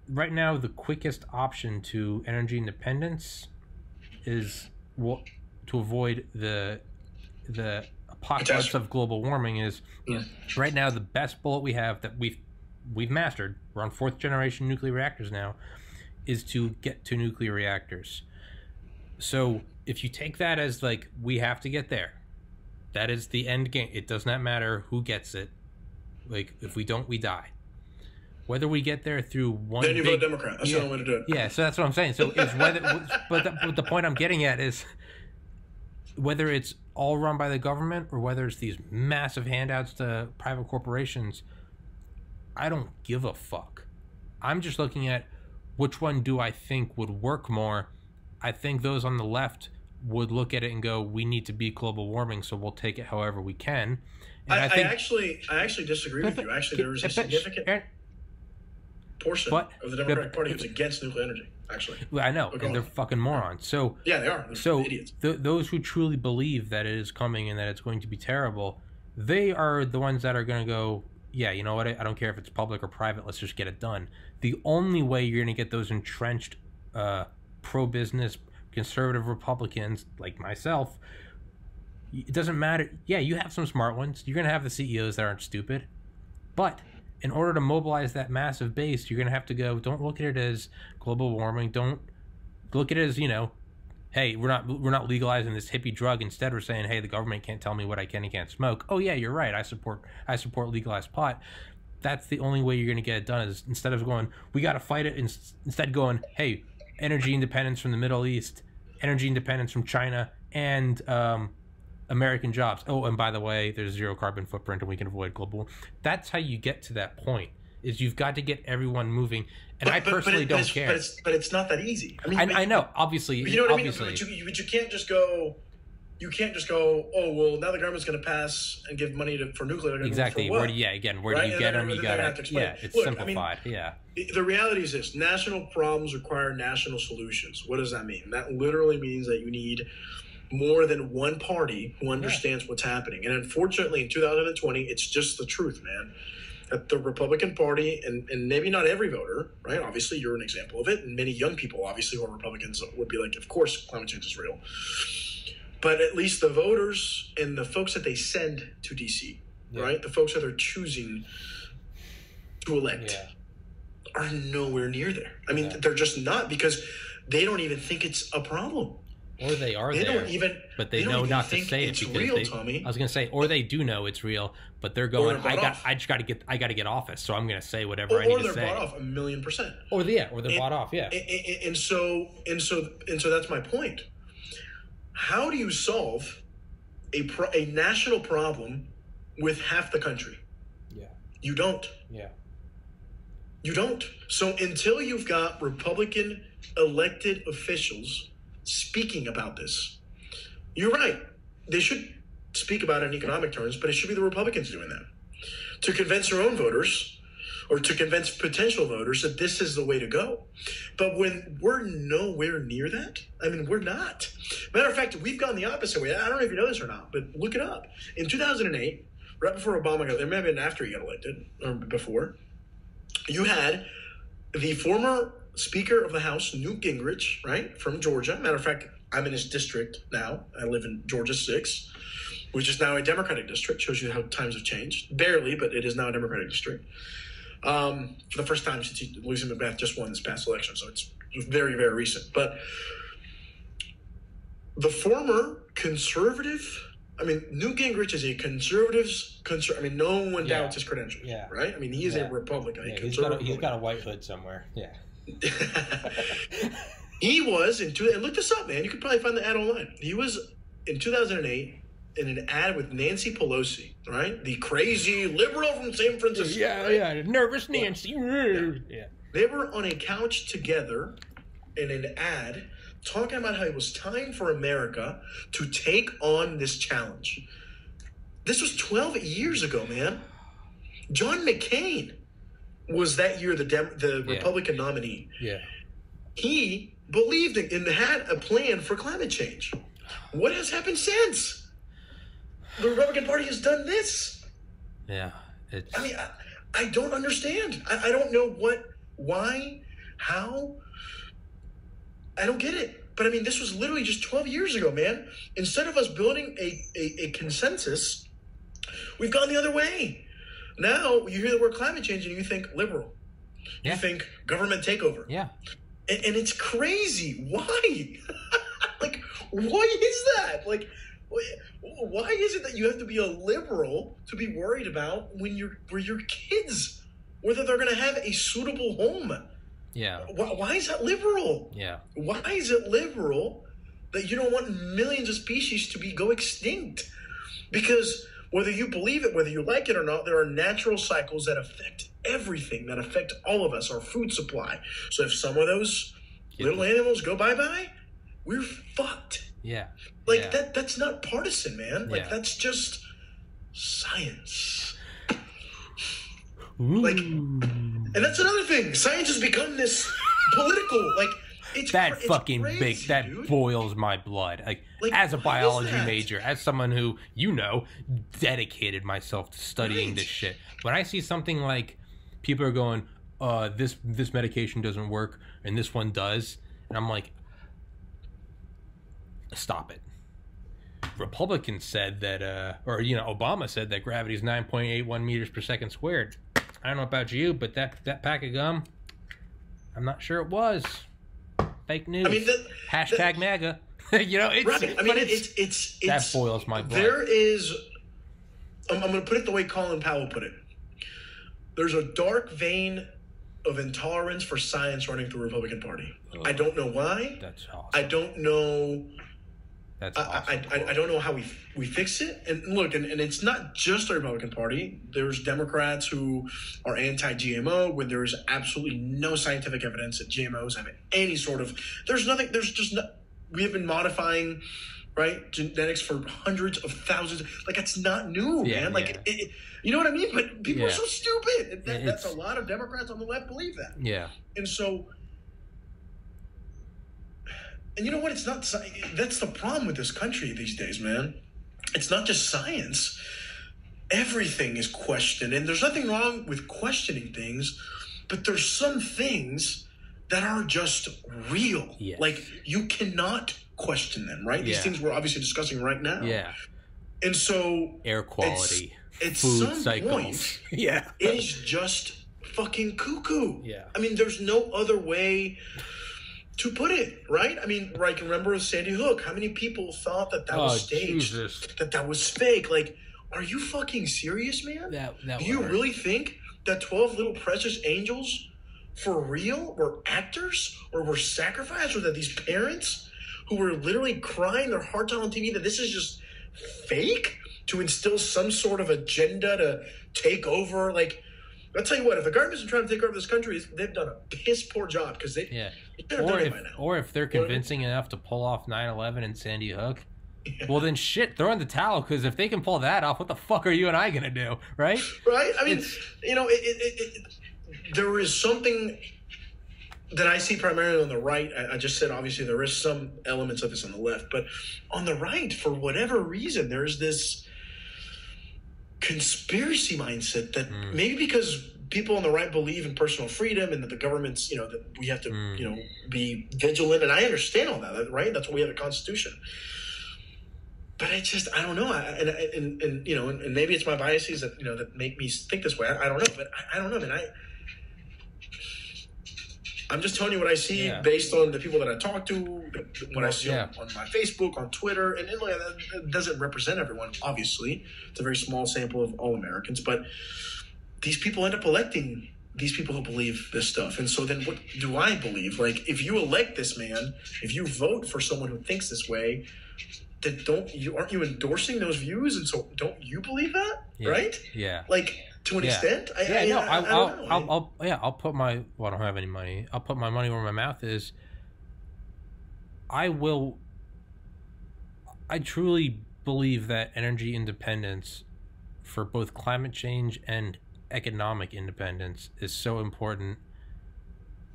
right now the quickest option to energy independence is to avoid the apocalypse of global warming is right now the best bullet we have that we've mastered. We're on 4th generation nuclear reactors now, is to get to nuclear reactors. So if you take that as like, we have to get there, that is the end game. It does not matter who gets it. Like, if we don't, we die. Whether we get there through one, then you vote Democrat. That's the only way to do it. Yeah, so that's what I'm saying. So it's whether, but the point I'm getting at is whether it's all run by the government or whether it's these massive handouts to private corporations. I don't give a fuck. I'm just looking at which one do I think would work more. I think those on the left would look at it and go, we need to beat global warming, so we'll take it however we can. And I actually disagree with you. Actually, there was a significant portion of the Democratic Party who's against nuclear energy, actually. Well, I know, and they're fucking morons. So yeah, they are. They're idiots. Those who truly believe that it is coming and that it's going to be terrible, they are the ones that are going to go, yeah, you know what, I don't care if it's public or private, let's just get it done. The only way you're going to get those entrenched pro-business conservative Republicans like myself, it doesn't matter. Yeah, you have some smart ones. You're going to have the CEOs that aren't stupid. But in order to mobilize that massive base, you're going to have to go, don't look at it as global warming. Don't look at it as, hey, we're not legalizing this hippie drug. Instead, we're saying, hey, the government can't tell me what I can and can't smoke. Oh, yeah, you're right. I support legalized pot. That's the only way you're going to get it done, is instead of going, we got to fight it, instead going, hey, energy independence from the Middle East, energy independence from China, and American jobs. Oh, and by the way, there's zero carbon footprint and we can avoid global. That's how you get to that point, is you've got to get everyone moving. And I personally don't care. But it's not that easy. I mean, I know, obviously. You know what I mean? But you can't just go... You can't just go, oh, well, now the government's going to pass and give money for nuclear. Exactly. Where do you get them? You got to, yeah, it's simplified. The reality is this: national problems require national solutions. What does that mean? That literally means that you need more than one party who understands what's happening. And unfortunately, in 2020, it's just the truth, man. That the Republican Party, and maybe not every voter, right? Obviously, you're an example of it. And many young people, obviously, who are Republicans would be like, of course, climate change is real. But at least the voters and the folks that they send to D.C., right? The folks that they're choosing to elect are nowhere near there. I mean, they're just not, because they don't even think it's a problem. Or they are they there, don't even, but they know not to say it's it because real, Tommy. I was going to say, or they do know it's real, but they're going, I got to get office, so I'm going to say whatever I need to say. Or they're bought off 1,000,000%. Or they're bought off, And so that's my point. How do you solve a national problem with half the country? Yeah. You don't. Yeah. You don't. So until you've got Republican elected officials speaking about this, you're right. They should speak about it in economic terms, but it should be the Republicans doing that to convince their own voters or to convince potential voters that this is the way to go. But when we're nowhere near that, I mean, we're not. Matter of fact, we've gone the opposite way. I don't know if you know this or not, but look it up. In 2008, right before Obama got there, may have been after he got elected, or before, you had the former Speaker of the House, Newt Gingrich, right, from Georgia. Matter of fact, I'm in his district now. I live in Georgia 6, which is now a Democratic district. Shows you how times have changed. Barely, but it is now a Democratic district. For the first time since Lucy McBath just won this past election, so it's very, very recent. But the former conservative, I mean, Newt Gingrich is a I mean, no one doubts his credentials, right? I mean, he is a Republican, a conservative. He's got a white hood somewhere, He was, and look this up, man. You could probably find the ad online. He was, in 2008, in an ad with Nancy Pelosi, right? The crazy liberal from San Francisco. Nervous Nancy. They were on a couch together in an ad talking about how it was time for America to take on this challenge. This was 12 years ago, man. John McCain was that year the Republican nominee. Yeah. He believed in had a plan for climate change. What has happened since? The Republican Party has done this. Yeah. I mean, I don't understand. I don't know why, how. I don't get it. But I mean, this was literally just 12 years ago, man. Instead of us building a consensus, we've gone the other way. Now you hear the word climate change and you think liberal. Yeah. You think government takeover. Yeah. And it's crazy. Why? Like, why is that? Like, why is it that you have to be a liberal to be worried about when your kids, whether they're going to have a suitable home? Yeah. Why is that liberal? Yeah. Why is it liberal that you don't want millions of species to go extinct? Because whether you believe it, whether you like it or not, there are natural cycles that affect everything, that affect all of us, our food supply. So if some of those little animals go bye-bye, we're fucked. Yeah. Like that's not partisan, man. Like Yeah. that's just science. Ooh. Like, and that's another thing. Science has become this political. Like, it's fucking crazy, big. That dude. boils my blood. Like as a biology major, as someone who dedicated myself to studying this shit. When I see something like people are going, this medication doesn't work and this one does, and I'm like, stop it. Republicans said that, Obama said that gravity is 9.81 meters per second squared. I don't know about you, but that pack of gum, I'm not sure it was. Fake news. I mean, hashtag MAGA. It's right. I mean, it's that boils my blood. There is. I'm going to put it the way Colin Powell put it. There's a dark vein of intolerance for science running through the Republican Party. I don't know why. That's awesome. I don't know. That's awesome. I don't know how we fix it. And look, and it's not just the Republican Party. There's Democrats who are anti-GMO when there's absolutely no scientific evidence that GMOs have any sort of. There's nothing. There's just no. We have been modifying, right, genetics for hundreds of thousands. Like that's not new, man. Like you know what I mean? But people are so stupid. That's a lot of Democrats on the left believe that. Yeah. And so. And you know what? It's not. That's the problem with this country these days, man. It's not just science. Everything is questioned, and there's nothing wrong with questioning things, but there's some things that are just real. Yes. Like you cannot question them, right? These things we're obviously discussing right now. Yeah. And so air quality, at food some cycles. Point, yeah, it is just fucking cuckoo. Yeah. I mean, there's no other way to put it, right? I mean, I can remember Sandy Hook. How many people thought that was staged? Jesus. That was fake? Like, are you fucking serious, man? Do you really think that 12 little precious angels for real were actors or were sacrificed, or that these parents who were literally crying their hearts out on TV that this is just fake to instill some sort of agenda to take over? Like, I'll tell you what, if the government's trying to take over this country, they've done a piss poor job because they should have done it by now. Or if they're convincing enough to pull off 9/11 and Sandy Hook, well then shit, throw in the towel, because if they can pull that off, what the fuck are you and I gonna do, right? Right? I mean, there is something that I see primarily on the right. I just said obviously there is some elements of this on the left, but on the right, for whatever reason, there's this conspiracy mindset that maybe because people on the right believe in personal freedom and that the government's, that we have to, be vigilant. And I understand all that, right? That's why we have a constitution. But I don't know. And maybe it's my biases that, that make me think this way. I don't know. But I don't know, man. I'm just telling you what I see based on the people that I talk to, what I see on my Facebook, on Twitter. And that doesn't represent everyone, obviously. It's a very small sample of all Americans. But these people end up electing these people who believe this stuff. And so then what do I believe? Like, if you elect this man, if you vote for someone who thinks this way, then aren't you endorsing those views? And so don't you believe that? Right? Yeah. Like, to an extent? I'll put my, I don't have any money. I'll put my money where my mouth is. I truly believe that energy independence for both climate change and economic independence is so important.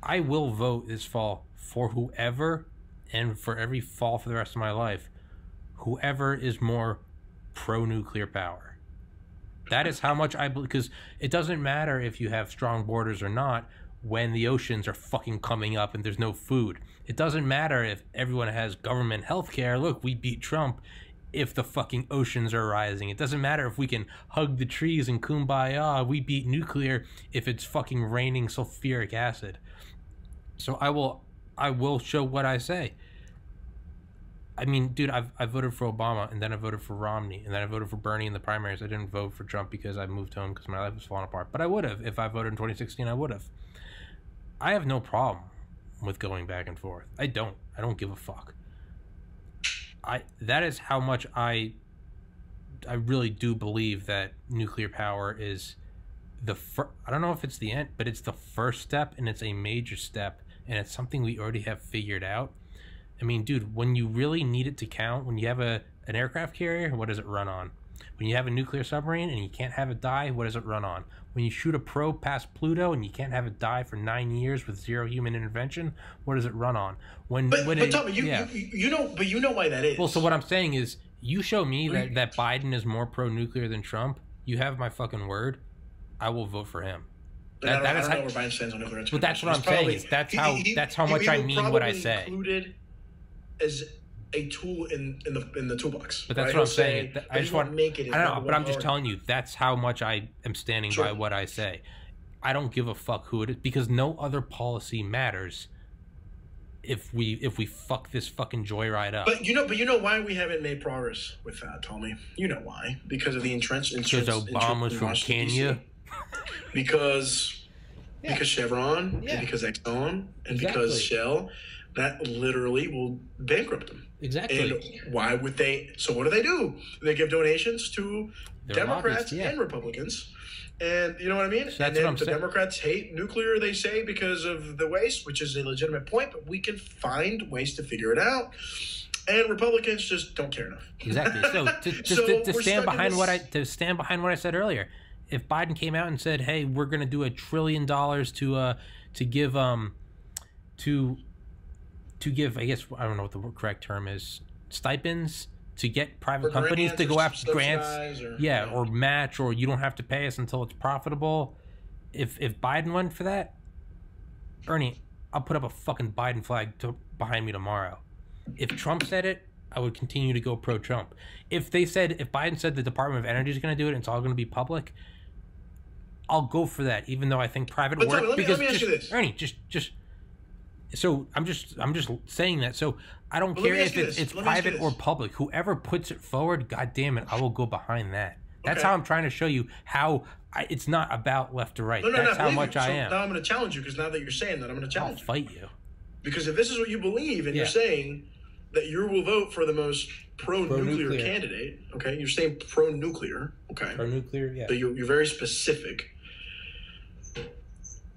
I will vote this fall for whoever, and for every fall for the rest of my life, whoever is more pro-nuclear power. That is how much I believe, because it doesn't matter if you have strong borders or not when the oceans are fucking coming up and there's no food. It doesn't matter if everyone has government health care. Look, we beat Trump if the fucking oceans are rising. It doesn't matter if we can hug the trees and kumbaya. We beat nuclear if it's fucking raining sulfuric acid. So I will show what I say. I mean, dude, I voted for Obama, and then I voted for Romney, and then I voted for Bernie in the primaries. I didn't vote for Trump because I moved home because my life was falling apart. But I would have. If I voted in 2016, I would have. I have no problem with going back and forth. I don't give a fuck. That is how much I really do believe that nuclear power is I don't know if it's the end, but it's the first step, and it's a major step, and it's something we already have figured out. I mean, dude, when you really need it to count, when you have an aircraft carrier, what does it run on? When you have a nuclear submarine and you can't have it die, what does it run on? When you shoot a probe past Pluto and you can't have it die for 9 years with zero human intervention, what does it run on? But Tommy, you know why that is. Well, so what I'm saying is, you show me that Biden is more pro-nuclear than Trump, you have my fucking word, I will vote for him. I don't know where Biden stands on nuclear. But that's what I'm saying. That's how much I mean what I say. Included as a tool in the toolbox. But that's what I'm saying. I just want make it. I don't know, but I'm just telling you that's how much I am standing by what I say. I don't give a fuck who it is, because no other policy matters if we fuck this fucking joyride up. But you know why we haven't made progress with that, Tommy? You know why? Because of the entrenchment. Because Obama's from Kenya. Because Chevron and because Exxon and because Shell, that literally will bankrupt them. Exactly. And why would they? So what do? They give donations to Democrats and Republicans. And you know what I mean? So and then the Democrats hate nuclear, they say, because of the waste, which is a legitimate point, but we can find ways to figure it out. And Republicans just don't care enough. Exactly. So to stand behind what I said earlier, if Biden came out and said, "Hey, we're going to do $1 trillion to give, I guess, I don't know what the correct term is, stipends to get private companies to go after grants, or match, or you don't have to pay us until it's profitable." If Biden went for that, Ernie, I'll put up a fucking Biden flag behind me tomorrow. If Trump said it, I would continue to go pro-Trump. If Biden said the Department of Energy is going to do it and it's all going to be public, I'll go for that, even though I think private work. Let me ask you this, Ernie, just. So I'm just saying that. So I don't care if it's private or public. Whoever puts it forward, God damn it, I will go behind that. That's how I'm trying to show you how it's not about left or right. That's how much I am. Now I'm going to challenge you, because now that you're saying that, I'm going to challenge you. I'll fight you. Because if this is what you believe, and you're saying that you will vote for the most pro-nuclear candidate, okay? You're saying pro-nuclear, okay? Pro-nuclear, yeah. So you're very specific.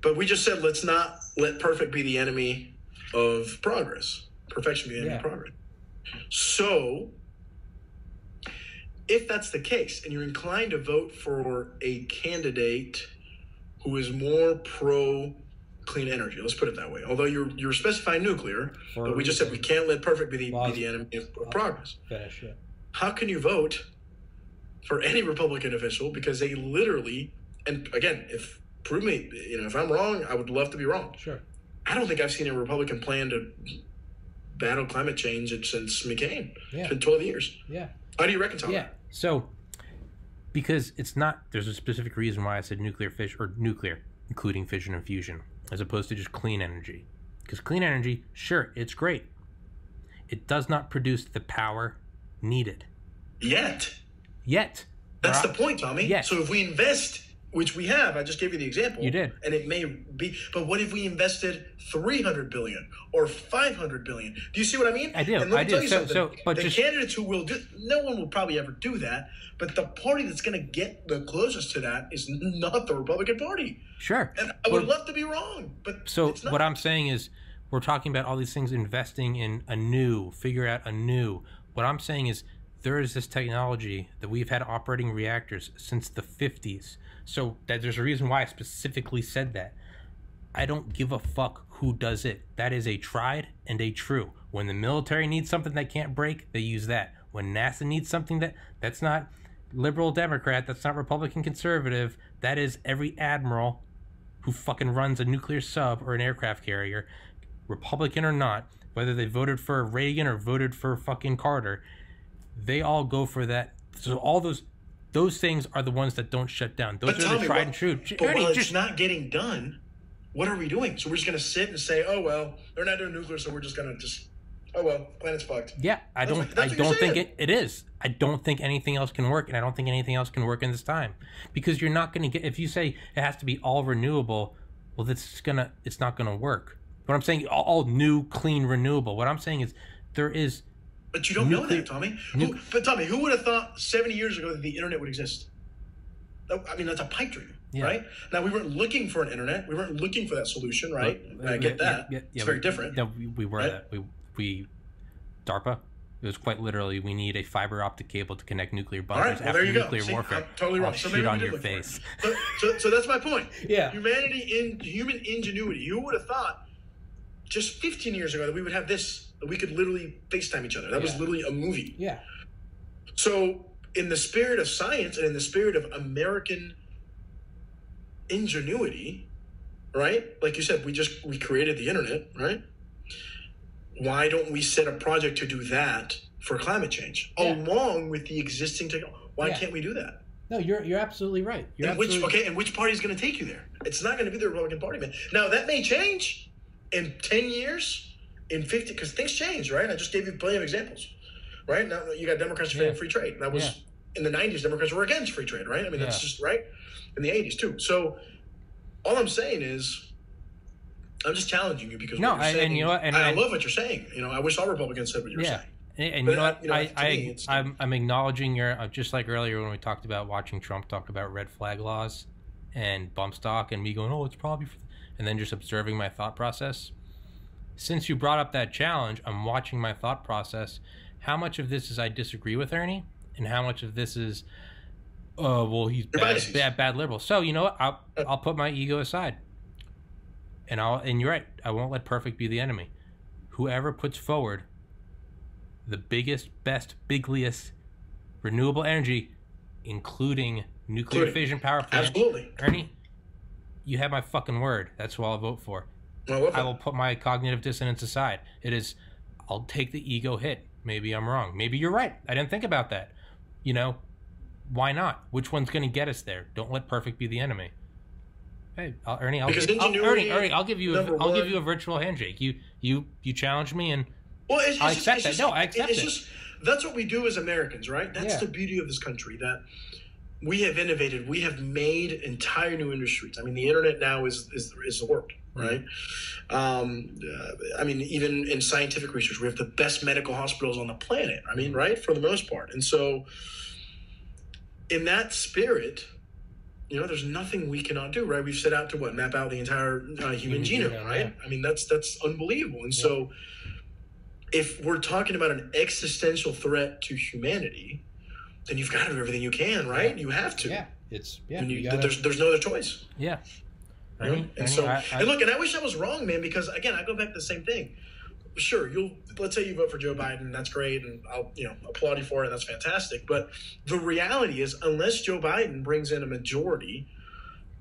But we just said, let's not let perfect be the enemy of progress. Perfection be the enemy of progress. So, if that's the case, and you're inclined to vote for a candidate who is more pro-clean energy, let's put it that way. Although you're specifying nuclear, but we just said we can't let perfect be the enemy of progress. How can you vote for any Republican official? Because they literally, and again, prove me, if I'm wrong, I would love to be wrong. Sure. I don't think I've seen a Republican plan to battle climate change since McCain. Yeah. It's been 12 years. Yeah. How do you reconcile that? Yeah. So, because there's a specific reason why I said nuclear, including fission and fusion, as opposed to just clean energy. Because clean energy, sure, it's great. It does not produce the power needed. Yet. That's the point, Tommy. Yet. So if we invest, which we have, I just gave you the example. You did. And it may be, but what if we invested $300 billion or $500 billion? Do you see what I mean? I do. And let me tell you something. But the candidates who will do, no one will probably ever do that, but the party that's going to get the closest to that is not the Republican Party. Sure. And I would love to be wrong, but it's not. What I'm saying is, we're talking about all these things, investing in figure out anew. What I'm saying is, there is this technology that we've had operating reactors since the 50s. So that there's a reason why I specifically said that. I don't give a fuck who does it. That is a tried and a true. When the military needs something that can't break, they use that. When NASA needs something that's not liberal Democrat, that's not Republican conservative, that is every admiral who fucking runs a nuclear sub or an aircraft carrier, Republican or not, whether they voted for Reagan or voted for fucking Carter, they all go for that. So all those things are the ones that don't shut down. Those are the tried and true. But while it's not getting done, what are we doing? So we're just going to sit and say, oh, well, they're not doing nuclear, so we're just going to oh, well, planet's fucked. Yeah, I don't think it is. I don't think anything else can work, and I don't think anything else can work in this time. Because you're not going to get, if you say it has to be all renewable, well, it's not going to work. What I'm saying, all new, clean, renewable. What I'm saying is there is... But you don't know that, Tommy. But Tommy, who would have thought 70 years ago that the internet would exist? I mean, that's a pipe dream, right? Now, we weren't looking for an internet. We weren't looking for that solution, right? I get that. It's very different. No, we were right? that. We DARPA. It was quite literally, we need a fiber optic cable to connect nuclear All right, bunkers well, after there you nuclear go. See, warfare. I'm totally wrong. I'll So shoot maybe on we did your look for face. it. So that's my point. Yeah. Humanity, human ingenuity. Who would have thought just 15 years ago that we would have this, that we could literally FaceTime each other? That was literally a movie. Yeah. So in the spirit of science and in the spirit of American ingenuity, right? Like you said, we created the internet, right? Why don't we set a project to do that for climate change along with the existing technology? Why can't we do that? No, you're absolutely right. And which party is going to take you there? It's not going to be the Republican Party, man. Now that may change in 10 years, in 50, because things change, right? I just gave you plenty of examples, right? Now you got Democrats for free trade. That was in the 90s. Democrats were against free trade, right? I mean, that's just right. In the 80s too. So all I'm saying is, I'm just challenging you because what you're saying, and you know what, and I love what you're saying. You know, I wish all Republicans said what you're saying. And you know what? I'm acknowledging your just like earlier when we talked about watching Trump talk about red flag laws and bump stock, and me going, oh, it's probably, and then just observing my thought process. Since you brought up that challenge, I'm watching my thought process. How much of this is I disagree with Ernie, and how much of this is, oh, well, he's bad liberal. So you know what? I'll put my ego aside. And you're right. I won't let perfect be the enemy. Whoever puts forward the biggest, best, bigliest renewable energy, including nuclear fission power plant. Absolutely. Ernie, you have my fucking word. That's who I'll vote for. I will put my cognitive dissonance aside. I'll take the ego hit. Maybe I'm wrong. Maybe you're right. I didn't think about that. You know, why not? Which one's going to get us there? Don't let perfect be the enemy. Hey, Ernie, I'll give you a virtual handshake. You challenged me, and I accept that. No, I accept it. That's what we do as Americans, right? That's the beauty of this country, that we have innovated. We have made entire new industries. I mean, the internet now is the world, right? I mean, even in scientific research, we have the best medical hospitals on the planet. I mean, right, for the most part. And so, in that spirit, you know, there's nothing we cannot do, right? We've set out to map out the entire human genome, right? I mean, that's unbelievable. And so, if we're talking about an existential threat to humanity, then you've got to do everything you can, right? You have to. Yeah, there's no other choice. Yeah. Right? And look, and I wish I was wrong, man, because again, I go back to the same thing. Sure, let's say you vote for Joe Biden, that's great, and I'll applaud you for it, that's fantastic. But the reality is, unless Joe Biden brings in a majority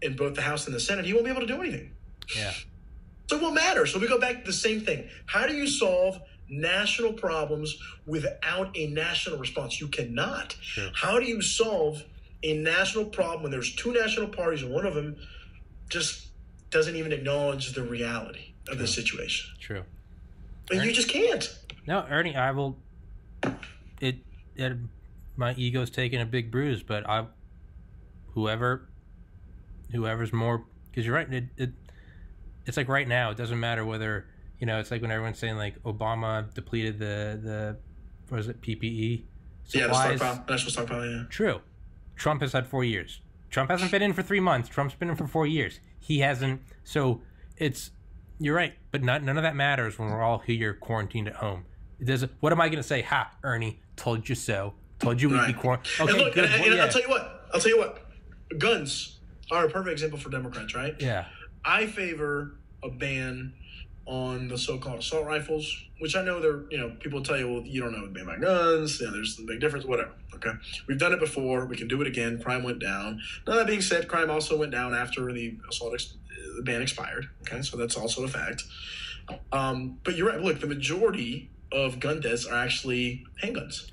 in both the House and the Senate, he won't be able to do anything. Yeah. So it won't matter. So we go back to the same thing. How do you solve national problems without a national response? You cannot. Sure. How do you solve a national problem when there's two national parties and one of them just doesn't even acknowledge the reality of the situation? True. But you just can't. No, Ernie, I will. My ego's taking a big bruise, but whoever's more, because you're right. It's like right now. It doesn't matter whether it's like when everyone's saying like Obama depleted the what is it, PPE supplies. Yeah, national stockpile. Yeah. True. Trump has had 4 years. Trump hasn't been in for 3 months. Trump's been in for 4 years. He hasn't. So you're right, but none of that matters when we're all here quarantined at home. What am I going to say? Ha, Ernie, told you so. Told you we'd be quarantined. Okay, look, good. And I'll tell you what. Guns are a perfect example for Democrats, right? Yeah. I favor a ban on the so-called assault rifles, which I know people tell you, well, you don't know what ban by guns. There's a big difference, whatever. Okay. We've done it before. We can do it again. Crime went down. Now, that being said, crime also went down after the ban expired. Okay. So that's also a fact. But you're right. Look, the majority of gun deaths are actually handguns.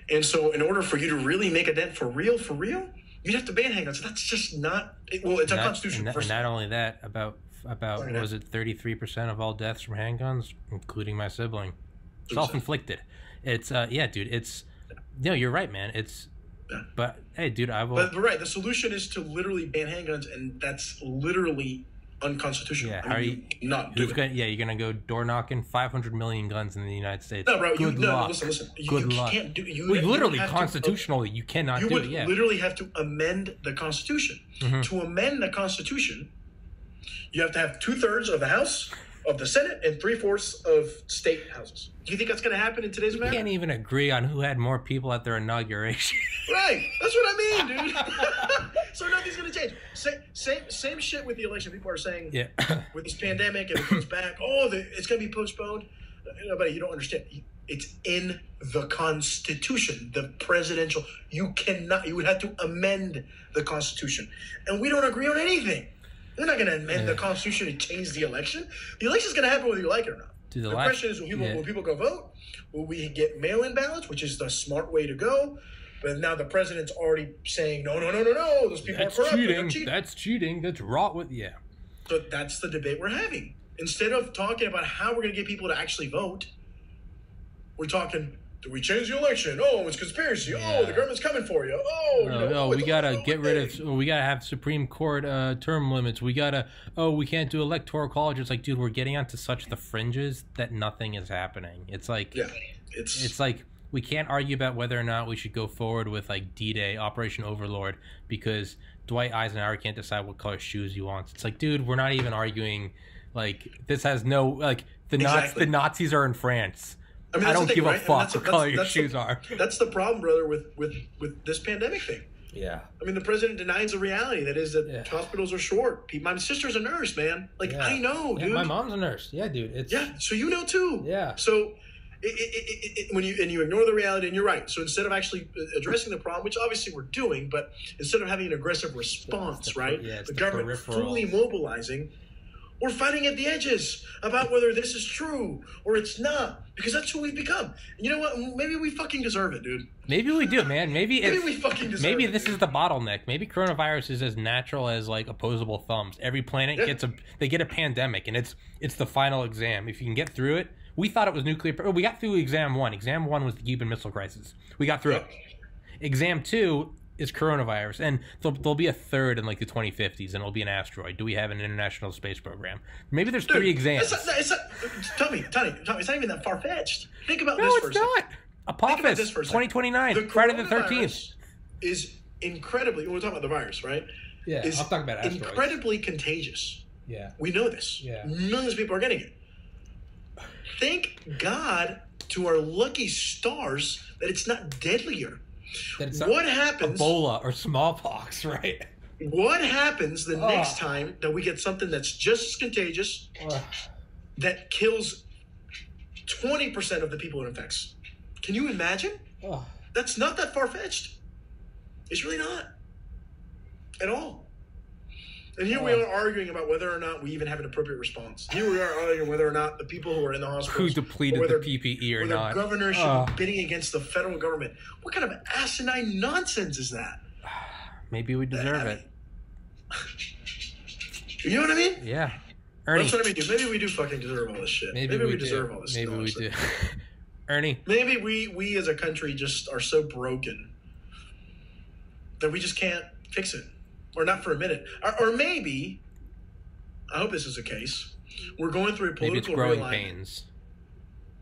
And so in order for you to really make a dent for real, you'd have to ban handguns. That's just not, it's unconstitutional. And not only that, about what was it, 33% of all deaths from handguns, including my sibling, self-inflicted. It's dude. It's you're right, man. But hey, dude, I will. But right, the solution is to literally ban handguns, and that's literally unconstitutional. Yeah, you're gonna go door knocking. 500 million guns in the United States. No, bro. Listen. You can't do. Literally, constitutionally, you cannot do it. You would literally have to amend the Constitution. Mm-hmm. To amend the Constitution, you have to have 2/3 of the House of the Senate and 3/4 of state houses. Do you think that's going to happen in today's America? We can't even agree on who had more people at their inauguration. Right. That's what I mean, dude. So nothing's going to change. Same shit with the election. People are saying with this pandemic and it comes back, it's going to be postponed. Nobody, you don't understand. It's in the Constitution, the presidential. You would have to amend the Constitution. And we don't agree on anything. They're not going to amend the Constitution to change the election. The election's going to happen whether you like it or not. The question is, will people go vote? Will we get mail-in ballots, which is the smart way to go? But now the president's already saying, no, those people are corrupt. Cheating. That's cheating. That's wrong with, So that's the debate we're having. Instead of talking about how we're going to get people to actually vote, we're talking, do we change the election? Oh, it's conspiracy. Yeah. Oh, the government's coming for you. We gotta get rid of. We gotta have Supreme Court term limits. We gotta. We can't do electoral college. It's like, dude, we're getting onto such the fringes that nothing is happening. It's like, it's like we can't argue about whether or not we should go forward with like D-Day, Operation Overlord, because Dwight Eisenhower can't decide what color shoes he wants. It's like, dude, we're not even arguing. Like, this has no like the Nazis are in France. I mean, I don't give a fuck what color your shoes are. That's the problem, brother, with this pandemic thing. Yeah. I mean, the president denies the reality that is that hospitals are short. My sister's a nurse, man. Like, I know, dude. My mom's a nurse. Yeah, dude. So you know too. Yeah. So when you ignore the reality, and you're right. So instead of actually addressing the problem, which obviously we're doing, but instead of having an aggressive response, the government fully mobilizing, we're fighting at the edges about whether this is true or it's not, because that's who we've become. And you know what? Maybe we fucking deserve it, dude. Maybe we do, man. Maybe we fucking deserve it. Maybe this is the bottleneck. Maybe coronavirus is as natural as like opposable thumbs. Every planet gets a pandemic, and it's the final exam. If you can get through it, we thought it was nuclear. We got through exam 1. Exam 1 was the Cuban Missile Crisis. We got through it. Exam 2 is coronavirus, and there'll be a third in like the 2050s, and it'll be an asteroid. Do we have an international space program? Maybe there's 3 exams. Tony, it's not even that far-fetched. Think about this for a second. No, it's not. Apophis, 2029, Friday the 13th. Is incredibly, we're talking about the virus, right? Yeah, I'm talking about asteroids. Incredibly contagious. Yeah. We know this. Yeah. Millions of people are getting it. Thank God to our lucky stars that it's not deadlier. What happens? Ebola or smallpox, right? What happens the next time that we get something that's just as contagious that kills 20% of the people it infects? Can you imagine? That's not that far-fetched. It's really not at all. And here we are arguing about whether or not we even have an appropriate response. Here we are arguing whether or not the people who are in the hospitals, who depleted the PPE or not, the governor should be bidding against the federal government. What kind of asinine nonsense is that? Maybe we deserve it. You know what I mean? Yeah. Ernie. That's what I mean, dude. Maybe we do fucking deserve all this shit. Maybe we deserve all this stuff. Maybe we do. Ernie. Maybe we as a country just are so broken that we just can't fix it. Or not for a minute. Or maybe, I hope this is the case, we're going through a political growing pains.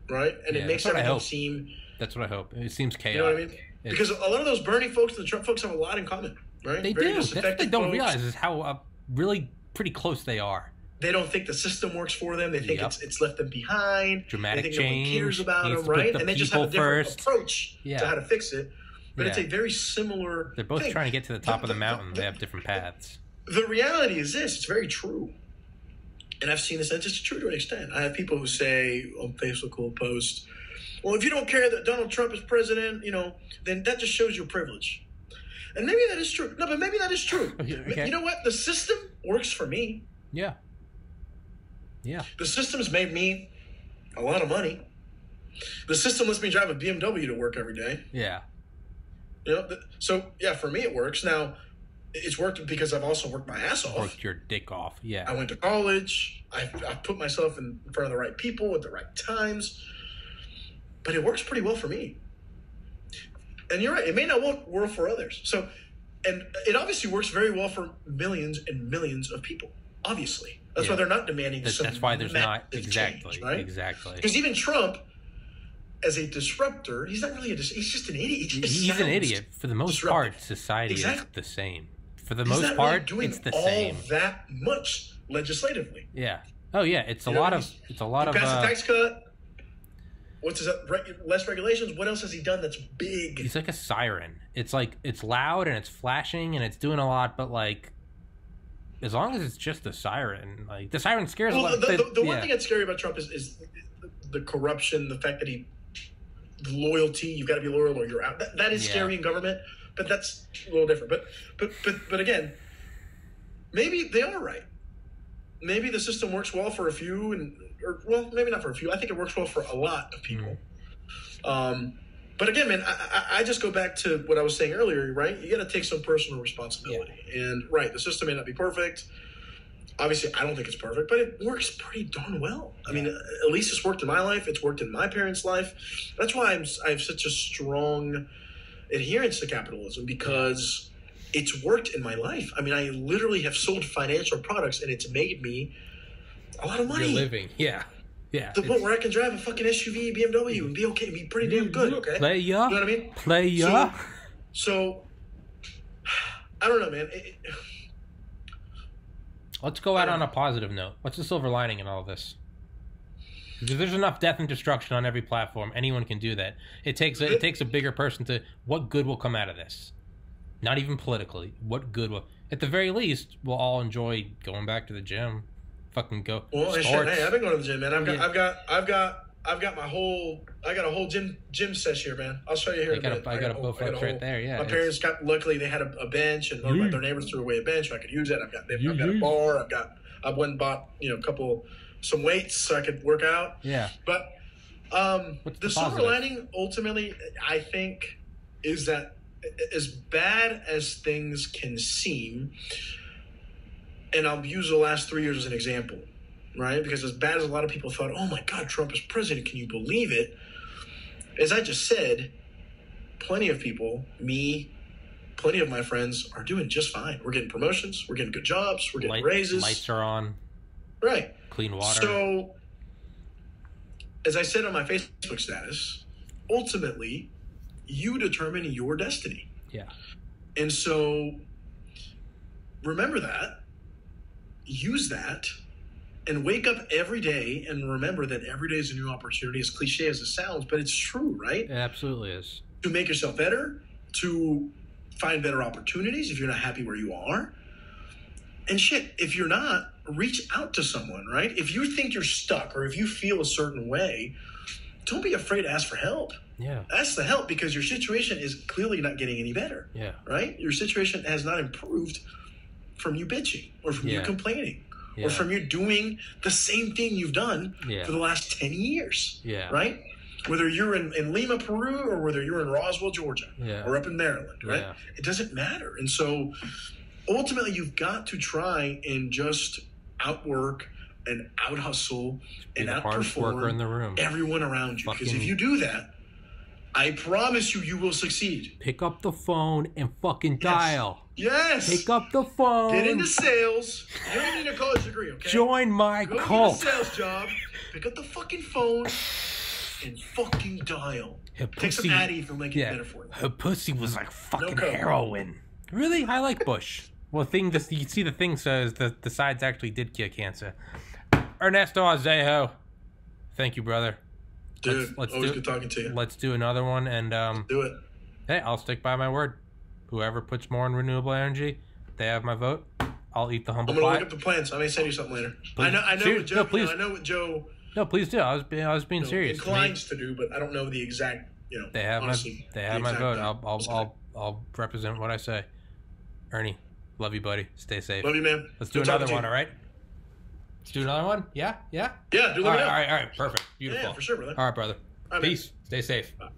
Right? And it makes everything seem... That's what I hope. It seems chaotic. You know what I mean? Because a lot of those Bernie folks and the Trump folks have a lot in common, right? They do. That's what they don't realize is how really pretty close they are. They don't think the system works for them. They think it's left them behind. Dramatic change. No one cares about them, right? And they just have a different approach to how to fix it. But it's a very similar They're both trying to get to the top of the mountain. They have different paths. The reality is this. It's very true. And I've seen this, and it's true to an extent. I have people who say on Facebook will post, well, if you don't care that Donald Trump is president, then that just shows your privilege. And maybe that is true. No, but maybe that is true. Okay. You know what? The system works for me. Yeah. Yeah. The system's made me a lot of money. The system lets me drive a BMW to work every day. Yeah. So, for me it works. Now, it's worked because I've also worked my ass off. Worked your dick off, yeah. I went to college. I put myself in front of the right people at the right times. But it works pretty well for me. And you're right. It may not work well for others. So, and it obviously works very well for millions and millions of people. Obviously. That's why they're not demanding That's why there's not. Exactly. Change, right? Exactly. Because even Trump, as a disruptor, he's not really he's just an idiot. He's an idiot. For the most part, society is the same. For the most part, it's the same. All that much legislatively. Yeah. Oh yeah, it's a lot of He passed a tax cut. What's his less regulations? What else has he done that's big? He's like a siren. It's like it's loud and it's flashing and it's doing a lot, but like as long as it's just a siren, like the siren scares a lot. The one thing that's scary about Trump is the corruption, the fact that the loyalty. You've got to be loyal or you're out. That is scary in government, but that's a little different. But again, maybe they are right. Maybe the system works well for a few, well, maybe not for a few. I think it works well for a lot of people. But again, man, I just go back to what I was saying earlier, right? You got to take some personal responsibility. Yeah. And, right, the system may not be perfect. Obviously, I don't think it's perfect, but it works pretty darn well. I mean, at least it's worked in my life. It's worked in my parents' life. That's why I have such a strong adherence to capitalism, because it's worked in my life. I mean, I literally have sold financial products, and it's made me a lot of money. You're living, yeah. The point where I can drive a fucking SUV, BMW, and be okay, be pretty damn good, okay? Play ya. You know what I mean? Play ya. So I don't know, man. Let's go out on a positive note. What's the silver lining in all of this? Because there's enough death and destruction on every platform. Anyone can do that. It takes a bigger person to. What good will come out of this? Not even politically. What good will? At the very least, we'll all enjoy going back to the gym. Fucking go. Well, hey, I've been going to the gym, man. I've got my whole. I got a whole gym sesh here, man. I'll show you here. I got a buff right there. Yeah. My parents luckily they had a bench, and their neighbors threw away a bench, so I could use it. I've got a bar. I went and bought some weights so I could work out. Yeah. But the silver lining ultimately, I think, is that as bad as things can seem, and I'll use the last 3 years as an example, right? Because as bad as a lot of people thought, oh my God, Trump is president, can you believe it? As I just said, plenty of people, plenty of my friends are doing just fine. We're getting promotions, we're getting good jobs, we're getting raises. Lights are on. Right. Clean water. So, as I said on my Facebook status, ultimately, you determine your destiny. Yeah. And so, remember that. Use that, and wake up every day and remember that every day is a new opportunity, as cliche as it sounds, but it's true, right? It absolutely is. To make yourself better, to find better opportunities if you're not happy where you are. And shit, if you're not, reach out to someone, right? If you think you're stuck or if you feel a certain way, don't be afraid to ask for help. Yeah. Ask the help, because your situation is clearly not getting any better. Yeah. Right? Your situation has not improved from you bitching or from you complaining or from you doing the same thing you've done for the last 10 years. Yeah. Right? Whether you're in Lima, Peru, or whether you're in Roswell, Georgia, or up in Maryland, right? Yeah. It doesn't matter. And so ultimately you've got to try and just outwork and out-hustle and outperform everyone around you. Because if you do that, I promise you will succeed. Pick up the phone and fucking dial. Yes. Pick up the phone. Get into sales. You don't need a college degree, okay? Join my cult. Get a sales job. Pick up the fucking phone and fucking dial. Take some Addy if you're making it better for you. Her pussy was like fucking heroin. Really? I like Bush. Well, you see the thing says that the sides actually did cure cancer. Ernesto Azejo. Thank you, brother. Dude, always good talking to you. Let's do another one, and do it. Hey, I'll stick by my word. Whoever puts more in renewable energy, they have my vote. I'll eat the humble pie. I'm gonna look up the plans. I may send you something later. Please. I know what Joe. No, please. I know what Joe. No, please do. I was being serious. Inclines to do, but I don't know the exact. They have my vote. I'll represent what I say. Ernie, love you, buddy. Stay safe. Love you, man. Let's do another one. All right. Let's do another one. Yeah. Yeah. Do let me know. All right. Perfect. Beautiful. Yeah, for sure, brother. All right, brother. All right, peace. Man. Stay safe. Bye.